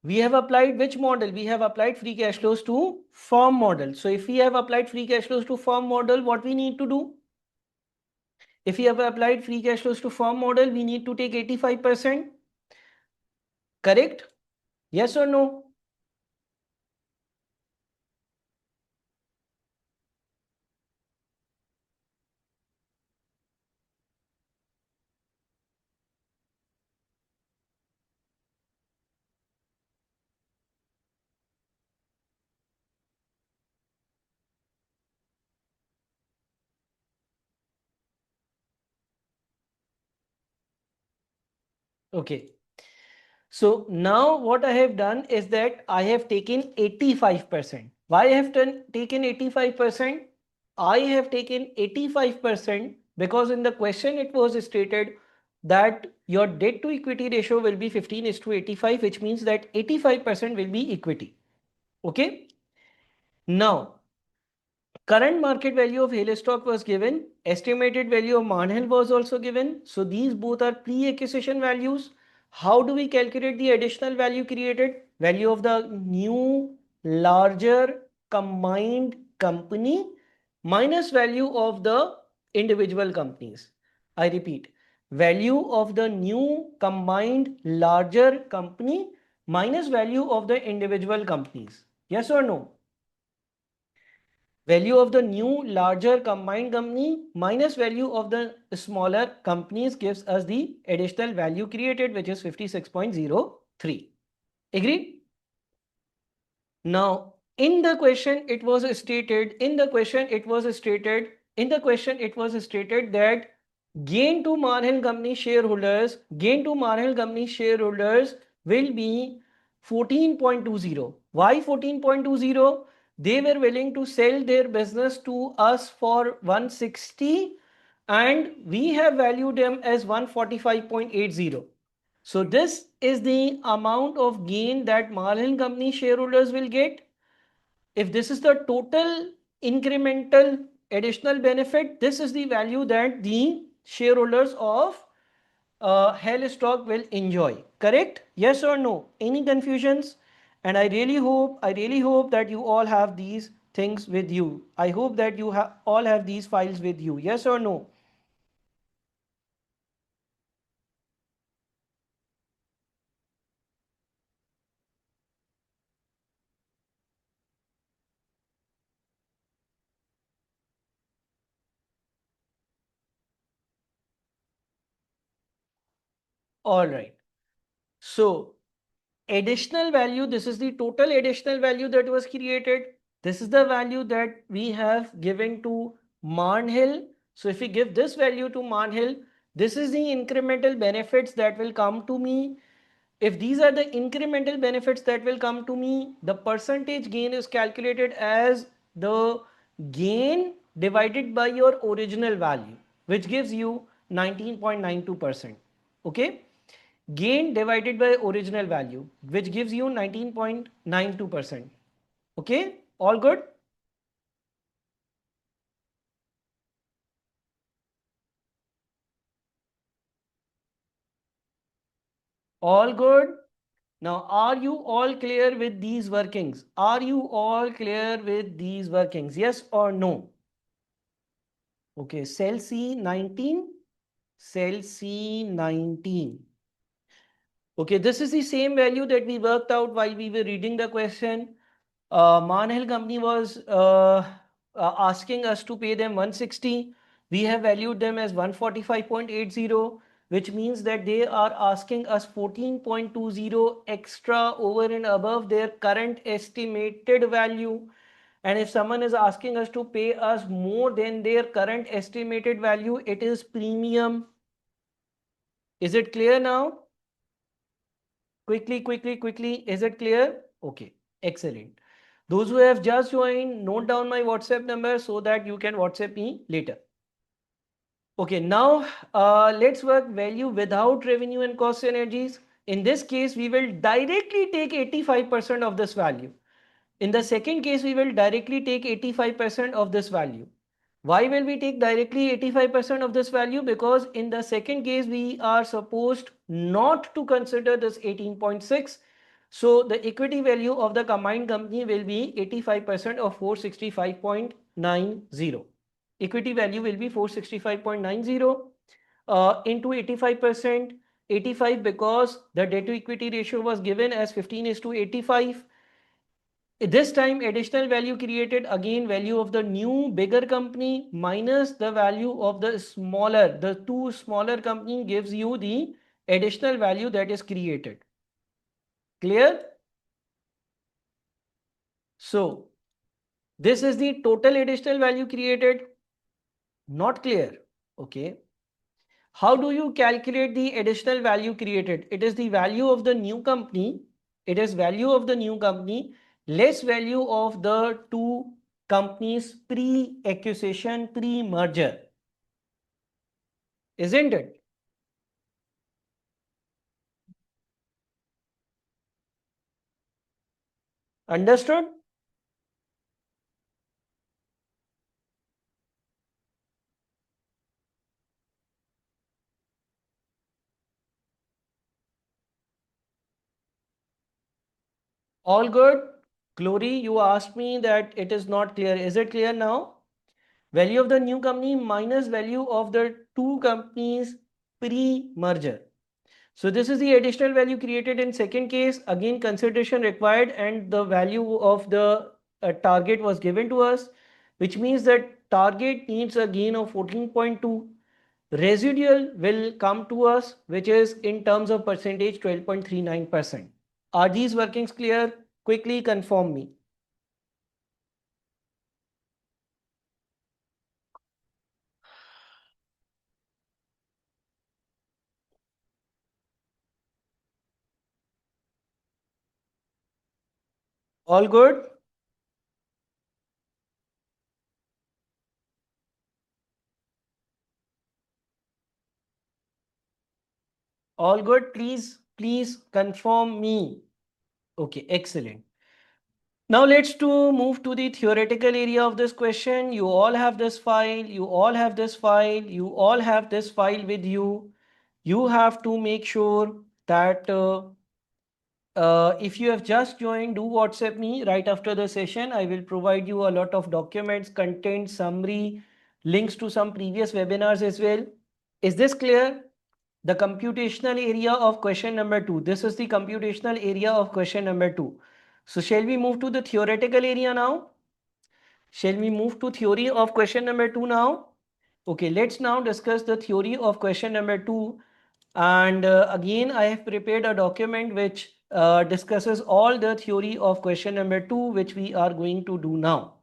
We have applied which model? We have applied free cash flows to firm model. So if we have applied free cash flows to firm model, what we need to do? If we have applied free cash flows to firm model, we need to take 85%. Correct? Yes or no? Okay. So now what I have done is that I have taken 85%. Why I have taken 85%? I have taken 85% because in the question it was stated that your debt to equity ratio will be 15 is to 85, which means that 85% will be equity. Okay. Now, current market value of Hale stock was given. Estimated value of Manhil was also given. So these both are pre-acquisition values. How do we calculate the additional value created? Value of the new larger combined company minus value of the individual companies. I repeat, value of the new combined larger company minus value of the individual companies. Yes or no? Value of the new larger combined company minus value of the smaller companies gives us the additional value created, which is 56.03. Agreed? Now, in the question it was stated that gain to Marhil company shareholders will be 14.20. Why 14.20? They were willing to sell their business to us for 160 and we have valued them as 145.80. So this is the amount of gain that Marlin Company shareholders will get. If this is the total incremental additional benefit, this is the value that the shareholders of Hell stock will enjoy. Correct? Yes or no? Any confusions? And I really hope that you all have these things with you. I hope that you all have these files with you. Yes or no? All right. So additional value, this is the total additional value that was created. This is the value that we have given to Marnhill. So if we give this value to Marnhill, this is the incremental benefits that will come to me. If these are the incremental benefits that will come to me, the percentage gain is calculated as the gain divided by your original value, which gives you 19.92%. Okay? Gain divided by original value, which gives you 19.92%. Okay? All good? All good? Now, are you all clear with these workings? Are you all clear with these workings? Yes or no? Okay, cell C19, cell C19. Okay, this is the same value that we worked out while we were reading the question. Manhil company was asking us to pay them 160. We have valued them as 145.80, which means that they are asking us 14.20 extra over and above their current estimated value. And if someone is asking us to pay us more than their current estimated value, it is premium. Is it clear now? Quickly, quickly, quickly. Is it clear? Okay, excellent. Those who have just joined, note down my WhatsApp number so that you can WhatsApp me later. Okay, now let's work value without revenue and cost synergies. In this case, we will directly take 85% of this value. In the second case, we will directly take 85% of this value. Why will we take directly 85% of this value? Because in the second case, we are supposed not to consider this 18.6. So the equity value of the combined company will be 85% of 465.90. Equity value will be 465.90 into 85%. 85 because the debt to equity ratio was given as 15 is to 85. This time additional value created, again value of the new bigger company minus the value of the two smaller company gives you the additional value that is created. Clear? So this is the total additional value created. Not clear? Okay. How do you calculate the additional value created? It is the value of the new company. It is value of the new company less value of the two companies pre-acquisition, pre-merger. Isn't it? Understood? All good? Glory, you asked me that it is not clear. Is it clear now? Value of the new company minus value of the two companies pre-merger. So this is the additional value created in second case. Again, consideration required and the value of the target was given to us, which means that target needs a gain of 14.2. Residual will come to us, which is in terms of percentage 12.39%. Are these workings clear? Quickly confirm me. All good? All good? Please confirm me. Okay, excellent. Now let's to move to the theoretical area of this question. You all have this file, you all have this file, you all have this file with you. You have to make sure that if you have just joined, do WhatsApp me right after the session. I will provide you a lot of documents, content, summary, links to some previous webinars as well. Is this clear? The computational area of question number 2. This is the computational area of question number 2. So shall we move to the theoretical area now? Shall we move to theory of question number 2 now? Okay, let's now discuss the theory of question number 2. And again, I have prepared a document which discusses all the theory of question number 2, which we are going to do now.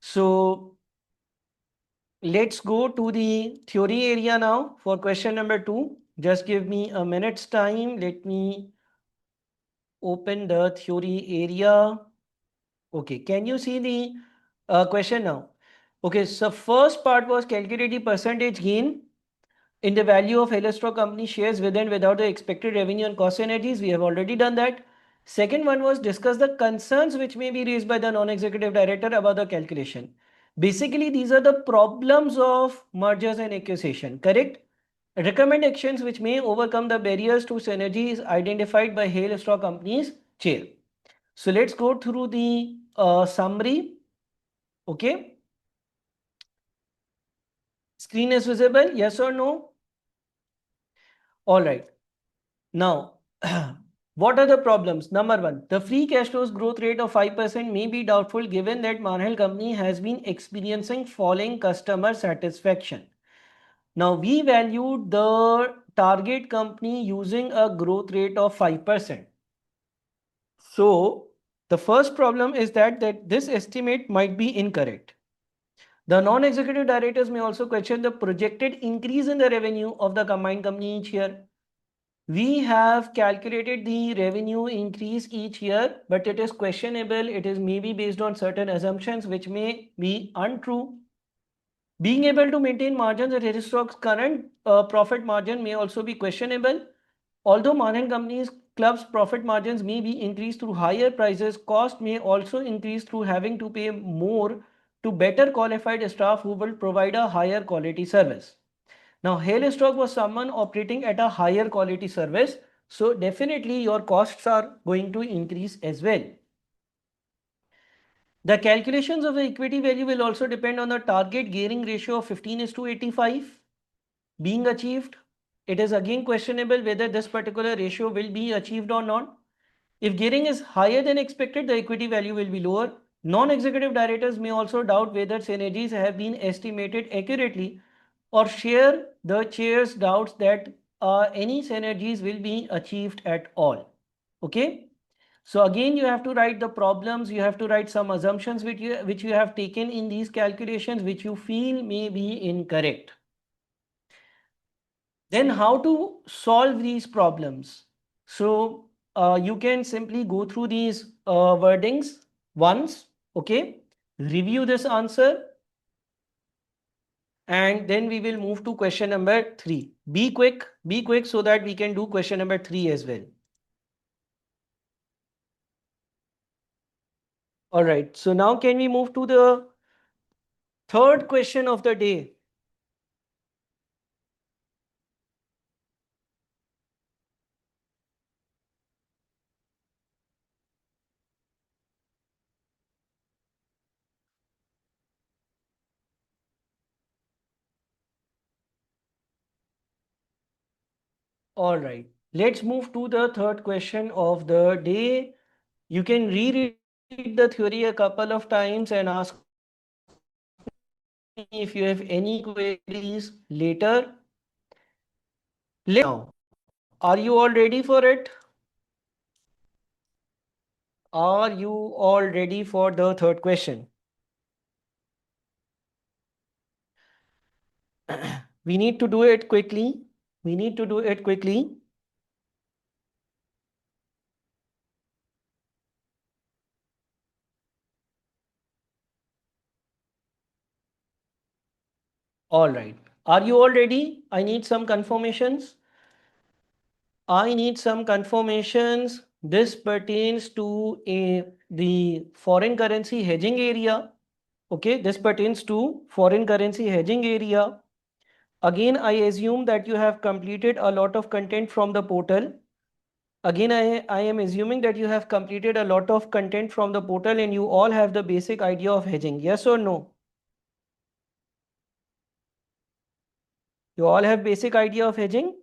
So let's go to the theory area now for question number 2. Just give me a minute's time. Let me open the theory area. Okay, can you see the question now? Okay, so first part was calculate the percentage gain in the value of Stock Company shares with and without the expected revenue and cost synergies. We have already done that. Second one was discuss the concerns which may be raised by the non-executive director about the calculation. Basically, these are the problems of mergers and acquisition, correct? Recommend actions which may overcome the barriers to synergies identified by Stock Company's chair. So let's go through the summary. Okay. Screen is visible? Yes or no? All right. Now, what are the problems? Number one, the free cash flows growth rate of 5% may be doubtful given that Marhel company has been experiencing falling customer satisfaction. Now, we valued the target company using a growth rate of 5%. So, the first problem is that this estimate might be incorrect. The non-executive directors may also question the projected increase in the revenue of the combined company each year. We have calculated the revenue increase each year, but it is questionable. It is maybe based on certain assumptions which may be untrue. Being able to maintain margins at Stock's current profit margin may also be questionable. Although Marhel Companies Club's profit margins may be increased through higher prices, cost may also increase through having to pay more to better qualified staff who will provide a higher quality service. Now, Stock was someone operating at a higher quality service. So definitely your costs are going to increase as well. The calculations of the equity value will also depend on the target gearing ratio of 15:85 being achieved. It is again questionable whether this particular ratio will be achieved or not. If gearing is higher than expected, the equity value will be lower. Non-executive directors may also doubt whether synergies have been estimated accurately or share the chair's doubts that any synergies will be achieved at all. Okay. So again, you have to write the problems, you have to write some assumptions which you have taken in these calculations which you feel may be incorrect. Then how to solve these problems? So you can simply go through these wordings once, okay? Review this answer and then we will move to question number 3. Be quick so that we can do question number 3 as well. All right, so now can we move to the third question of the day? All right, let's move to the third question of the day. You can reread the theory a couple of times and ask me if you have any queries later. Now, are you all ready for it? Are you all ready for the third question? We need to do it quickly. We need to do it quickly. . . . . . . . . . . . . . . . . . . . . . . . . . . . . . . . . . . . . . . . . . . . . . . . . . . . . . . . . . . . . . . . . . . . . . . . . . All right. Are you all ready? I need some confirmations. I need some confirmations. This pertains to the foreign currency hedging area. Okay, this pertains to foreign currency hedging area. Again, I assume that you have completed a lot of content from the portal. Again, I am assuming that you have completed a lot of content from the portal and you all have the basic idea of hedging. Yes or no? You all have basic idea of hedging?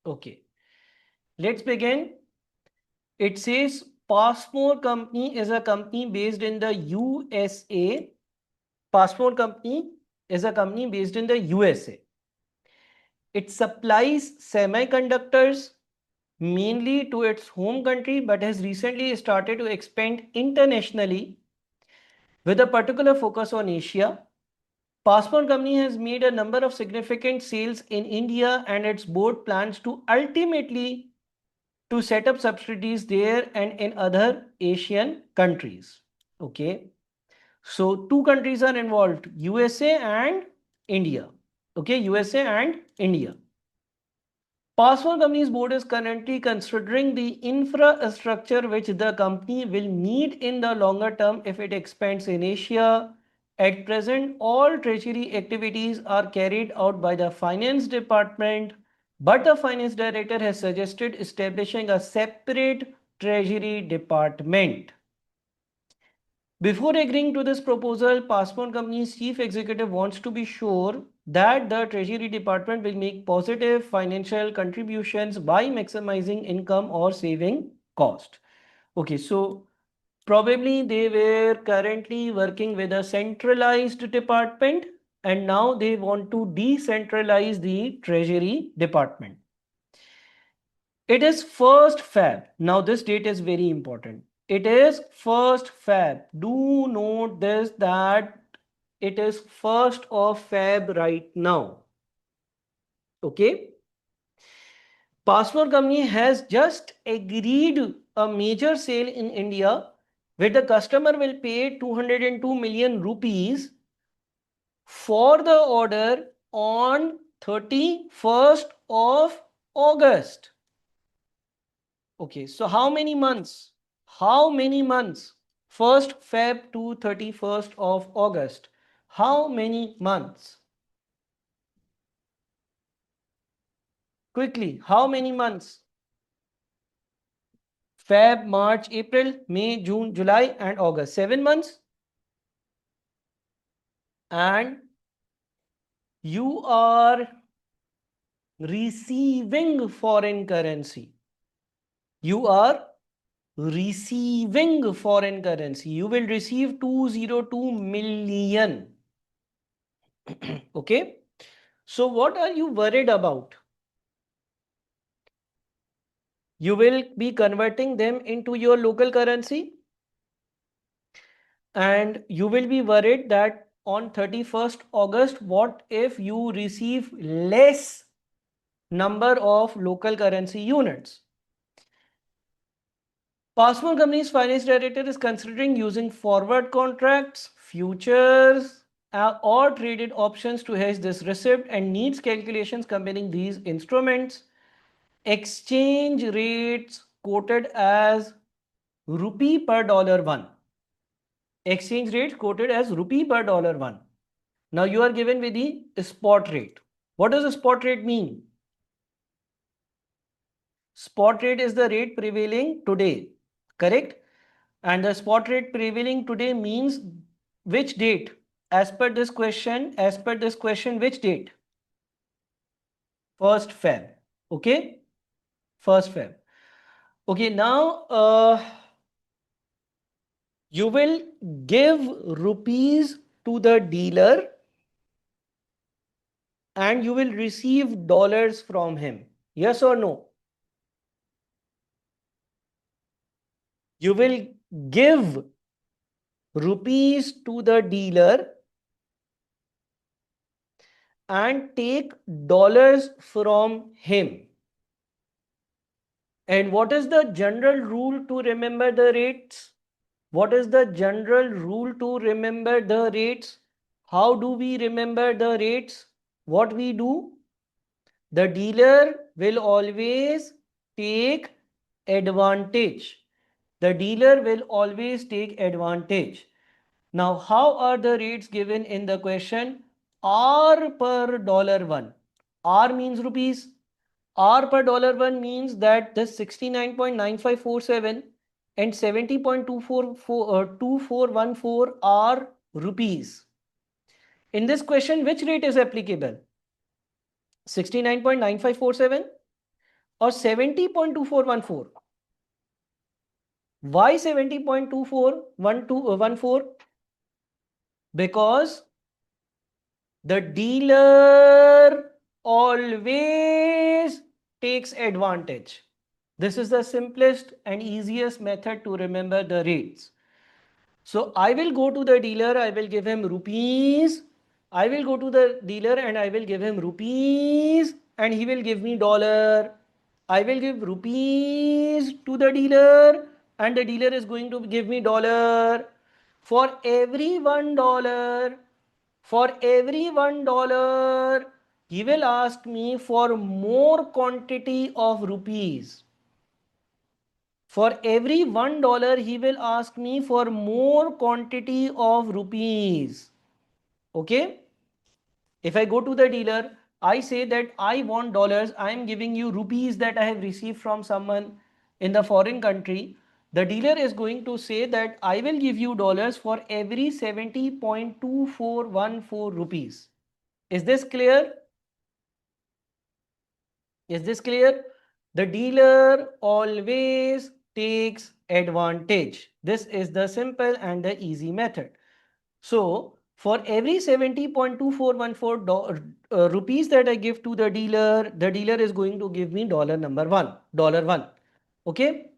Okay. Let's begin. It says Passport Company is a company based in the USA. Passport Company is a company based in the USA. It supplies semiconductors mainly to its home country but has recently started to expand internationally with a particular focus on Asia. Passport Company has made a number of significant sales in India and its board plans to ultimately to set up subsidiaries there and in other Asian countries. Okay. So two countries are involved, USA and India. Okay, USA and India. Passport Company's board is currently considering the infrastructure which the company will need in the longer term if it expands in Asia. At present, all treasury activities are carried out by the finance department, but the finance director has suggested establishing a separate treasury department. Before agreeing to this proposal, Passport Company's chief executive wants to be sure that the Treasury Department will make positive financial contributions by maximizing income or saving cost. Okay, so probably they were currently working with a centralized department and now they want to decentralize the Treasury Department. It is 1st Feb. Now this date is very important. It is 1st Feb. Do note this that it is 1st of Feb right now. Okay. Passport Company has just agreed a major sale in India where the customer will pay 202 million rupees for the order on 31st of August. Okay, so how many months? How many months? 1st Feb to 31st of August. How many months? Quickly, how many months? Feb, March, April, May, June, July, and August. 7 months. And you are receiving foreign currency. You are receiving foreign currency. You will receive 202 million. Okay. So what are you worried about? You will be converting them into your local currency and you will be worried that on 31st August, what if you receive less number of local currency units? Passport Company's finance director is considering using forward contracts, futures, or traded options to hedge this receipt and needs calculations combining these instruments. Exchange rates quoted as rupee per dollar one. Exchange rate quoted as rupee per dollar one. Now you are given with the spot rate. What does a spot rate mean? Spot rate is the rate prevailing today, correct? And the spot rate prevailing today means which date? As per this question, which date? 1st Feb. Okay? 1st Feb. Okay, now you will give rupees to the dealer and you will receive dollars from him. Yes or no? You will give rupees to the dealer and take dollars from him. And what is the general rule to remember the rates? What is the general rule to remember the rates? How do we remember the rates? What we do? The dealer will always take advantage. The dealer will always take advantage. Now, how are the rates given in the question? R per dollar one. R means rupees. R per dollar one means that the 69.9547 and 70.2414 are rupees. In this question, which rate is applicable? 69.9547 or 70.2414? Why 70.2414? Because the dealer always takes advantage. This is the simplest and easiest method to remember the rates. So I will go to the dealer, I will give him rupees. I will go to the dealer and I will give him rupees and he will give me dollar. I will give rupees to the dealer and the dealer is going to give me dollar. For every $1, for every $1, he will ask me for more quantity of rupees. For every $1, he will ask me for more quantity of rupees. Okay? If I go to the dealer, I say that I want dollars. I am giving you rupees that I have received from someone in the foreign country. The dealer is going to say that I will give you dollars for every 70.2414 rupees. Is this clear? Is this clear? The dealer always takes advantage. This is the simple and the easy method. So, for every 70.2414 rupees that I give to the dealer is going to give me dollar number one, dollar one. Okay.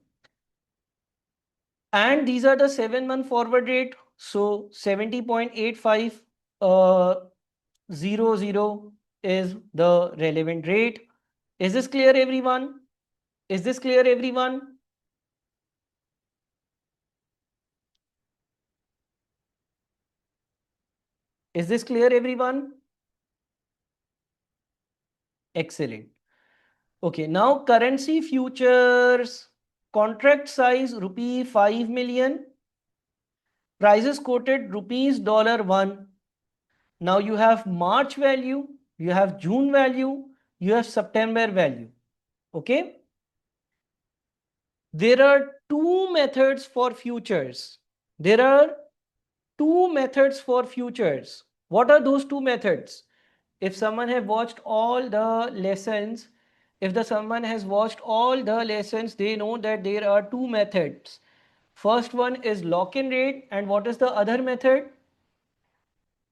And these are the 7-month forward rate. So, 70.8500 is the relevant rate. Is this clear, everyone? Is this clear, everyone? Is this clear, everyone? Excellent. Okay, now currency futures, contract size rupee 5 million, prices quoted rupees $1. Now you have March value, you have June value, you have September value. Okay. There are two methods for futures. There are two methods for futures. What are those two methods? If someone have watched all the lessons, if the someone has watched all the lessons, they know that there are two methods. First one is lock-in rate, and what is the other method?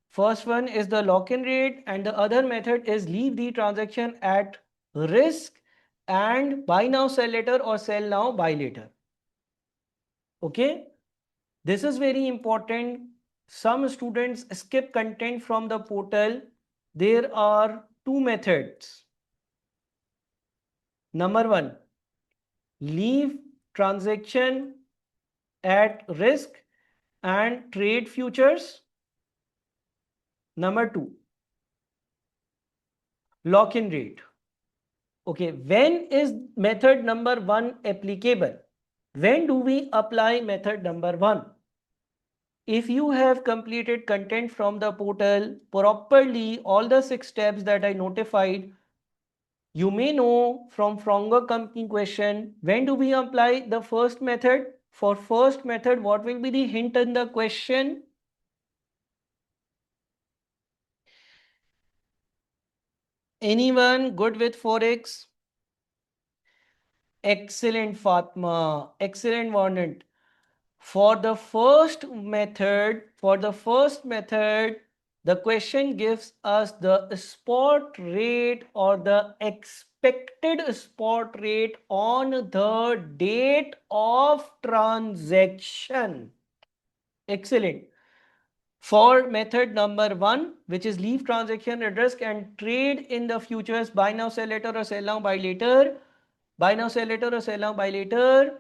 First one is the lock-in rate and the other method is leave the transaction at risk and buy now sell later or sell now buy later. Okay, this is very important. Some students skip content from the portal. There are two methods. Number one, leave transaction at risk and trade futures. Number two, lock-in rate. Okay, when is method number one applicable? When do we apply method number one? If you have completed content from the portal properly, all the 6 steps that I notified, you may know from Fronger company question, when do we apply the first method? For first method, what will be the hint in the question? Anyone good with Forex? Excellent, Fatma. Excellent, Warnant. For the first method, the question gives us the spot rate or the expected spot rate on the date of transaction. Excellent. For method number 1, which is leave transaction at risk and trade in the futures, buy now, sell later, or sell now, buy later, buy now, sell later, or sell now, buy later,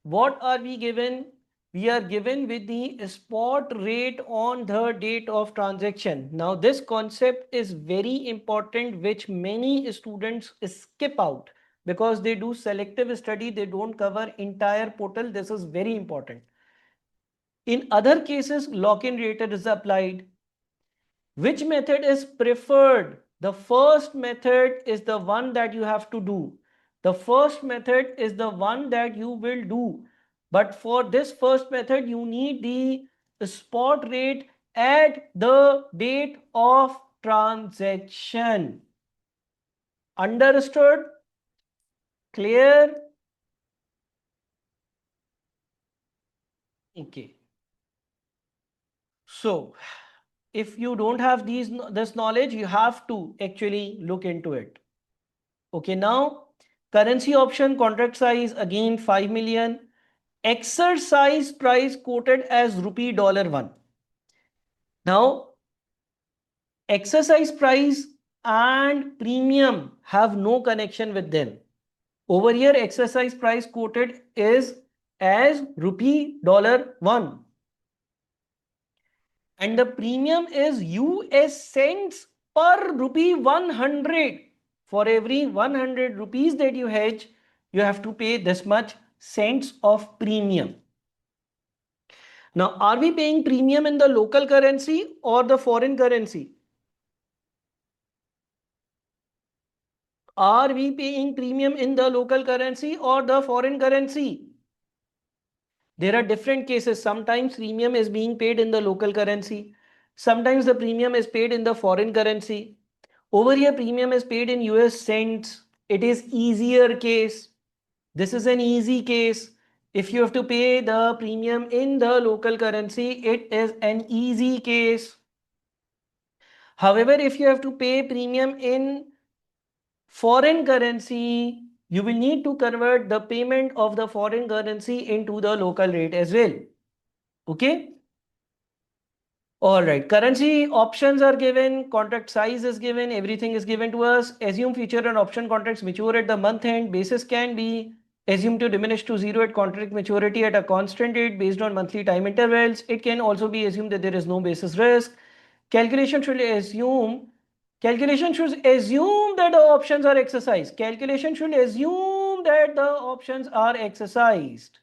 what are we given? We are given with the spot rate on the date of transaction. Now this concept is very important, which many students skip out because they do selective study, they don't cover entire portal. This is very important. In other cases, lock-in rate is applied. Which method is preferred? The first method is the one that you have to do. The first method is the one that you will do. But for this first method, you need the spot rate at the date of transaction. Understood? Clear? Okay. So, if you don't have this knowledge, you have to actually look into it. Okay, now currency option contract size again 5 million. Exercise price quoted as rupee $1. Now exercise price and premium have no connection with them. Over here exercise price quoted is as rupee $1 and the premium is US cents per rupee 100. For every 100 rupees that you hedge, you have to pay this much cents of premium. Now, are we paying premium in the local currency or the foreign currency? Are we paying premium in the local currency or the foreign currency? There are different cases. Sometimes premium is being paid in the local currency. Sometimes the premium is paid in the foreign currency. Over here, premium is paid in US cents. It is easier case. This is an easy case. If you have to pay the premium in the local currency, it is an easy case. However, if you have to pay premium in foreign currency, you will need to convert the payment of the foreign currency into the local rate as well. Okay. All right, currency options are given, contract size is given, everything is given to us. Assume future and option contracts mature at the month end. Basis can be assumed to diminish to zero at contract maturity at a constant rate based on monthly time intervals. It can also be assumed that there is no basis risk. Calculation should assume that the options are exercised. Calculation should assume that the options are exercised.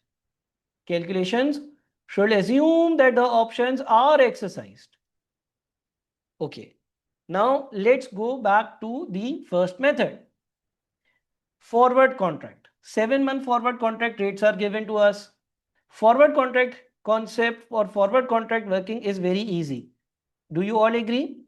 Calculations should assume that the options are exercised. Okay. Now let's go back to the first method. Forward contract. 7-month forward contract rates are given to us. Forward contract concept for forward contract working is very easy. Do you all agree?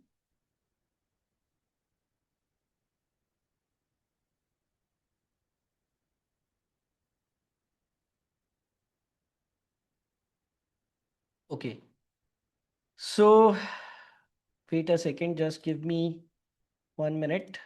Okay. So wait a second, just give me 1 minute.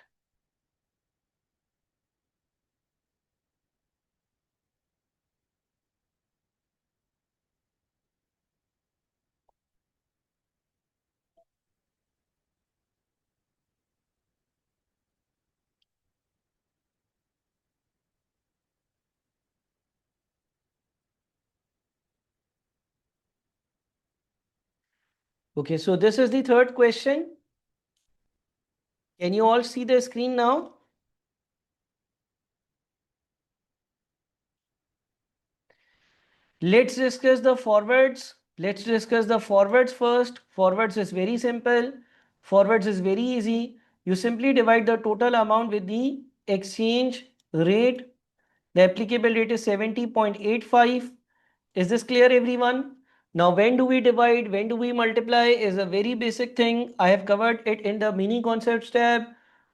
Okay, so this is the third question. Can you all see the screen now? Let's discuss the forwards. Let's discuss the forwards first. Forwards is very simple. Forwards is very easy. You simply divide the total amount with the exchange rate. The applicable rate is 70.85. Is this clear, everyone? Now, when do we divide? When do we multiply? Is a very basic thing. I have covered it in the mini concepts tab.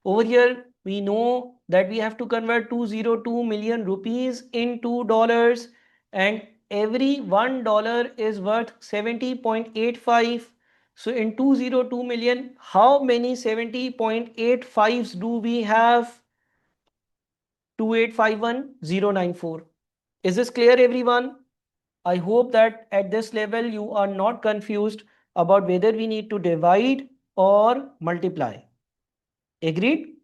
Over here, we know that we have to convert 202 million rupees into dollars, and every $1 is worth 70.85. So in 202 million, how many 70.85s do we have? 2851094. Is this clear, everyone? I hope that at this level you are not confused about whether we need to divide or multiply. Agreed?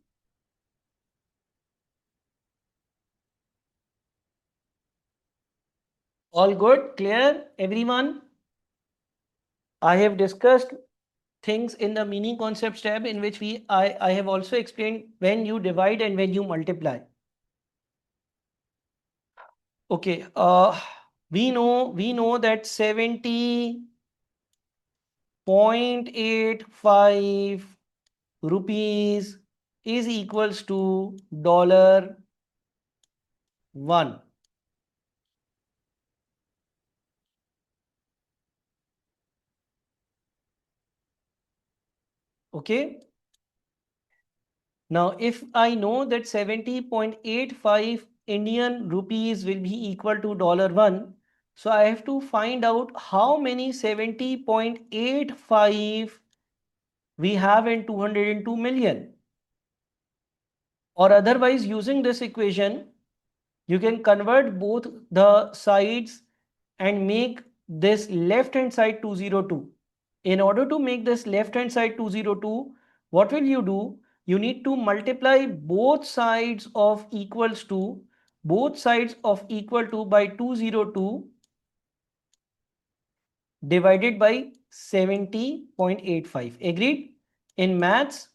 All good? Clear? Everyone? I have discussed things in the meaning concepts tab in which I have also explained when you divide and when you multiply. Okay, we know that 70.85 rupees is equals to $1. Okay. Now, if I know that 70.85 Indian rupees will be equal to $1, so I have to find out how many 70.85 we have in 202 million. Or otherwise, using this equation, you can convert both the sides and make this left hand side 202. In order to make this left hand side 202, what will you do? You need to multiply both sides of equal to by 202 divided by 70.85. Agreed? In maths,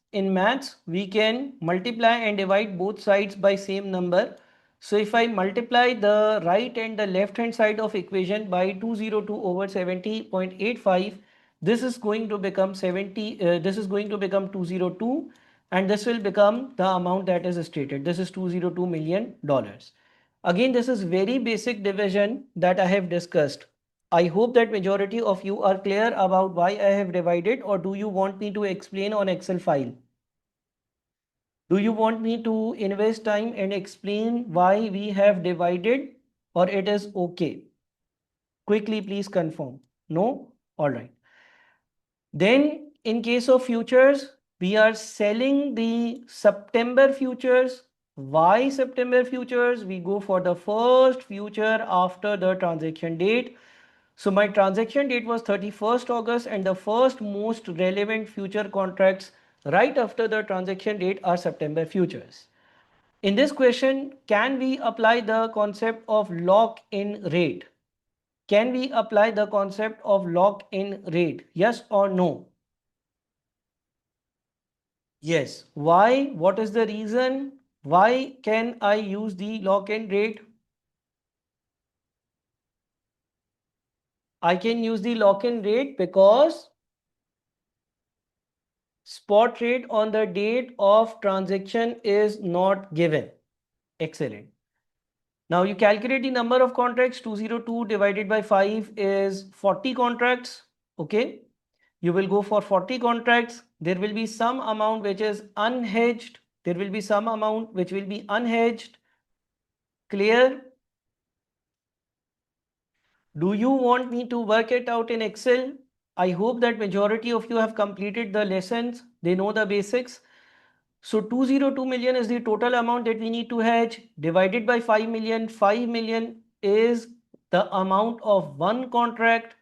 we can multiply and divide both sides by same number. So if I multiply the right and the left hand side of equation by 202 over 70.85, this is going to become 202, and this will become the amount that is stated. This is $202 million. Again, this is very basic division that I have discussed. I hope that majority of you are clear about why I have divided, or do you want me to explain on Excel file? Do you want me to invest time and explain why we have divided, or it is okay? Quickly, please confirm. No? All right. Then in case of futures, we are selling the September futures. Why September futures? We go for the first future after the transaction date. So my transaction date was 31st August, and the first most relevant future contracts right after the transaction date are September futures. In this question, can we apply the concept of lock-in rate? Can we apply the concept of lock-in rate? Yes or no? Yes. Why? What is the reason? Why can I use the lock-in rate? I can use the lock-in rate because spot rate on the date of transaction is not given. Excellent. Now you calculate the number of contracts. 202 divided by 5 is 40 contracts. Okay. You will go for 40 contracts. There will be some amount which is unhedged. There will be some amount which will be unhedged. Clear? Do you want me to work it out in Excel? I hope that majority of you have completed the lessons. They know the basics. So 202 million is the total amount that we need to hedge, divided by 5 million. 5 million is the amount of one contract.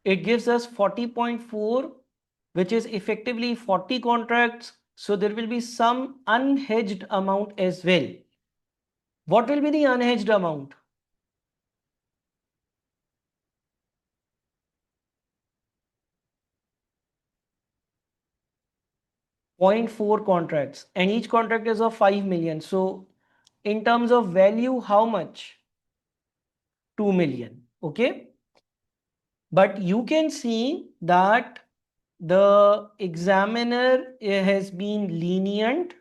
It gives us 40.4, which is effectively 40 contracts. So there will be some unhedged amount as well. What will be the unhedged amount? 0.4 contracts, and each contract is of 5 million. So in terms of value, how much? 2 million. Okay. But you can see that the examiner has been lenient,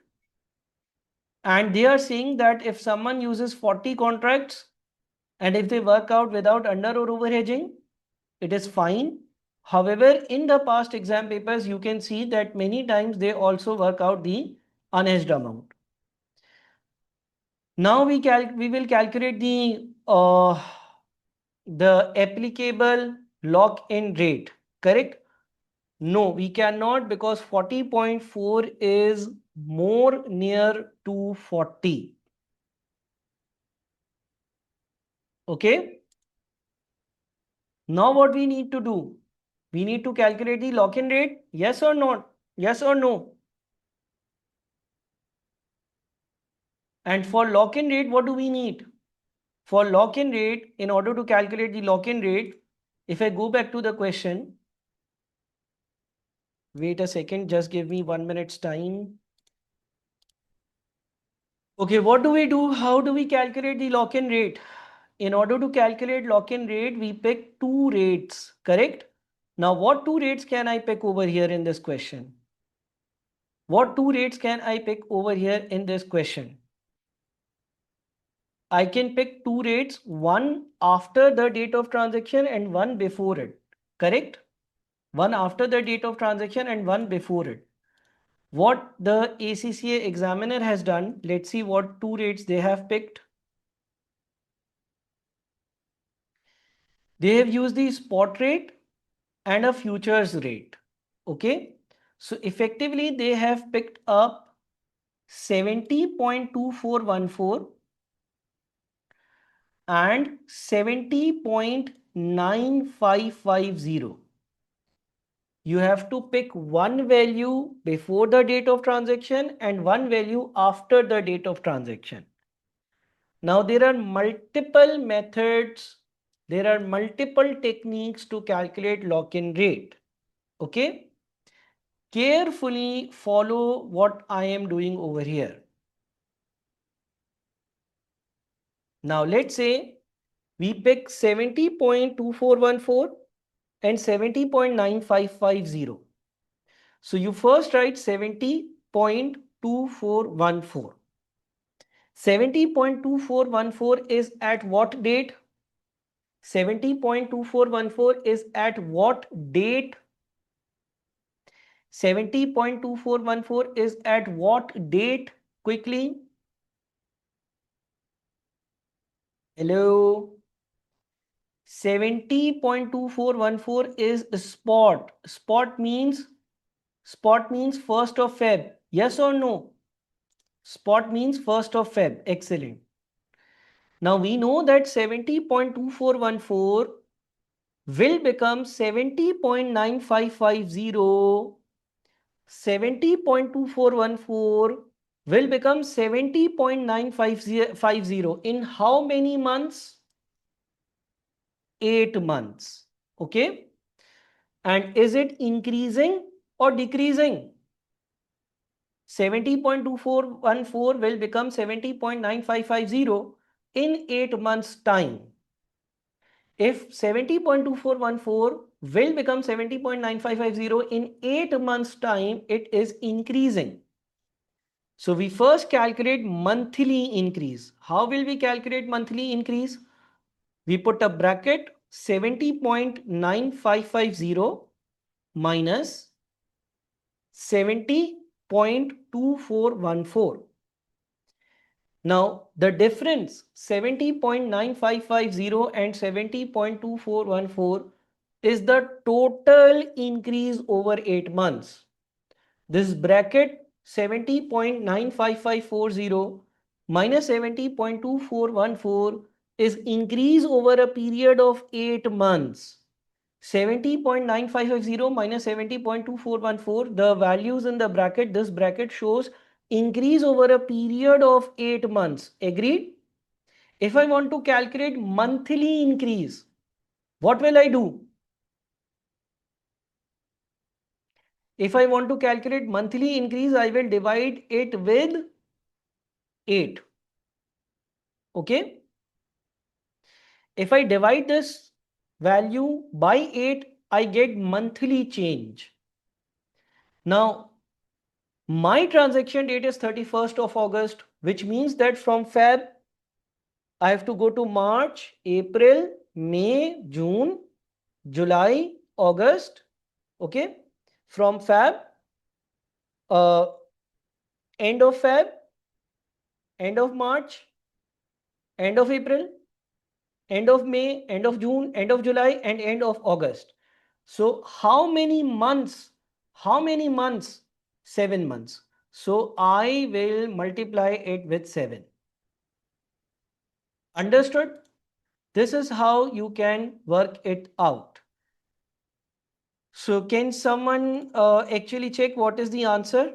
and they are saying that if someone uses 40 contracts and if they work out without under or over hedging, it is fine. However, in the past exam papers, you can see that many times they also work out the unhedged amount. Now we will calculate the applicable lock-in rate. Correct? No, we cannot, because 40.4 is more near to 40. Okay. Now what we need to do? We need to calculate the lock-in rate. Yes or not? Yes or no? And for lock-in rate, what do we need? For lock-in rate, in order to calculate the lock-in rate, if I go back to the question, wait a second, just give me 1 minute's time. Okay, what do we do? How do we calculate the lock-in rate? In order to calculate lock-in rate, we pick two rates, correct? Now, what two rates can I pick over here in this question? What two rates can I pick over here in this question? I can pick two rates, one after the date of transaction and one before it, correct? One after the date of transaction and one before it. What the ACCA examiner has done, let's see what two rates they have picked. They have used the spot rate and a futures rate. Okay. So effectively they have picked up 70.2414 and 70.9550. You have to pick one value before the date of transaction and one value after the date of transaction. Now there are multiple methods, there are multiple techniques to calculate lock-in rate. Okay. Carefully follow what I am doing over here. Now let's say we pick 70.2414 and 70.9550. So you first write 70.2414. 70.2414 is at what date? 70.2414 is at what date? 70.2414 is at what date? Quickly. Hello. 70.2414 is spot. Spot means 1st of Feb. Yes or no? Spot means 1st of Feb. Excellent. Now we know that 70.2414 will become 70.9550. 70.2414 will become 70.9550 in how many months? 8 months. Okay. And is it increasing or decreasing? 70.2414 will become 70.9550 in 8 months time. If 70.2414 will become 70.9550 in 8 months time, it is increasing. So we first calculate monthly increase. How will we calculate monthly increase? We put a bracket 70.9550 minus 70.2414. Now the difference 70.9550 and 70.2414 is the total increase over 8 months. This bracket 70.95540 minus 70.2414 is increase over a period of 8 months. 70.9550 minus 70.2414, the values in the bracket, this bracket shows increase over a period of 8 months. Agreed? If I want to calculate monthly increase, what will I do? If I want to calculate monthly increase, I will divide it with 8. Okay. If I divide this value by 8, I get monthly change. Now, my transaction date is 31st of August, which means that from Feb, I have to go to March, April, May, June, July, August. Okay. From Feb, uh, end of Feb, end of March, end of April, end of May, end of June, end of July, and end of August. So how many months? How many months? 7 months. So I will multiply it with 7. Understood? This is how you can work it out. So can someone actually check what is the answer?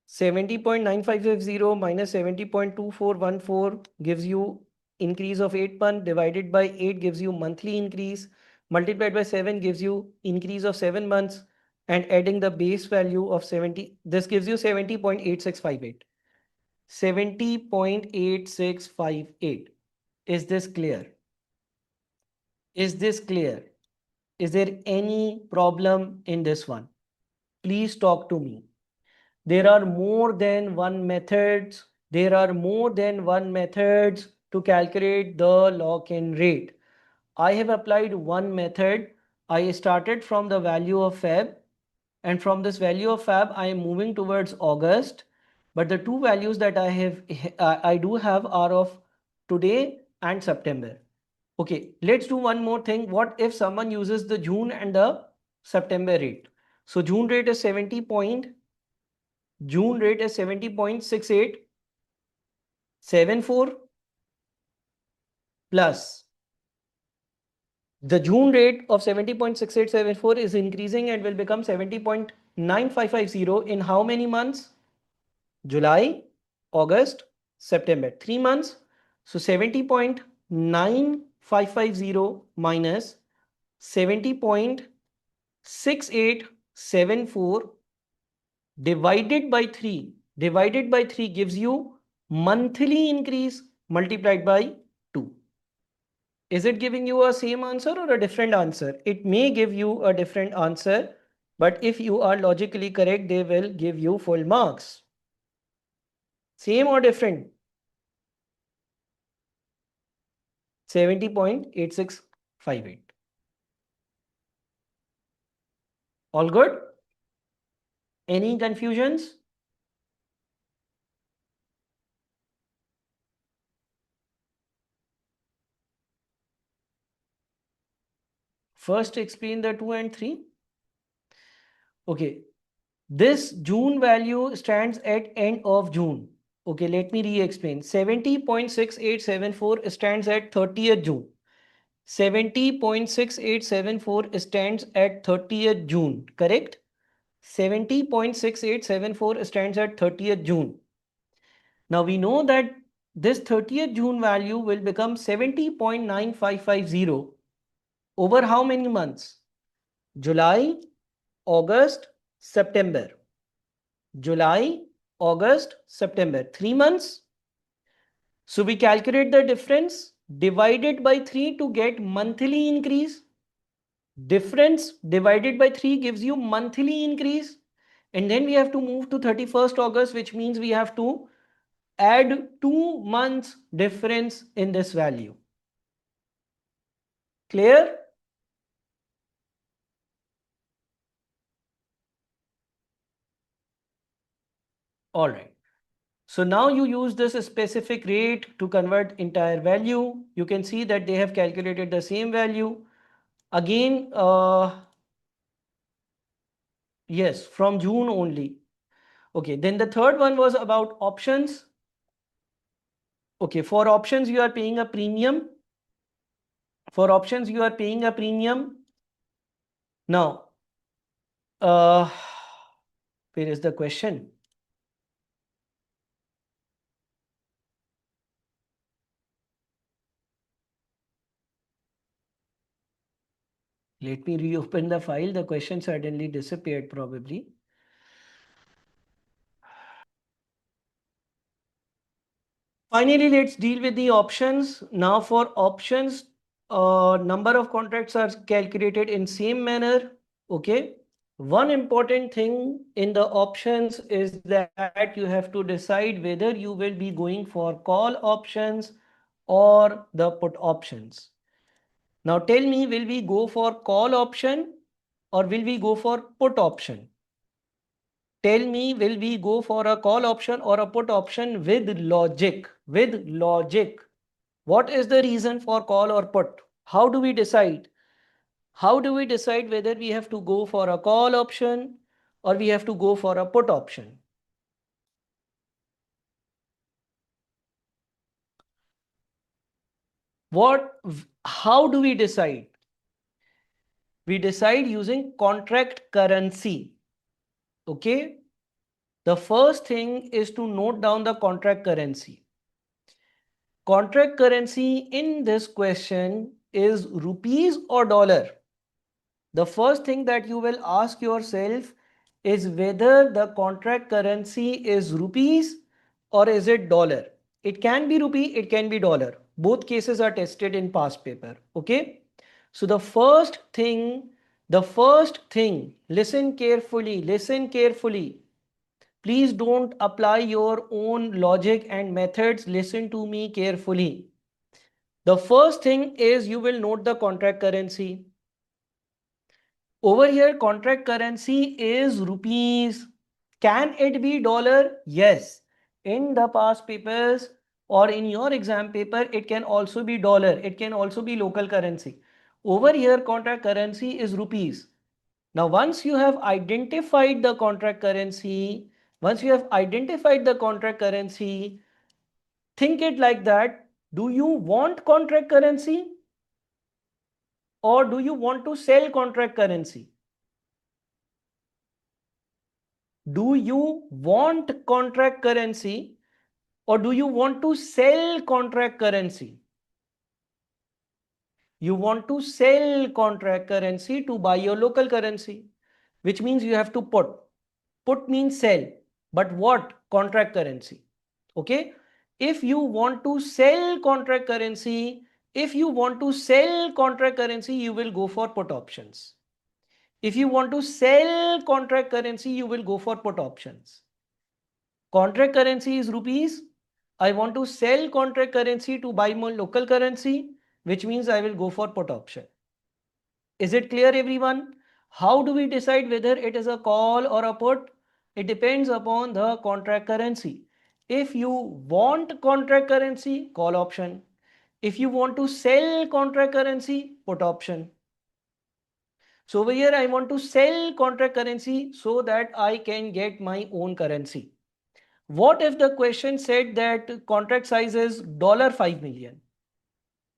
70.9550 minus 70.2414 gives you increase of 8 months, divided by 8 gives you monthly increase, multiplied by 7 gives you increase of 7 months, and adding the base value of 70, this gives you 70.8658. 70.8658. Is this clear? Is this clear? Is there any problem in this one? Please talk to me. There are more than one methods. There are more than one methods to calculate the lock-in rate. I have applied one method. I started from the value of Feb, and from this value of Feb I am moving towards August. But the two values that I do have are of today and September. Okay, let's do one more thing. What if someone uses the June and the September rate? So June rate is 70.6874 plus the June rate of 70.6874 is increasing and will become 70.9550 in how many months? July, August, September. 3 months. So 70.9550 minus 70.6874 divided by 3. Divided by 3 gives you monthly increase multiplied by 2. Is it giving you a same answer or a different answer? It may give you a different answer, but if you are logically correct, they will give you full marks. Same or different? 70.8658. All good? Any confusions? First explain the 2 and 3. Okay. This June value stands at end of June. Okay, let me re-explain. 70.6874 stands at 30th June. 70.6874 stands at 30th June, correct? 70.6874 stands at 30th June. Now we know that this 30th June value will become 70.9550 over how many months? July, August, September. July, August, September. 3 months. So we calculate the difference divided by 3 to get monthly increase. Difference divided by 3 gives you monthly increase. And then we have to move to 31st August, which means we have to add 2 months difference in this value. Clear? All right. So now you use this specific rate to convert entire value. You can see that they have calculated the same value. Again, yes, from June only. Okay, then the third one was about options. Okay, for options you are paying a premium. For options you are paying a premium. Now, where is the question? Let me reopen the file. The question suddenly disappeared probably. Finally, let's deal with the options. Now for options, number of contracts are calculated in same manner. Okay. One important thing in the options is that you have to decide whether you will be going for call options or the put options. Now tell me, will we go for call option or will we go for put option? Tell me, will we go for a call option or a put option with logic? With logic. What is the reason for call or put? How do we decide? How do we decide whether we have to go for a call option or we have to go for a put option? How do we decide? We decide using contract currency. Okay. The first thing is to note down the contract currency. Contract currency in this question is rupees or dollar. The first thing that you will ask yourself is whether the contract currency is rupees or is it dollar. It can be rupee, it can be dollar. Both cases are tested in past paper. Okay. So the first thing, listen carefully, listen carefully. Please don't apply your own logic and methods. Listen to me carefully. The first thing is you will note the contract currency. Over here, contract currency is rupees. Can it be dollar? Yes. In the past papers or in your exam paper, it can also be dollar. It can also be local currency. Over here, contract currency is rupees. Now, once you have identified the contract currency, think it like that. Do you want contract currency or do you want to sell contract currency? Do you want contract currency or do you want to sell contract currency? You want to sell contract currency to buy your local currency, which means you have to put. Put means sell, but what? Contract currency. Okay. If you want to sell contract currency, you will go for put options. If you want to sell contract currency, you will go for put options. Contract currency is rupees. I want to sell contract currency to buy more local currency, which means I will go for put option. Is it clear, everyone? How do we decide whether it is a call or a put? It depends upon the contract currency. If you want contract currency, call option. If you want to sell contract currency, put option. So over here, I want to sell contract currency so that I can get my own currency. What if the question said that contract size is $5 million?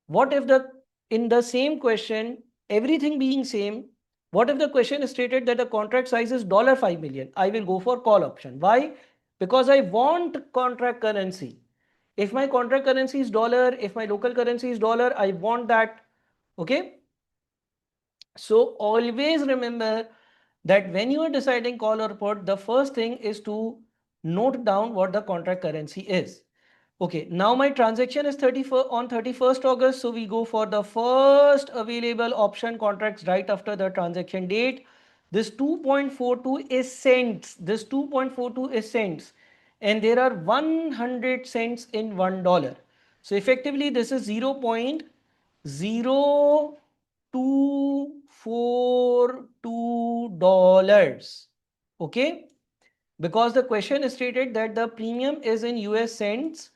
What if in the same question, everything being same, what if the question stated that the contract size is $5 million? I will go for call option. Why? Because I want contract currency. If my contract currency is dollar, if my local currency is dollar, I want that. Okay. So always remember that when you are deciding call or put, the first thing is to note down what the contract currency is. Okay, now my transaction is 31st August. So we go for the first available option contracts right after the transaction date. This 2.42 is cents. And there are 100 cents in $1. So effectively this is 0.0242 dollars. Okay, because the question stated that the premium is in US cents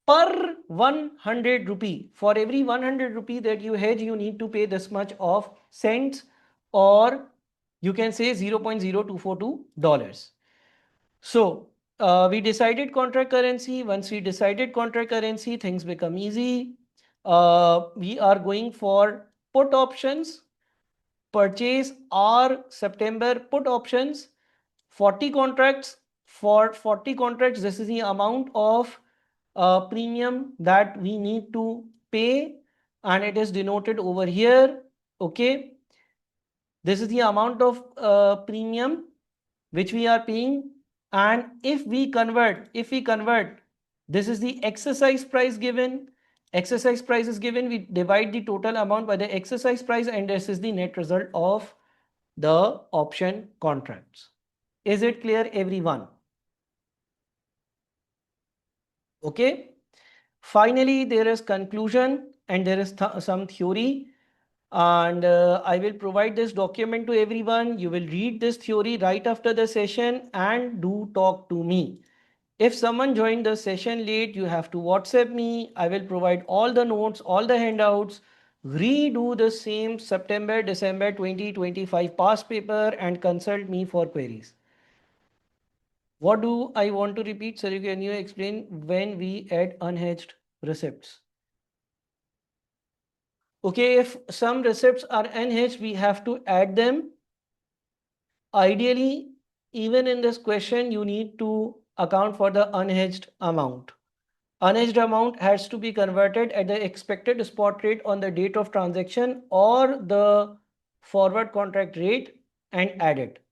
per 100 rupee. For every 100 rupee that you hedge, you need to pay this much of cents, or you can say $0.0242. So we decided contract currency. Once we decided contract currency, things become easy. We are going for put options. Purchase our September put options. 40 contracts. For 40 contracts, this is the amount of premium that we need to pay, and it is denoted over here. Okay, this is the amount of premium which we are paying, and if we convert, this is the exercise price given. Exercise price is given, we divide the total amount by the exercise price, and this is the net result of the option contracts. Is it clear, everyone? Okay. Finally, there is conclusion and there is some theory, and I will provide this document to everyone. You will read this theory right after the session and do talk to me. If someone joined the session late, you have to WhatsApp me. I will provide all the notes, all the handouts. Redo the same September, December 2025 past paper and consult me for queries. What do I want to repeat? Sir, can you explain when we add unhedged receipts? Okay, if some receipts are unhedged, we have to add them. Ideally, even in this question, you need to account for the unhedged amount. Unhedged amount has to be converted at the expected spot rate on the date of transaction or the forward contract rate and add it.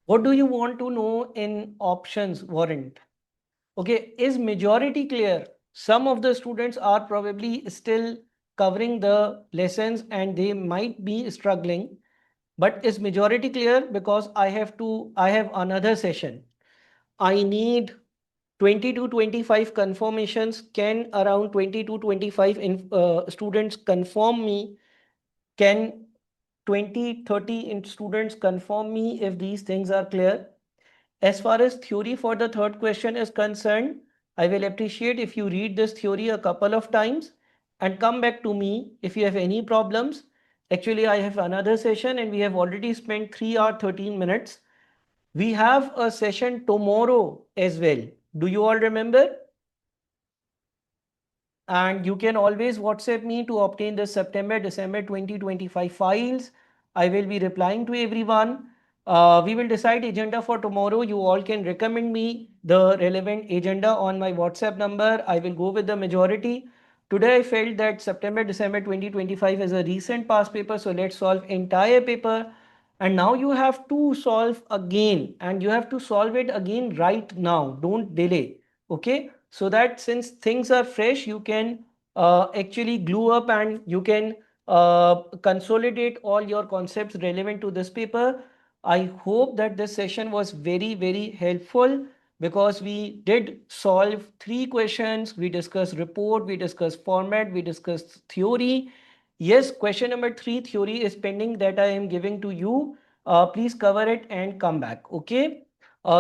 What do you want to know in options warrant? Okay, is majority clear? Some of the students are probably still covering the lessons and they might be struggling. But is majority clear? Because I have another session. I need 20 to 25 confirmations. Can around 20 to 25 students confirm me? Can 20, 30 students confirm me if these things are clear? As far as theory for the third question is concerned, I will appreciate if you read this theory a couple of times and come back to me if you have any problems. Actually, I have another session and we have already spent 3 hours 13 minutes. We have a session tomorrow as well. Do you all remember? And you can always WhatsApp me to obtain the September December 2025 files. I will be replying to everyone. We will decide agenda for tomorrow. You all can recommend me the relevant agenda on my WhatsApp number. I will go with the majority. Today I felt that September December 2025 is a recent past paper, so let's solve entire paper. And now you have to solve again, and you have to solve it again right now. Don't delay. Okay, so that since things are fresh, you can actually glue up and you can consolidate all your concepts relevant to this paper. I hope that this session was very, very helpful because we did solve three questions. We discussed report, we discussed format, we discussed theory. Yes, question number 3 theory is pending that I am giving to you. Please cover it and come back. Okay.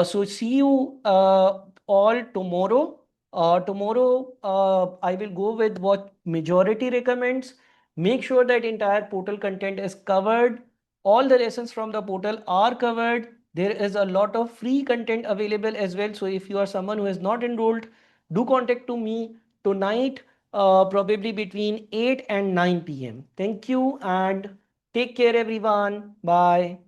So see you all tomorrow. Tomorrow I will go with what majority recommends. Make sure that entire portal content is covered. All the lessons from the portal are covered. There is a lot of free content available as well. So if you are someone who is not enrolled, do contact to me tonight, probably between 8 and 9 p.m. Thank you and take care everyone. Bye.